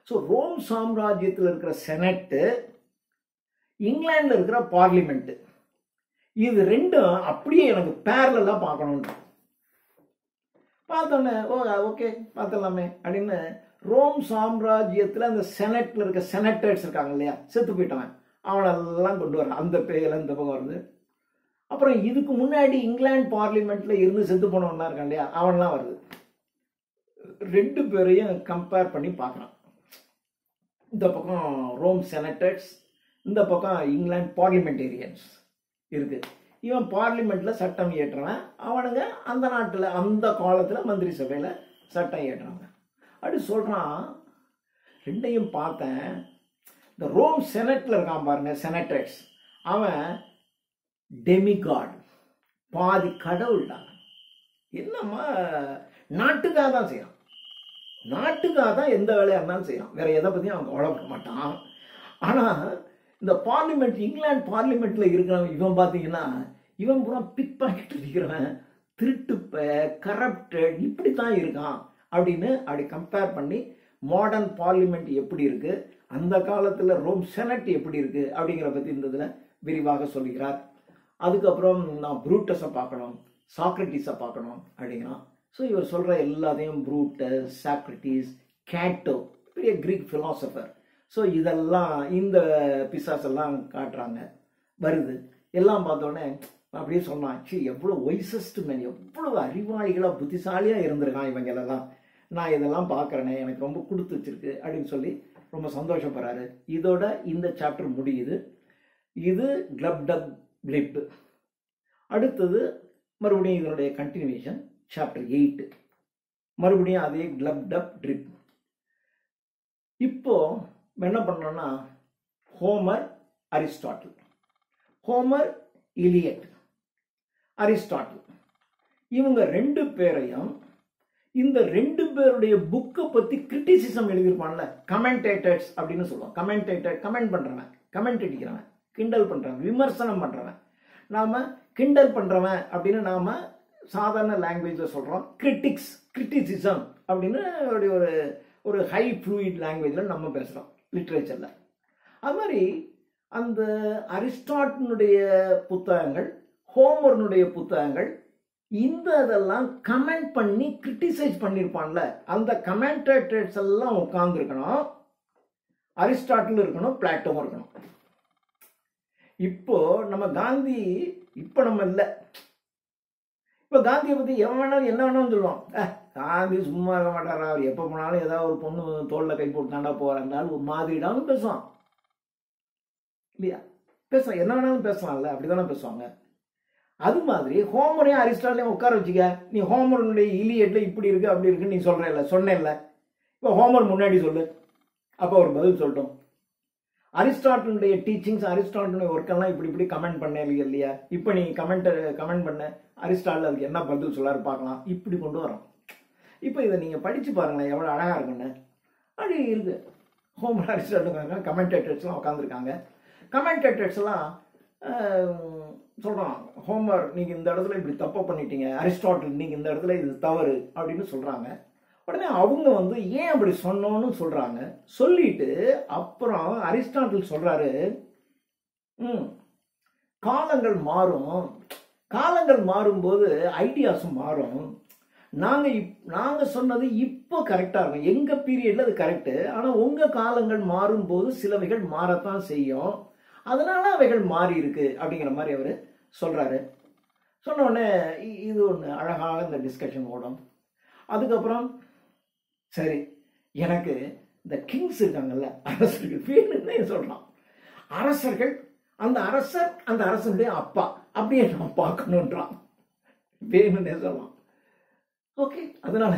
ஸோ ரோம் சாம்ராஜ்யத்தில் இருக்கிற செனட்டு, இங்கிலாண்டில் இருக்கிற பார்லிமெண்ட்டு, இது ரெண்டும் அப்படியே எனக்கு பேரலாக பார்க்கணுன்ற பார்த்தோன்னே ஓகே பார்த்துடலாமே அப்படின்னு ரோம் சாம்ராஜ்யத்தில் அந்த செனட்டில் இருக்க செனட்டர்ஸ் இருக்காங்க இல்லையா, செத்து போயிட்டவன், அவனெல்லாம் கொண்டு வர அந்த பேயெல்லாம் இந்த பக்கம் வருது. அப்புறம் இதுக்கு முன்னாடி இங்கிலாந்து பார்லிமெண்ட்டில் இருந்து செத்து போனவன்லாம் இருக்கான் இல்லையா, அவன்லாம் வருது. 2 பேரையும் கம்பேர் பண்ணி பார்க்குறான். இந்த பக்கம் ரோம் செனட்டர்ஸ், இந்த பக்கம் இங்கிலாந்து பார்லிமெண்டேரியன்ஸ் இருக்கு. இவன் பார்லிமெண்ட்டில் சட்டம் இயற்றுறான், அவனுங்க அந்த நாட்டில் அந்த காலத்தில் மந்திரி சபையில் சட்டம் இயற்றுறாங்க. அப்படி சொல்கிறான். 2ஐயும் பார்த்தேன். இந்த ரோம் செனட்டில் இருக்கான் பாருங்க, செனட்டர்ஸ், அவன் டெமிகாட், பாதி கடவுள் தான். என்னம்மா நாட்டுக்காக தான் செய்யறான், நாட்டுக்காக தான் எந்த வேலையாக இருந்தாலும் செய்யறான், வேற எதை பற்றியும் அவன் கவலைப்பட மாட்டான். ஆனால் இந்த பார்லிமெண்ட், இங்கிலாந்து பார்லிமெண்ட்டில் இருக்கிறவன் இவன் பார்த்தீங்கன்னா இவன் பூரா பிக் பாக்கெட் அடிக்கிறவன், திருட்டு, கரப்டட், இப்படி தான் இருக்கான் அப்படின்னு அப்படி கம்பேர் பண்ணி மாடர்ன் பார்லிமெண்ட் எப்படி இருக்கு, அந்த காலத்தில் ரோம் செனட் எப்படி இருக்கு அப்படிங்கிற பற்றி இந்த இதில் விரிவாக சொல்லுகிறார். அதுக்கப்புறம் நான் ப்ரூட்டஸை பார்க்கணும், சாக்ரட்டிஸை பார்க்கணும் அப்படிங்கிறான். ஸோ இவர் சொல்கிற எல்லாத்தையும் ப்ரூட்டஸ், சாக்ரட்டிஸ், கேட்டோ, பெரிய கிரீக் ஃபிலாசபர், ஸோ இதெல்லாம் இந்த பிசாஸ் எல்லாம் காட்டுறாங்க, வருது. எல்லாம் பார்த்தோன்னே அப்படியே சொன்னான், எவ்வளோ ஒய்சஸ்ட் மேன், எவ்வளோ அறிவாளிகளாக புத்திசாலியாக இருந்திருக்கான் இவங்களெல்லாம், நான் இதெல்லாம் பார்க்குறேனே, எனக்கு ரொம்ப கொடுத்து வச்சிருக்கு அப்படின்னு சொல்லி ரொம்ப சந்தோஷப்படுறாரு. இதோட இந்த சாப்டர் முடியுது. இது கிளப் டப் பிளிப். அடுத்தது மறுபடியும் இதனுடைய கண்டினியூஷன் சாப்டர் 8, மறுபடியும் அதே கிளப் டப் ட்ரிப். இப்போ என்ன பண்ணோம்னா Homer, Aristotle. Homer Eliot, Aristotle, இவங்க ரெண்டு பேரையும் இந்த ரெண்டு பேருடைய புக்கை பத்தி கிரிட்டிசிசம் எழுதியிருப்பான்ல, கமெண்டேட்டர்ஸ் அப்படின்னு சொல்லுவோம். கமெண்டேட்டர் கமெண்ட் பண்றவன், கமெண்ட் அடிக்கிறவன், கிண்டல் பண்றவன், விமர்சனம் பண்றவன். நாம கிண்டல் பண்றவன் அப்படின்னு நாம சாதாரண லாங்குவேஜ்ல சொல்றோம். கிரிட்டிசிசம் அப்படின்னு ஒரு ஒரு ஹை ஃப்ளூயிட் லாங்குவேஜ்ல நம்ம பேசுறோம் லிட்ரேச்சர்ல. அது மாதிரி அந்த அரிஸ்டாட்டிலுடைய புத்தகங்கள், ஹோமருடைய புத்தகங்கள், இந்த இதெல்லாம் கமெண்ட் பண்ணி கிரிட்டிசைஸ் பண்ணியிருப்பான்ல, அந்த கமெண்டேட்டர்ஸ் எல்லாம் உட்கார்ந்து இருக்கணும். அரிஸ்டாட்டில் இருக்கணும், பிளாட்டோவும் இருக்கணும். இப்போ நம்ம காந்தி, இப்போ நம்ம இல்லை, இப்போ காந்தியை பத்தி எவன் வேணாலும் என்ன வேணாலும் சொல்லுவான். காந்தி சும்மா இருக்க மாட்டாரா, அவர் எப்போ போனாலும் ஏதாவது ஒரு பொண்ணு தோல்ல கை போட்டு தாண்டா போறாங்க ஒரு மாதிரிடாலும் பேசுவான் இல்லையா? பேசலாம், என்ன வேணாலும் பேசலாம்ல, அப்படிதானே பேசுவாங்க. அது மாதிரி ஹோமரையும் அரிஸ்டாட்டிலையும் உட்கார வச்சுக்க. நீ ஹோமருடைய இலியட்ல இப்படி இருக்கு அப்படி இருக்குன்னு நீ சொல்றேன்ல, சொன்னேன்ல. இப்போ ஹோமர் முன்னாடி சொல்லு, அப்போ ஒரு பதில் சொல்லட்டும். அரிஸ்டாட்டிலுடைய டீச்சிங்ஸ், அரிஸ்டாட்டிலுடைய ஒர்க்கெல்லாம் இப்படி இப்படி கமெண்ட் பண்ணேன் இல்லையா, இப்போ நீ கமெண்ட் பண்ண அரிஸ்டாட்டில் அதுக்கு என்ன பதில் சொல்லாரு பார்க்கலாம், இப்படி கொண்டு வரோம். இப்போ இதை நீங்கள் படித்து பாருங்களேன், எவ்வளோ அழகாக இருக்குன்னு. அப்படி இருக்கு. ஹோமர் அரிஸ்டாட்டில் கமெண்டேட்டர்ஸ்லாம் உட்காந்துருக்காங்க. கமெண்டேட்டர்ஸ் எல்லாம் சொல்கிறான், ஹோமர் நீங்கள் இந்த இடத்துல இப்படி தப்பை பண்ணிட்டீங்க, அரிஸ்டாட்டில் நீங்கள் இந்த இடத்துல இது தவறு அப்படின்னு சொல்கிறாங்க. உடனே அவங்க ஏன் அப்படி சொன்னோன்னு சொல்றாங்க. சொல்லிட்டு அப்புறம் அரிஸ்டாட்டில் சொல்றாரு, காலங்கள் மாறும், காலங்கள் மாறும்போது ஐடியாஸும் மாறும். நாங்க சொன்னது இப்போ கரெக்டா இருக்கும், எங்க பீரியட்ல அது கரெக்ட். ஆனா உங்க காலங்கள் மாறும்போது சிலவைகள் மாறத்தான் செய்யும், அதனால அவைகள் மாறி இருக்கு அப்படிங்கிற மாதிரி அவரு சொல்றாரு. சொன்ன உடனே இது ஒன்று அழகாக இந்த டிஸ்கஷன் ஓடும். அதுக்கப்புறம் சரி, எனக்கு இந்த கிங்ஸ் இருக்காங்கல்ல, அரசர்கள் வேணும்னே சொல்றான். அரசர்கள், அந்த அரசர் அந்த அரசனுடைய அப்பா அப்படியே நான் பார்க்கணுன்றான், வேணும்னே சொல்லலாம். ஓகே, அதனால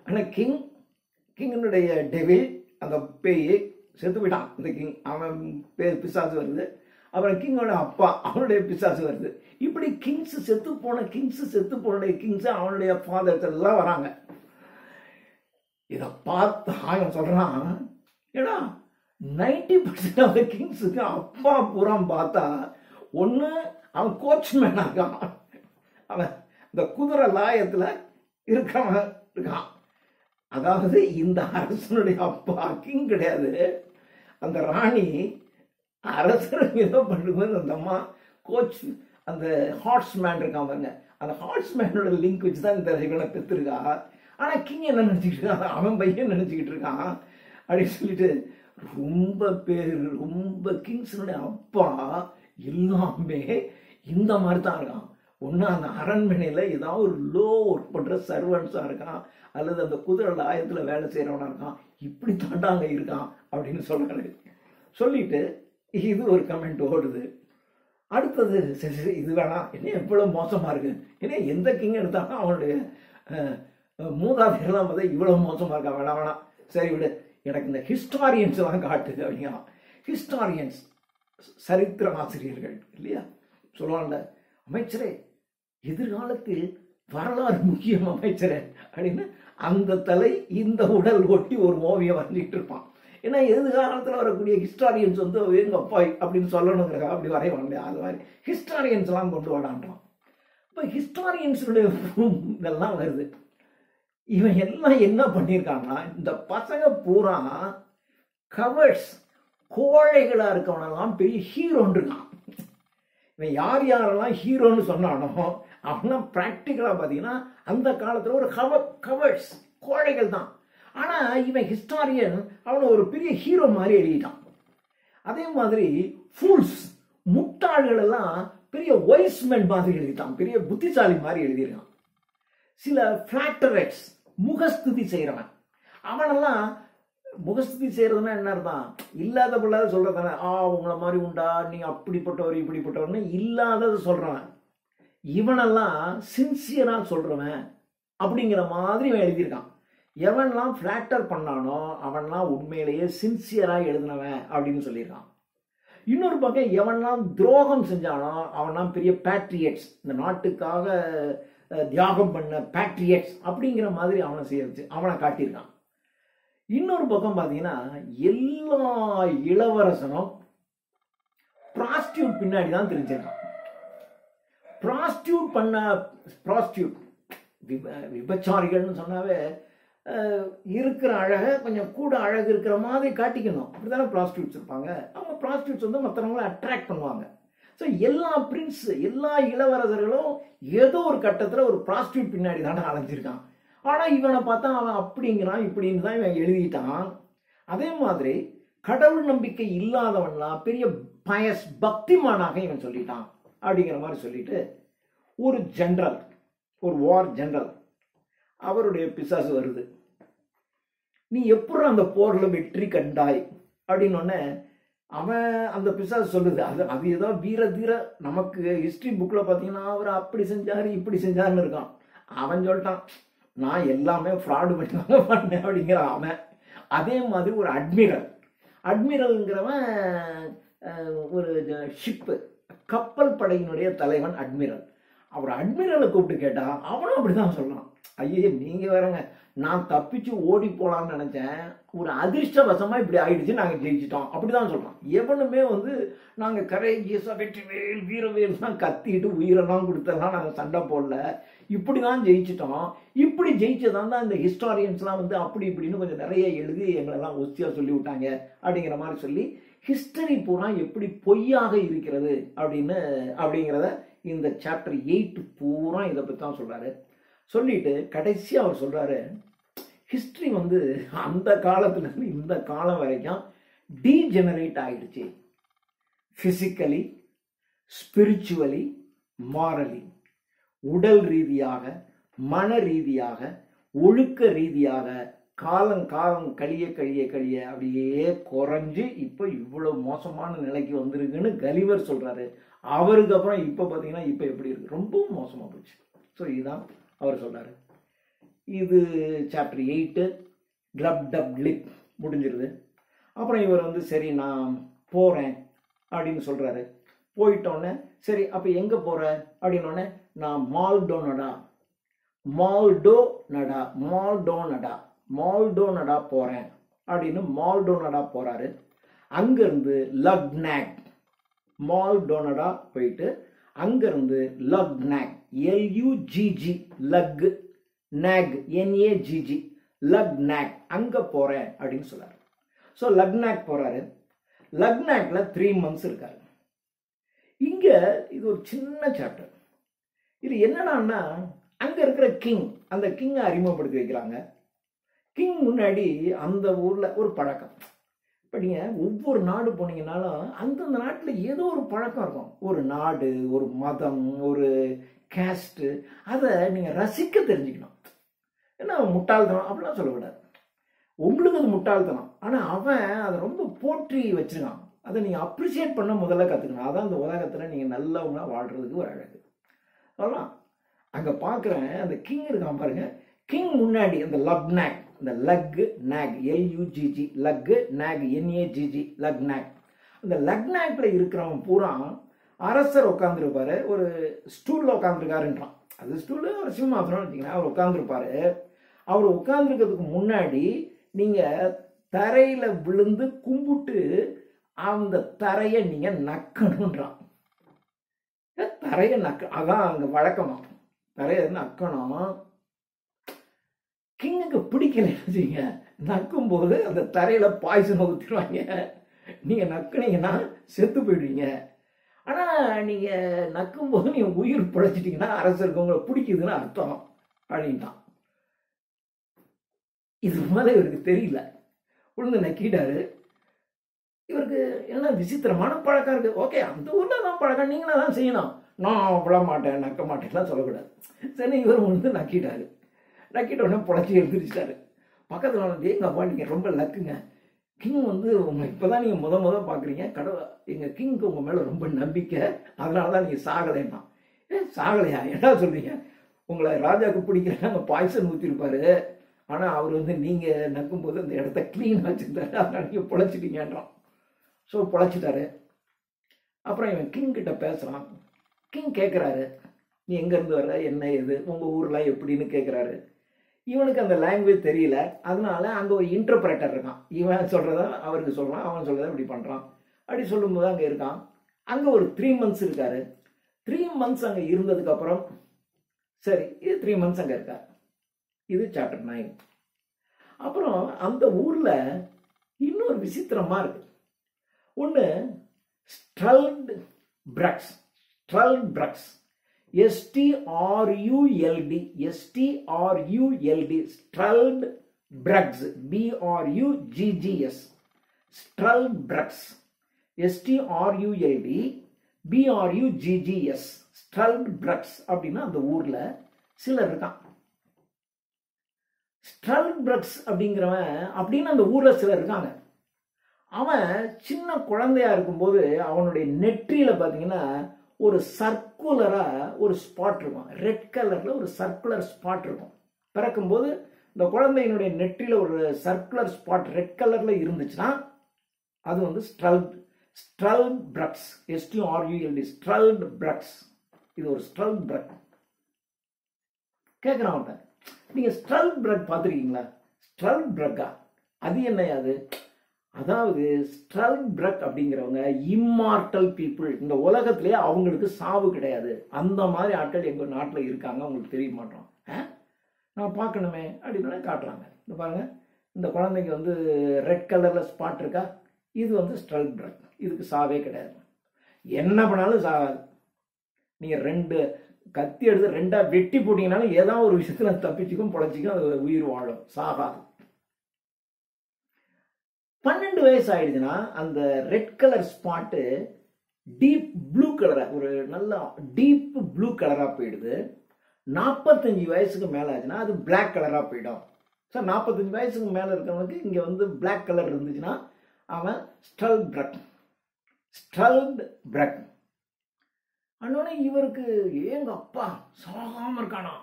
ஆனா கிங்கனுடைய டெவில், அந்த பேயை செத்து போயிட்டான். இந்த கிங், அவன் பேர் பிசாசு வருது. அப்புறம் கிங்கோட அப்பா, அவனுடைய பிசாசு வருது. இப்படி கிங்ஸ் செத்து போன கிங்ஸ் அவனுடைய ஃபாதர்ஸ் எல்லாம் வராங்க. இதை பார்த்து அவன் சொல்றான், ஏன்னா 90% ஆஃப் த கிங்ஸுக்கு அப்பா புறம் பார்த்தா ஒன்று அவன் கோச்மேனா இருக்கான், அவன் இந்த குதிரை லாயத்துல இருக்கான். அதாவது இந்த அரசனுடைய அப்பா கிங் கிடையாது, அந்த ராணி அரசர் ஏதோ பண்ணும்போது அந்த அம்மா கோச், அந்த ஹார்ஸ்மேன் இருக்கான் பாருங்க, அந்த ஹார்ஸ்மேனோட லிங்க் வச்சு தான் இந்த இவனை பெற்றிருக்கா. ஆனா கிங் என்ன நினைச்சுக்கிட்டு இருக்கான், அவன் பையன் நினைச்சுக்கிட்டு இருக்கான் அப்படின்னு சொல்லிட்டு ரொம்ப கிங்ஸனுடைய அப்பா எல்லாமே இந்த மாதிரி தான் இருக்கான். ஒன்று அந்த அரண்மனையில் ஏதாவது ஒரு லோ ஒர்க் பண்ணுற சர்வன்ஸாக இருக்கான், அல்லது அந்த குதிரை லாயத்தில் வேலை செய்கிறவனா இருக்கான், இப்படி தாண்டாங்க இருக்கான் அப்படின்னு சொல்கிறாரு. சொல்லிட்டு இது ஒரு கமெண்ட் ஓடுது. அடுத்தது சரி இது வேணாம், என்ன எவ்வளோ மோசமாக இருக்கு, ஏன்னா எந்த கிங் எடுத்தாலும் அவனுடைய மூதாதையெல்லாம் பார்த்தா இவ்வளோ மோசமாக இருக்கா, வேணாம் சரி விடு, எனக்கு இந்த ஹிஸ்டாரியன்ஸ் எல்லாம் காட்டுது அப்படின்னா. ஹிஸ்டாரியன்ஸ் சரித்திர ஆசிரியர்கள் இல்லையா சொல்லுவாங்க, அமைச்சரே எதிர்காலத்தில் வரலாறு முக்கியம் அமைச்சரே அப்படின்னு அந்த தலை இந்த உடல் ஒட்டி ஒரு ஓவியம் வரைஞ்சிட்டு இருப்பான். ஏன்னா எதிர்காலத்தில் வரக்கூடிய ஹிஸ்டாரியன்ஸ் எங்க அப்பாய் அப்படின்னு சொல்லணுங்கிறதா அப்படி வரைவாங்க. அது மாதிரி ஹிஸ்டாரியன்ஸ் எல்லாம் கொண்டு வாடான்றான். இப்போ ஹிஸ்டாரியன்ஸுடைய இதெல்லாம் வருது. இவன் எல்லாம் என்ன பண்ணியிருக்காங்கன்னா, இந்த பசங்க பூரா கவர்ஸ், கோழைகளா இருக்கவனெல்லாம் பெரிய ஹீரோன்னு இருக்கான். இவன் யாரெல்லாம் ஹீரோன்னு சொன்னானோ அவன் பிராக்டிக்கலா பாத்தீங்கன்னா அந்த காலத்துல ஒரு கவர்ஸ், கோழைகள் தான். ஆனா இவன் ஹிஸ்டாரியன் அவனை ஒரு பெரிய ஹீரோ மாதிரி எழுதிட்டான். அதே மாதிரி ஃபூல்ஸ், முட்டாள்கள் எல்லாம் பெரிய வைஸ்மென் மாதிரி எழுதிட்டான், பெரிய புத்திசாலி மாதிரி எழுதியிருக்கான். சில பிளாட்டரட்ஸ், முகஸ்துதி செய்யறவன், அவனெல்லாம் முகஸ்துதி செய்யறதுன்னா என்ன அர்த்தம், இல்லாத பிள்ளாத சொல்றதானே, உங்களை மாதிரி உண்டா, நீங்க அப்படிப்பட்டவர் இப்படிப்பட்டவர்னு இல்லாதது சொல்றவன். இவனெல்லாம் சின்சியரா சொல்றவன் அப்படிங்கிற மாதிரி இவன் எழுதியிருக்கான். எவன்லாம் பிளாட்டர் பண்ணானோ அவன்லாம் உண்மையிலேயே சின்சியரா எழுதினவன் அப்படின்னு சொல்லியிருக்கான். இன்னொரு பக்கம் எவன்லாம் துரோகம் செஞ்சானோ அவன்லாம் பெரிய பேட்ரியட்ஸ், இந்த நாட்டுக்காக தியாகம் பண்ண பேட்ரியட்ஸ் அப்படிங்கிற மாதிரி அவனை செய்ய அவனை காட்டியிருக்கான். இன்னொரு பக்கம் பார்த்தீங்கன்னா எல்லா இளவரசனும் ப்ராஸ்டியூட் பின்னாடி தான் தெரிஞ்சிருக்கான். ப்ராஸ்டியூட் விபச்சாரிகள்னு சொன்னாவே இருக்கிற அழகை கொஞ்சம் கூட அழகு இருக்கிற மாதிரி காட்டிக்கணும். அப்படித்தானே ப்ராஸ்டியூட்ஸ் இருப்பாங்க. அவங்க ப்ராஸ்டியூட்ஸ் வந்து மற்றவங்களை அட்ராக்ட் பண்ணுவாங்க. ஸோ எல்லா பிரின்ஸ், எல்லா இளவரசர்களும் ஏதோ ஒரு கட்டத்தில் ஒரு ப்ராஸ்டியூட் பின்னாடி தானே அலைஞ்சிருக்கான். ஆனால் இவனை பார்த்தா அவன் அப்படிங்கிறான் இப்படின்னு தான் இவன் எழுதிட்டான். அதே மாதிரி கடவுள் நம்பிக்கை இல்லாதவன்லாம் பெரிய பயஸ் பக்திமானாக இவன் சொல்லிட்டான் அப்படிங்கிற மாதிரி சொல்லிட்டு ஒரு ஜெனரல், ஒரு வார் ஜெனரல், அவருடைய பிசாசு வருது. நீ எப்படி அந்த போர்ல வெற்றி கண்டாய் அப்படின்னு அவன் அந்த பிசாசு சொல்லுது. அது ஏதோ வீர தீர, நமக்கு ஹிஸ்டரி புக்ல பாத்தீங்கன்னா அவர் அப்படி செஞ்சாரு இப்படி செஞ்சாருன்னு இருக்கான். அவன் சொல்லிட்டான் நான் எல்லாமே ஃப்ராடு பண்ணேன் அப்படிங்கிற அவன். அதே மாதிரி ஒரு அட்மிரல்ங்கிறவன் ஒரு ஷிப்பு, கப்பல் படையினுடைய தலைவன் அட்மிரல். அவர் அட்மிரலை கூப்பிட்டு கேட்டா அவனும் அப்படிதான் சொல்றான். ஐயே நீங்க வேறங்க, நான் தப்பிச்சு ஓடி போலான்னு நினைச்சேன், ஒரு அதிர்ஷ்டவசமா இப்படி ஆயிடுச்சு, நாங்க ஜெயிச்சிட்டோம் அப்படிதான் சொல்றான். எவனுமே நாங்க கரேஜியஸா வெற்றிவேல் வீரவேல் தான் கத்திட்டு உயிரெல்லாம் கொடுத்தெல்லாம் நாங்க சண்டை போடல, இப்படிதான் ஜெயிச்சிட்டோம். இப்படி ஜெயிச்சதான் தான் இந்த ஹிஸ்டாரியன்ஸ்லாம் அப்படி இப்படின்னு கொஞ்சம் நிறைய எழுதி எங்களெல்லாம் ஒஸ்தியா சொல்லி விட்டாங்க அப்படிங்கிற மாதிரி சொல்லி ஹிஸ்டரி பூரா எப்படி பொய்யாக இருக்கிறது அப்படிங்கிறத இந்த சாப்டர் 8 பூரா இதை பற்றி தான் சொல்றாரு. சொல்லிட்டு கடைசியா அவர் சொல்றாரு, ஹிஸ்டரி அந்த காலத்துல இருந்து இந்த காலம் வரைக்கும் டீஜெனரேட் ஆயிடுச்சு. பிசிக்கலி, ஸ்பிரிச்சுவலி, மாரலி, உடல் ரீதியாக, மன ரீதியாக, ஒழுக்க ரீதியாக காலம் கழிய அப்படியே குறைஞ்சு இப்ப இவ்வளவு மோசமான நிலைக்கு வந்திருக்குன்னு கலிவர் சொல்றாரு. அவருக்கு அப்புறம் இப்ப பாத்தீங்கன்னா இப்ப எப்படி இருக்கு, ரொம்பவும் மோசமா போச்சு. ஸோ இதுதான் அவர் சொல்றாரு. இது சாப்டர் 8 கிளப் டப் லிப் முடிஞ்சிருது. அப்புறம் இவர் சரி நான் போறேன் அப்படின்னு சொல்றாரு. போயிட்டோன்னே சரி அப்ப எங்க போற அப்படின்னோடனே நான் மால்டோனடா போறேன் அப்படின்னு மால்டோனடா போறாரு. அங்கிருந்து லக்னாக், மால்டோனடா போயிட்டு அங்கிருந்து லக்னாக், LUGG, லக் நாக், NAGG, லக்னாக், அங்க போறேன் அப்படின்னு சொல்றாரு. ஸோ லக்னாக் போறாரு. லக்னாக்ல 3 months இருக்காரு. இங்க இது ஒரு சின்ன சாப்டர். இது என்னடான்னா அங்க இருக்கிற கிங், அந்த கிங்கை அறிமுகப்படுத்தி வைக்கிறாங்க. கிங் முன்னாடி அந்த ஊர்ல ஒரு பழக்கம். இப்போ நீங்க ஒவ்வொரு நாடு போனீங்கன்னாலும் அந்தந்த நாட்டில் ஏதோ ஒரு பழக்கம் இருக்கும். ஒரு நாடு, ஒரு மதம், ஒரு கேஸ்ட், அதை நீங்க ரசிக்க தெரிஞ்சுக்கணும். ஏன்னா முட்டாள்தனம் அப்படிலாம் சொல்லக்கூடாது. உங்களுக்கு அது முட்டாள்தனம், ஆனா அவன் அதை ரொம்ப போற்றி வச்சிருக்கான். அதை நீங்க அப்ரிசியேட் பண்ண முதல்ல கத்துக்கணும். அதான் இந்த உலகத்துல நீங்க நல்லவங்களா வாழ்றதுக்கு ஒரு அழகு. சொல்லலாம். அங்க பாக்குறேன் அந்த கிங் இருக்கான் பாருங்க. கிங் முன்னாடி அந்த லக்னாக், இந்த luck knock, LUGG, luck knock, NAGG, லக்னாக். அந்த லக்னாக்ல இருக்கிறவன் பூரா அரசர் உட்காந்துருப்பாரு, ஒரு ஸ்டூல்ல உட்காந்துருக்காருன்றான். அது ஸ்டூலு ஒரு சிம்மாசனம் வச்சுக்கணும். அவர் உட்காந்துருப்பாரு. அவர் உட்கார்ந்துருக்கிறதுக்கு முன்னாடி நீங்க தரையில விழுந்து கும்பிட்டு அந்த தரையை நீங்க நக்கணும்ன்றான். தரையை அதான் அங்க வழக்கமா, தரையை நக்கணும். கிங்குக்கு பிடிக்கல, நக்கும் போது அந்த தரையில பாய்சன் ஊத்திடுவாங்க. நீங்க நக்குனீங்கன்னா செத்து போயிடுவீங்க. ஆனா நீங்க நக்கும் போது நீங்க உயிர் பிழைச்சிட்டீங்கன்னா அரசருக்கு உங்களை பிடிக்குதுன்னு அர்த்தம் அப்படின்ட்டான். இது மேல இவருக்கு தெரியல. உழுந்து நக்கிட்டாரு. இவருக்கு என்ன விசித்திரமான பழக்கம் இருக்கு. ஓகே, அந்த ஊர்ல தான் பழக்கம், நீங்களா தான் செய்யணும். நான் விழ மாட்டேன், நக்க மாட்டேன்லாம் சொல்லக்கூடாது. சரி, இவர் நக்கிட்டாரு. நக்கிட்ட உடனே பொழைச்சி எழுந்திரிச்சிட்டாரு. பக்கத்துல எங்க அப்பா நீங்க ரொம்ப லக்குங்க, கிங் உங்க இப்பதான் நீங்க முத பாக்குறீங்க, கடவுள் எங்க கிங்க்கு உங்க மேல ரொம்ப நம்பிக்கை, அதனாலதான் நீங்க சாகலைன்னா. சாகலையா என்ன சொல்றீங்க? உங்களை ராஜாவுக்கு பிடிக்கலன்னா பாய்சன் ஊத்திருப்பாரு. ஆனா அவர் நீங்க நக்கும் போது அந்த இடத்த கிளீன் வச்சிருந்தாரு, அதனால நீங்க பொழைச்சிட்டீங்கன்றான். ஸோ பொழைச்சிட்டாரு. அப்புறம் இவன் கிங் கிட்ட பேசுகிறான். கிங் கேட்குறாரு, நீ எங்கேருந்து வர்ற, என்ன இது, உங்கள் ஊரில் எப்படின்னு கேட்குறாரு. இவனுக்கு அந்த லாங்குவேஜ் தெரியல. அதனால அங்கே ஒரு இன்டர்பிரேட்டர் இருக்கான். இவன் சொல்கிறத அவருக்கு சொல்கிறான், அவன் சொல்கிறத இப்படி பண்ணுறான். அப்படி சொல்லும்போது அங்கே இருக்கான். அங்கே ஒரு 3 months இருக்காரு. 3 months அங்கே இருந்ததுக்கப்புறம் சரி, இது 3 months அங்கே இருக்கார். இது சாப்டர் 9. அப்புறம் அந்த ஊரில் இன்னொரு விசித்திரமாக இருக்கு. ஒன்று ஸ்ட்ரல்ட் BRICS. ஸ்ட்ரல்ட் BRICS, STRULD, STRULD, ஸ்ட்ரல்ட் BRICS, BRUGGS, ஸ்ட்ரல்ட் BRICS, STRULD BRUGGS, ஸ்ட்ரல்ட் BRICS அப்படின்னா அந்த ஊர்ல சிலர் இருக்கான். ஸ்ட்ரல்ட் பிரக்ஸ் அப்படிங்கிறவன் அப்படின்னு அந்த ஊர்ல சிலர் இருக்காங்க. அவன் சின்ன குழந்தையா இருக்கும்போது அவனுடைய நெற்றியில பாத்தீங்கன்னா ஒரு சர்க்குலரா ஒரு ஸ்பாட் இருக்கும். ரெட் கலர்ல ஒரு சர்க்குலர் ஸ்பாட் இருக்கும். பிறக்கும்போது இந்த குழந்தையினுடைய நெற்றியில ஒரு சர்க்குலர் ஸ்பாட் ரெட் கலர்ல இருந்துச்சுன்னா அது வந்து ஸ்ட்ரல்ட் பிரக்ஸ், STRULD, ஸ்ட்ரல்ட் பிரக்ஸ். இது ஒரு ஸ்ட்ரல்ட் பிரக். கேட்குறான், நீங்க ஸ்ட்ரல்ட் பிரக் பார்த்துருக்கீங்களா? ஸ்ட்ரல்ட் பிரக்கா? அது என்ன அது? அதாவது ஸ்ட்ரல்ட் பிரக் அப்படிங்கிறவங்க இம்மார்டல் பீப்புள். இந்த உலகத்திலேயே அவங்களுக்கு சாவு கிடையாது. அந்த மாதிரி ஆட்கள் எங்க நாட்டில் இருக்காங்க, அவங்களுக்கு தெரிய மாட்டோம். நான் பார்க்கணுமே அப்படின்னு காட்டுறாங்க. இந்த பாருங்க, இந்த குழந்தைக்கு வந்து ரெட் கலர்ல ஸ்பாட் இருக்கா? இது வந்து ஸ்ட்ரல்ட் பிரக். இதுக்கு சாவே கிடையாது. என்ன பண்ணாலும் சாகாது. நீங்க 2 கத்தி எடுத்து 2ஆ வெட்டி போட்டீங்கன்னாலும் ஏதாவது ஒரு விஷயத்துல தப்பிச்சுக்கும், பொழைச்சிக்கும், அது உயிர் வாழும், சாகாது. 12 வயசு ஆயிடுச்சுன்னா அந்த red colour spot deep blue கலரா, ஒரு நல்ல டீப் ப்ளூ கலரா போயிடுது. 45 வயசுக்கு மேல ஆச்சுன்னா அது பிளாக் கலரா போயிடும். சார் 45 வயசுக்கு மேல இருக்கிறவனுக்கு இங்க வந்து பிளாக் கலர் இருந்துச்சுன்னா அவன் ஸ்ட்ரல்ட் பிரக். ஸ்ட்ரல்ட் பிரக். அதனால இவருக்கு ஏங்க அப்பா சாகாம இருக்கானா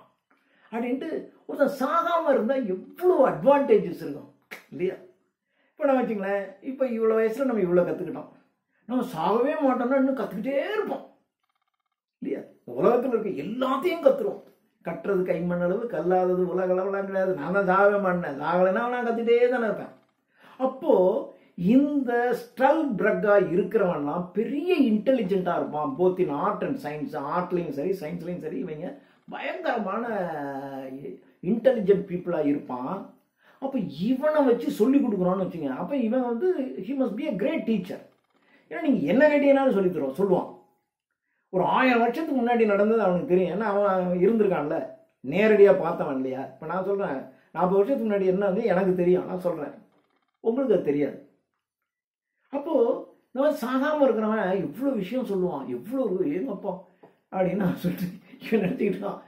அப்படின்ட்டு, ஒருத்தன் சாகாம இருந்தா எவ்வளவு அட்வான்டேஜஸ் இருக்கும் இல்லையா? இப்போ நம்ம வச்சுங்களேன், இப்போ இவ்வளோ வயசுல நம்ம இவ்வளோ கற்றுக்கிட்டோம். நம்ம சாகவே மாட்டோம்னா இன்னும் கற்றுக்கிட்டே இருப்போம் இல்லையா? உலகத்தில் இருக்க எல்லாத்தையும் கற்றுருவோம். கட்டுறது கைமண் அளவு, கல்லாதது உலக அளவுலாம் கிடையாது. நான் தான் சாகவே மாட்டேன். சாகலைன்னா நான் கற்றுக்கிட்டே தானே இருப்பேன். அப்போ இந்த ஸ்ட்ரல்ட் பிரக்கா இருக்கிறவன்லாம் பெரிய இன்டெலிஜென்ட்டா இருப்பான். Both in art and science. ஆர்ட்லையும் சரி, சயின்ஸ்லையும் சரி, இவங்க பயங்கரமான இன்டெலிஜென்ட் பீப்புளா இருப்பான். அப்போ இவனை வச்சு சொல்லி கொடுக்குறோன்னு வச்சுங்க, அப்போ இவன் வந்து he must be a great teacher. ஏன்னா நீங்கள் என்ன கேட்டீங்கன்னாலும் சொல்லி தருவோம், சொல்லுவான். ஒரு 1000 வருஷத்துக்கு முன்னாடி நடந்தது அவனுக்கு தெரியும். ஏன்னா அவன் இருந்திருக்கான்ல, நேரடியாக பார்த்தவன் இல்லையா? இப்போ நான் சொல்கிறேன் 40 வருஷத்துக்கு முன்னாடி என்ன வந்து எனக்கு தெரியும், நான் சொல்கிறேன், உங்களுக்கு அது தெரியாது. அப்போது இந்த மாதிரி சாகாமல் இருக்கிறவன் எவ்வளோ விஷயம் சொல்லுவான், எவ்வளோ ஏங்கப்பா அப்படின்னு நான் சொல்லிட்டு இவன் நினச்சிக்கிட்டான்.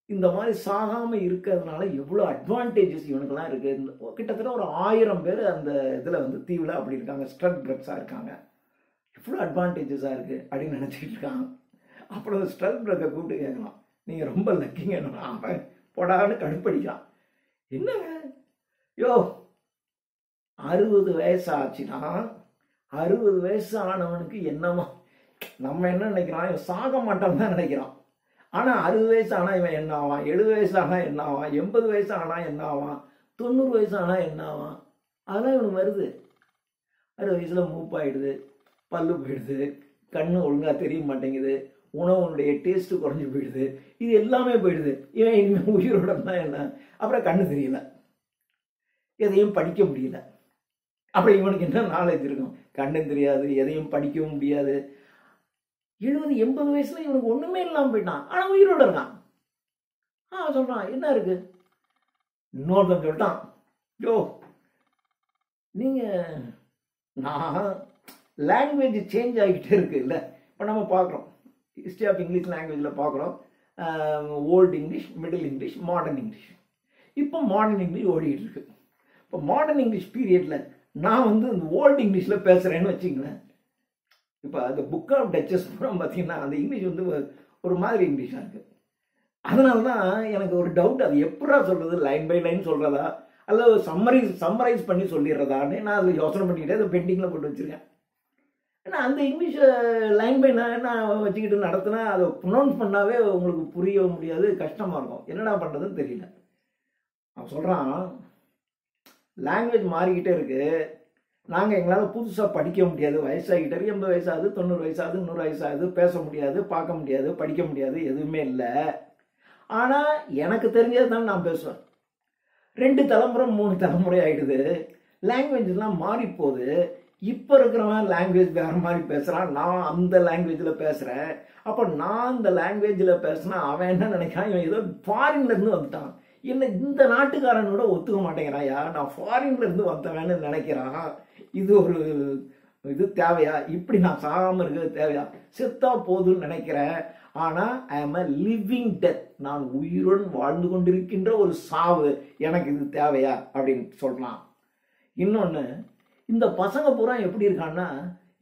இந்த மாதிரி சாகாமல் இருக்கிறதுனால எவ்வளோ அட்வான்டேஜஸ் இவனுக்கெல்லாம் இருக்குது. கிட்டத்தட்ட ஒரு 1000 பேர் அந்த இதில் வந்து தீவில் அப்படி இருக்காங்க, ஸ்ட்ரல்ட் பிரக்ஸாக இருக்காங்க. எவ்வளோ அட்வான்டேஜஸாக இருக்குது அப்படின்னு நினச்சிக்கிட்டு இருக்காங்க. அப்புறம் அந்த ஸ்ட்ரல்ட் பிரக்கை கூப்பிட்டு கேட்கலாம், நீங்கள் ரொம்ப லக்கிங்க. அவன் போடான்னு கடுப்படிக்கலாம். என்னங்க யோ 60 வயசு ஆச்சுன்னா 60 வயசு ஆனவனுக்கு என்னமா நம்ம என்ன நினைக்கிறான், இவன் சாக மாட்டான்னு தான் நினைக்கிறான். ஆனால் 60 வயசு ஆனால் இவன் என்ன ஆவான், 70 வயசு ஆனால் என்ன ஆவான், 80 வயசு ஆனால் என்ன ஆவான், 90 வயசு ஆனால் என்ன ஆவான், அதெல்லாம் இவனுக்கு வருது. 60 வயசில் மூப்பாயிடுது, பல்லு போயிடுது, கண்ணு ஒழுங்காக தெரிய மாட்டேங்குது, உணவுனுடைய டேஸ்ட்டு குறைஞ்சி போயிடுது, இது எல்லாமே போயிடுது. இவன் இனிமேல் உயிரோட தான் என்ன, அப்புறம் கண்ணு தெரியல, எதையும் படிக்க முடியல. அப்புறம் இவனுக்கு என்ன நாலேஜ் இருக்கும்? கண்ணும் தெரியாது, எதையும் படிக்கவும் முடியாது. 70-80 வயசுல இவனுக்கு ஒண்ணுமே இல்லாமல் போயிட்டான், ஆனா உயிரோட இருக்கான். சொல்றான் என்ன இருக்கு? இன்னொருத்தன் சொல்லிட்டான், யோ நீங்க நான் லாங்குவேஜ் சேஞ்ச் ஆகிட்டே இருக்கு இல்லை? இப்போ நம்ம பார்க்குறோம் ஹிஸ்ட்ரி ஆஃப் இங்கிலீஷ் லாங்குவேஜில் பார்க்குறோம், old English, middle English, modern English. இப்போ மாடர்ன் இங்கிலீஷ் ஓடிக்கிட்டு இருக்கு. இப்போ மாடர்ன் இங்கிலீஷ் பீரியடில் நான் வந்து இந்த ஓல்டு இங்கிலீஷில் பேசுகிறேன்னு வச்சுங்களேன். இப்போ அந்த புக் ஆஃப் டச்சஸ் பூரா பார்த்தீங்கன்னா அந்த இங்கிலீஷ் வந்து ஒரு மாதிரி இங்கிலீஷாக இருக்குது. அதனால தான் எனக்கு ஒரு டவுட், அது எப்படா சொல்கிறது, லைன் பை லைன் சொல்கிறதா அல்லது சம்மரைஸ் பண்ணி சொல்லிடுறதான்னு நான் அதில் யோசனை பண்ணிக்கிட்டே அதை பெண்டிங்கில் போட்டு வச்சுருக்கேன். ஏன்னா அந்த இங்கிலீஷ் லைன் பை நான் வச்சுக்கிட்டு நடத்தினா அதை ப்ரொனவுன்ஸ் பண்ணாவே உங்களுக்கு புரிய முடியாது, கஷ்டமாக இருக்கும். என்னடா பண்ணுறதுன்னு தெரியல. அவன் சொல்கிறான், லாங்குவேஜ் மாறிக்கிட்டே இருக்குது, நாங்கள் எங்களால் புதுசாக படிக்க முடியாது, வயசாகிட்டே 80 வயசாகுது, 90 வயசாகுது, 100 வயசாகுது, பேச முடியாது, பார்க்க முடியாது, படிக்க முடியாது, எதுவுமே இல்லை. ஆனால் எனக்கு தெரிஞ்சது தான் நான் பேசுவேன். 2 தலைமுறை 3 தலைமுறை ஆகிடுது, லாங்குவேஜ்லாம் மாறி போகுது. இப்போ இருக்கிறவன் லாங்குவேஜ் வேறு மாதிரி பேசுகிறான், நான் அந்த லாங்குவேஜில் பேசுகிறேன். அப்போ நான் அந்த லாங்குவேஜில் பேசுனா அவன் என்ன நினைக்கிறான், இவன் ஏதோ ஃபாரின்லேருந்து வந்துட்டான், என்ன இந்த நாட்டுக்காரனோட ஒத்துக்க மாட்டேங்கிறாயா, நான் ஃபாரின்லேருந்து வந்தவன்னு நினைக்கிறான். இது ஒரு இது தேவையா? இப்படி நான் சாகாமல் இருக்கிறது தேவையா? செத்தா போதுன்னு நினைக்கிறேன். ஆனால் ஐ ஆம் அ லிவிங் டெத், நான் உயிருடன் வாழ்ந்து கொண்டிருக்கின்ற ஒரு சாவு, எனக்கு இது தேவையா அப்படின்னு சொல்கிறான். இன்னொன்று, இந்த பசங்க பூரா எப்படி இருக்கான்னா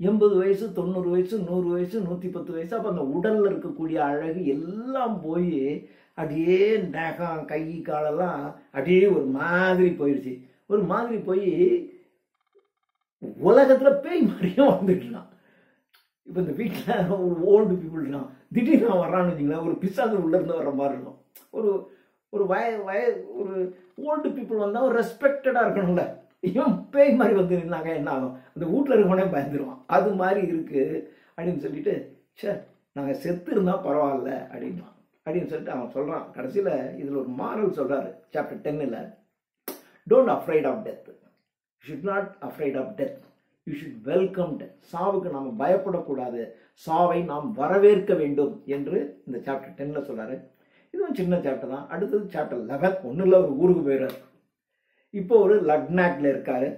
80 வயசு, 90 வயசு, 100 வயசு, 110 வயசு. அப்போ அந்த உடலில் இருக்கக்கூடிய அழகு எல்லாம் போய் அப்படியே நகம், கை, காலெல்லாம் அப்படியே ஒரு மாதிரி போயிடுச்சு. ஒரு மாதிரி போய் உலகத்தில் பேய் மாதிரியும் வந்துட்டுலாம். இப்போ இந்த வீட்டில் ஒரு ஓல்டு பீப்புள் இருக்கான், திடீர்னு நான் வர்றான்னு வச்சிங்களேன், ஒரு பிசாது உள்ளேருந்து வர்ற மாதிரி இருக்கும். ஒரு ஒரு ஒரு ஓல்டு பீப்புள் வந்தால் ஒரு ரெஸ்பெக்டடாக இருக்கணும்ல, இவன் பேய் மாதிரி வந்து நின்னாங்க என்ன ஆகும், அந்த வீட்டில் இருக்கவனே பயந்துருவான். அது மாதிரி இருக்குது அப்படின்னு சொல்லிட்டு, சே நாங்கள் செத்து இருந்தால் பரவாயில்ல அப்படின்னு சொல்லிட்டு அவன் சொல்கிறான். கடைசியில் இதில் ஒரு மாரல் சொல்கிறாரு சாப்டர் 10ல், don't afraid of death, you should not afraid of death, you should welcome death. சாவுக்கு நாம் பயப்படக்கூடாது, சாவை நாம் வரவேற்க வேண்டும் என்று இந்த சாப்டர் 10ல் சொல்கிறாரு. இதுவும் சின்ன சாப்டர் தான். அடுத்தது சாப்டர் 11, ஒன்றும் ஒரு ஊருக்கு போயிடுறாரு. இப்போ ஒரு லக்னாக்ல இருக்காரு.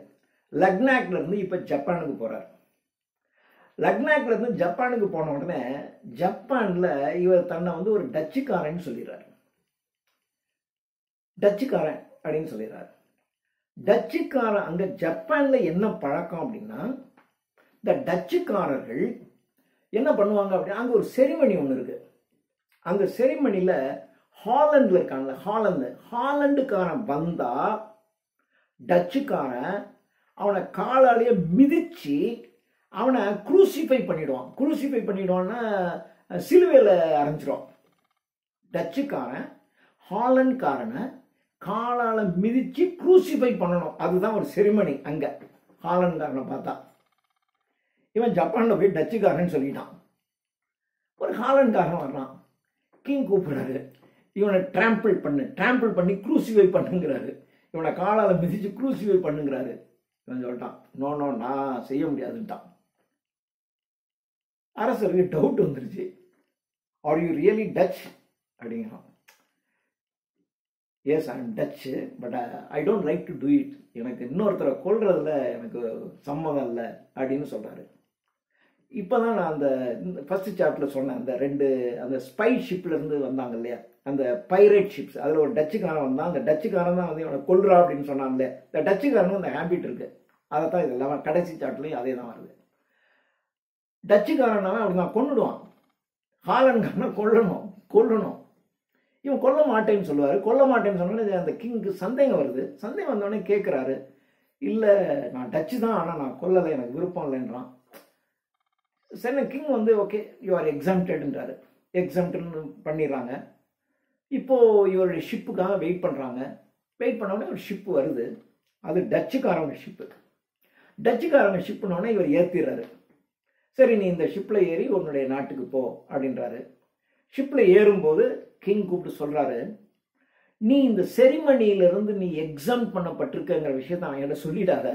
லக்னாக்ல இருந்து இப்போ ஜப்பானுக்கு போறாரு. லக்னாக்ல இருந்து ஜப்பானுக்கு போன உடனே ஜப்பான்ல இவர் தன்னை வந்து ஒரு டச்சுக்காரன் சொல்லிடுறாரு. டச்சுக்காரன் அப்படின்னு சொல்லிடுறாரு. டச்சுக்காரன் அங்க ஜப்பான்ல என்ன பழக்கம் அப்படின்னா, இந்த டச்சுக்காரர்கள் என்ன பண்ணுவாங்க அப்படின்னா, அங்க ஒரு செரிமனி ஒன்று இருக்கு. அந்த செரிமனியில ஹாலண்ட்ல இருக்காங்கல்ல, ஹாலண்டுக்காரன் வந்தா டச்சுக்காரன் அவனை காலாலேயே மிதிச்சு அவனை குரூசிஃபை பண்ணிடுவான். குரூசிஃபை பண்ணிடுவான்னா சிலுவையில் அரைஞ்சிடும். டச்சுக்காரன் ஹாலண்ட்காரனை காலால் மிதிச்சு குரூசிஃபை பண்ணணும். அதுதான் ஒரு செரிமனி அங்க. ஹாலண்ட்காரனை பார்த்தா இவன் ஜப்பான்ல போய் டச்சுக்காரன் சொல்லிட்டான். ஒரு ஹாலண்ட்காரன் வர்றான், கிங் கூப்பிடுறாரு, இவனை டிராம்பிள் பண்ணி குரூசிஃபை பண்ணுங்கிறாரு. இவனை காலால் மிதிச்சு குரூசிஃபை பண்ணுங்கிறாரு. இவன் சொல்லிட்டான், நோ நான் செய்ய முடியாதுன்ட்டான். அரசருக்கு டவுட் வந்துருச்சு, ஆர் யூ ரியலி டச் அப்படிங்கிறான். Yes I am Dutch, but I don't like to do it, எனக்கு இன்னொருத்தரை கொல்றதுல எனக்கு சம்மதம் இல்லை அப்படின்னு சொல்றாரு. இப்போதான் நான் அந்த ஃபர்ஸ்ட் சாப்டர்ல சொன்னேன், அந்த 2 அந்த ஸ்பை ஷிப்ல இருந்து வந்தாங்க இல்லையா, அந்த பைரேட் ஷிப்ஸ், அதில் ஒரு டச்சுக்காரன் வந்தான். அந்த டச்சுக்காரன் தான் வந்து இவனை கொல்றா அப்படின்னு சொன்னான் இல்லையா. இந்த டச்சுக்காரனும் அந்த ஹேபிட் இருக்கு. அதை தான் இதெல்லாம் கடைசி சாப்டர்லையும் அதே தான் வருது. டச்சுக்காரன் அப்படி நான் கொன்னுடுவான், ஹாலண்ட்காரனை கொல்லணும். இவன் கொல்ல மாட்டேன்னு சொல்லுவாரு. கொல்ல மாட்டேன்னு சொன்னோன்னே அந்த கிங்க்கு சந்தேகம் வருது. சந்தேகம் வந்தோடனே கேட்குறாரு, இல்லை நான் டச்சு தான், ஆனால் நான் கொல்லலை, எனக்கு விருப்பம் இல்லைன்றான். சரி கிங் வந்து ஓகே யூ ஆர் எக்ஸம்டட்ன்றாரு. எக்ஸம்ட்னு பண்ணிடுறாங்க. இப்போது இவருடைய ஷிப்புக்காக வெயிட் பண்ணுறாங்க. வெயிட் பண்ண உடனே ஒரு ஷிப்பு வருது. அது டச்சுக்காரங்க ஷிப்பு. டச்சுக்காரங்க ஷிப்புனோடனே இவர் ஏற்றிடுறாரு. சரி நீ இந்த ஷிப்பில் ஏறி உன்னுடைய நாட்டுக்கு போ அப்படின்றாரு. ஷிப்பில் ஏறும்போது கிங் கூப்பிட்டு சொல்கிறாரு, நீ இந்த செரிமனியிலிருந்து நீ எக்ஸாம் பண்ணப்பட்டிருக்கங்கிற விஷயத்த அவன் என்ன சொல்லிடாத.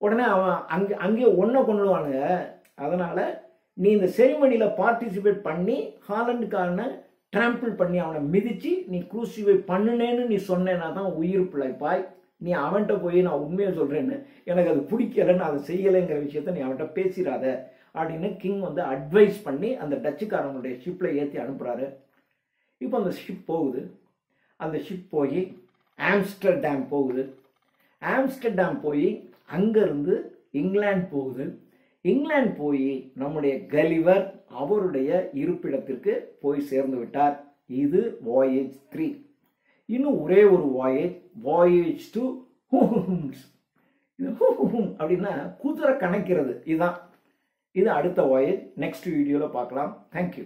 உடனே அவன் அங்கே ஒன்றை கொண்டுடுவானுங்க. அதனால் நீ இந்த செரிமனியில் பார்ட்டிசிபேட் பண்ணி ஹாலண்டுக்காரனை டிராம்பிள் பண்ணி அவனை மிதித்து நீ குரூசிஃபை பண்ணுனேன்னு நீ சொன்னேன்னா தான் உயிர் பிழைப்பாய். நீ அவன்கிட்ட போய் நான் உண்மையை சொல்கிறேன்னு எனக்கு அது பிடிக்கலைன்னு அதை செய்யலைங்கிற விஷயத்த நீ அவன்கிட்ட பேசிடாத அப்படின்னு கிங் வந்து அட்வைஸ் பண்ணி அந்த டச்சுக்காரனுடைய ஷிப்பில் ஏற்றி அனுப்புகிறாரு. இப்போ அந்த ஷிப் போகுது. அந்த ஷிப் போய் ஆம்ஸ்டர்டாம் போகுது. ஆம்ஸ்டர்டாம் போய் அங்கேருந்து இங்கிலாந்து போகுது. இங்கிலாந்து போய் நம்முடைய கலிவர் அவருடைய இருப்பிடத்திற்கு போய் சேர்ந்து விட்டார். இது வாயேஜ் 3. இன்னும் ஒரே ஒரு வாயேஜ் டு ஹூம்ஸ். இது அப்படின்னா குதிரை கணக்கிறது. இதுதான் இது அடுத்த வாயேஜ் நெக்ஸ்ட் வீடியோவில் பார்க்கலாம். தேங்க்யூ.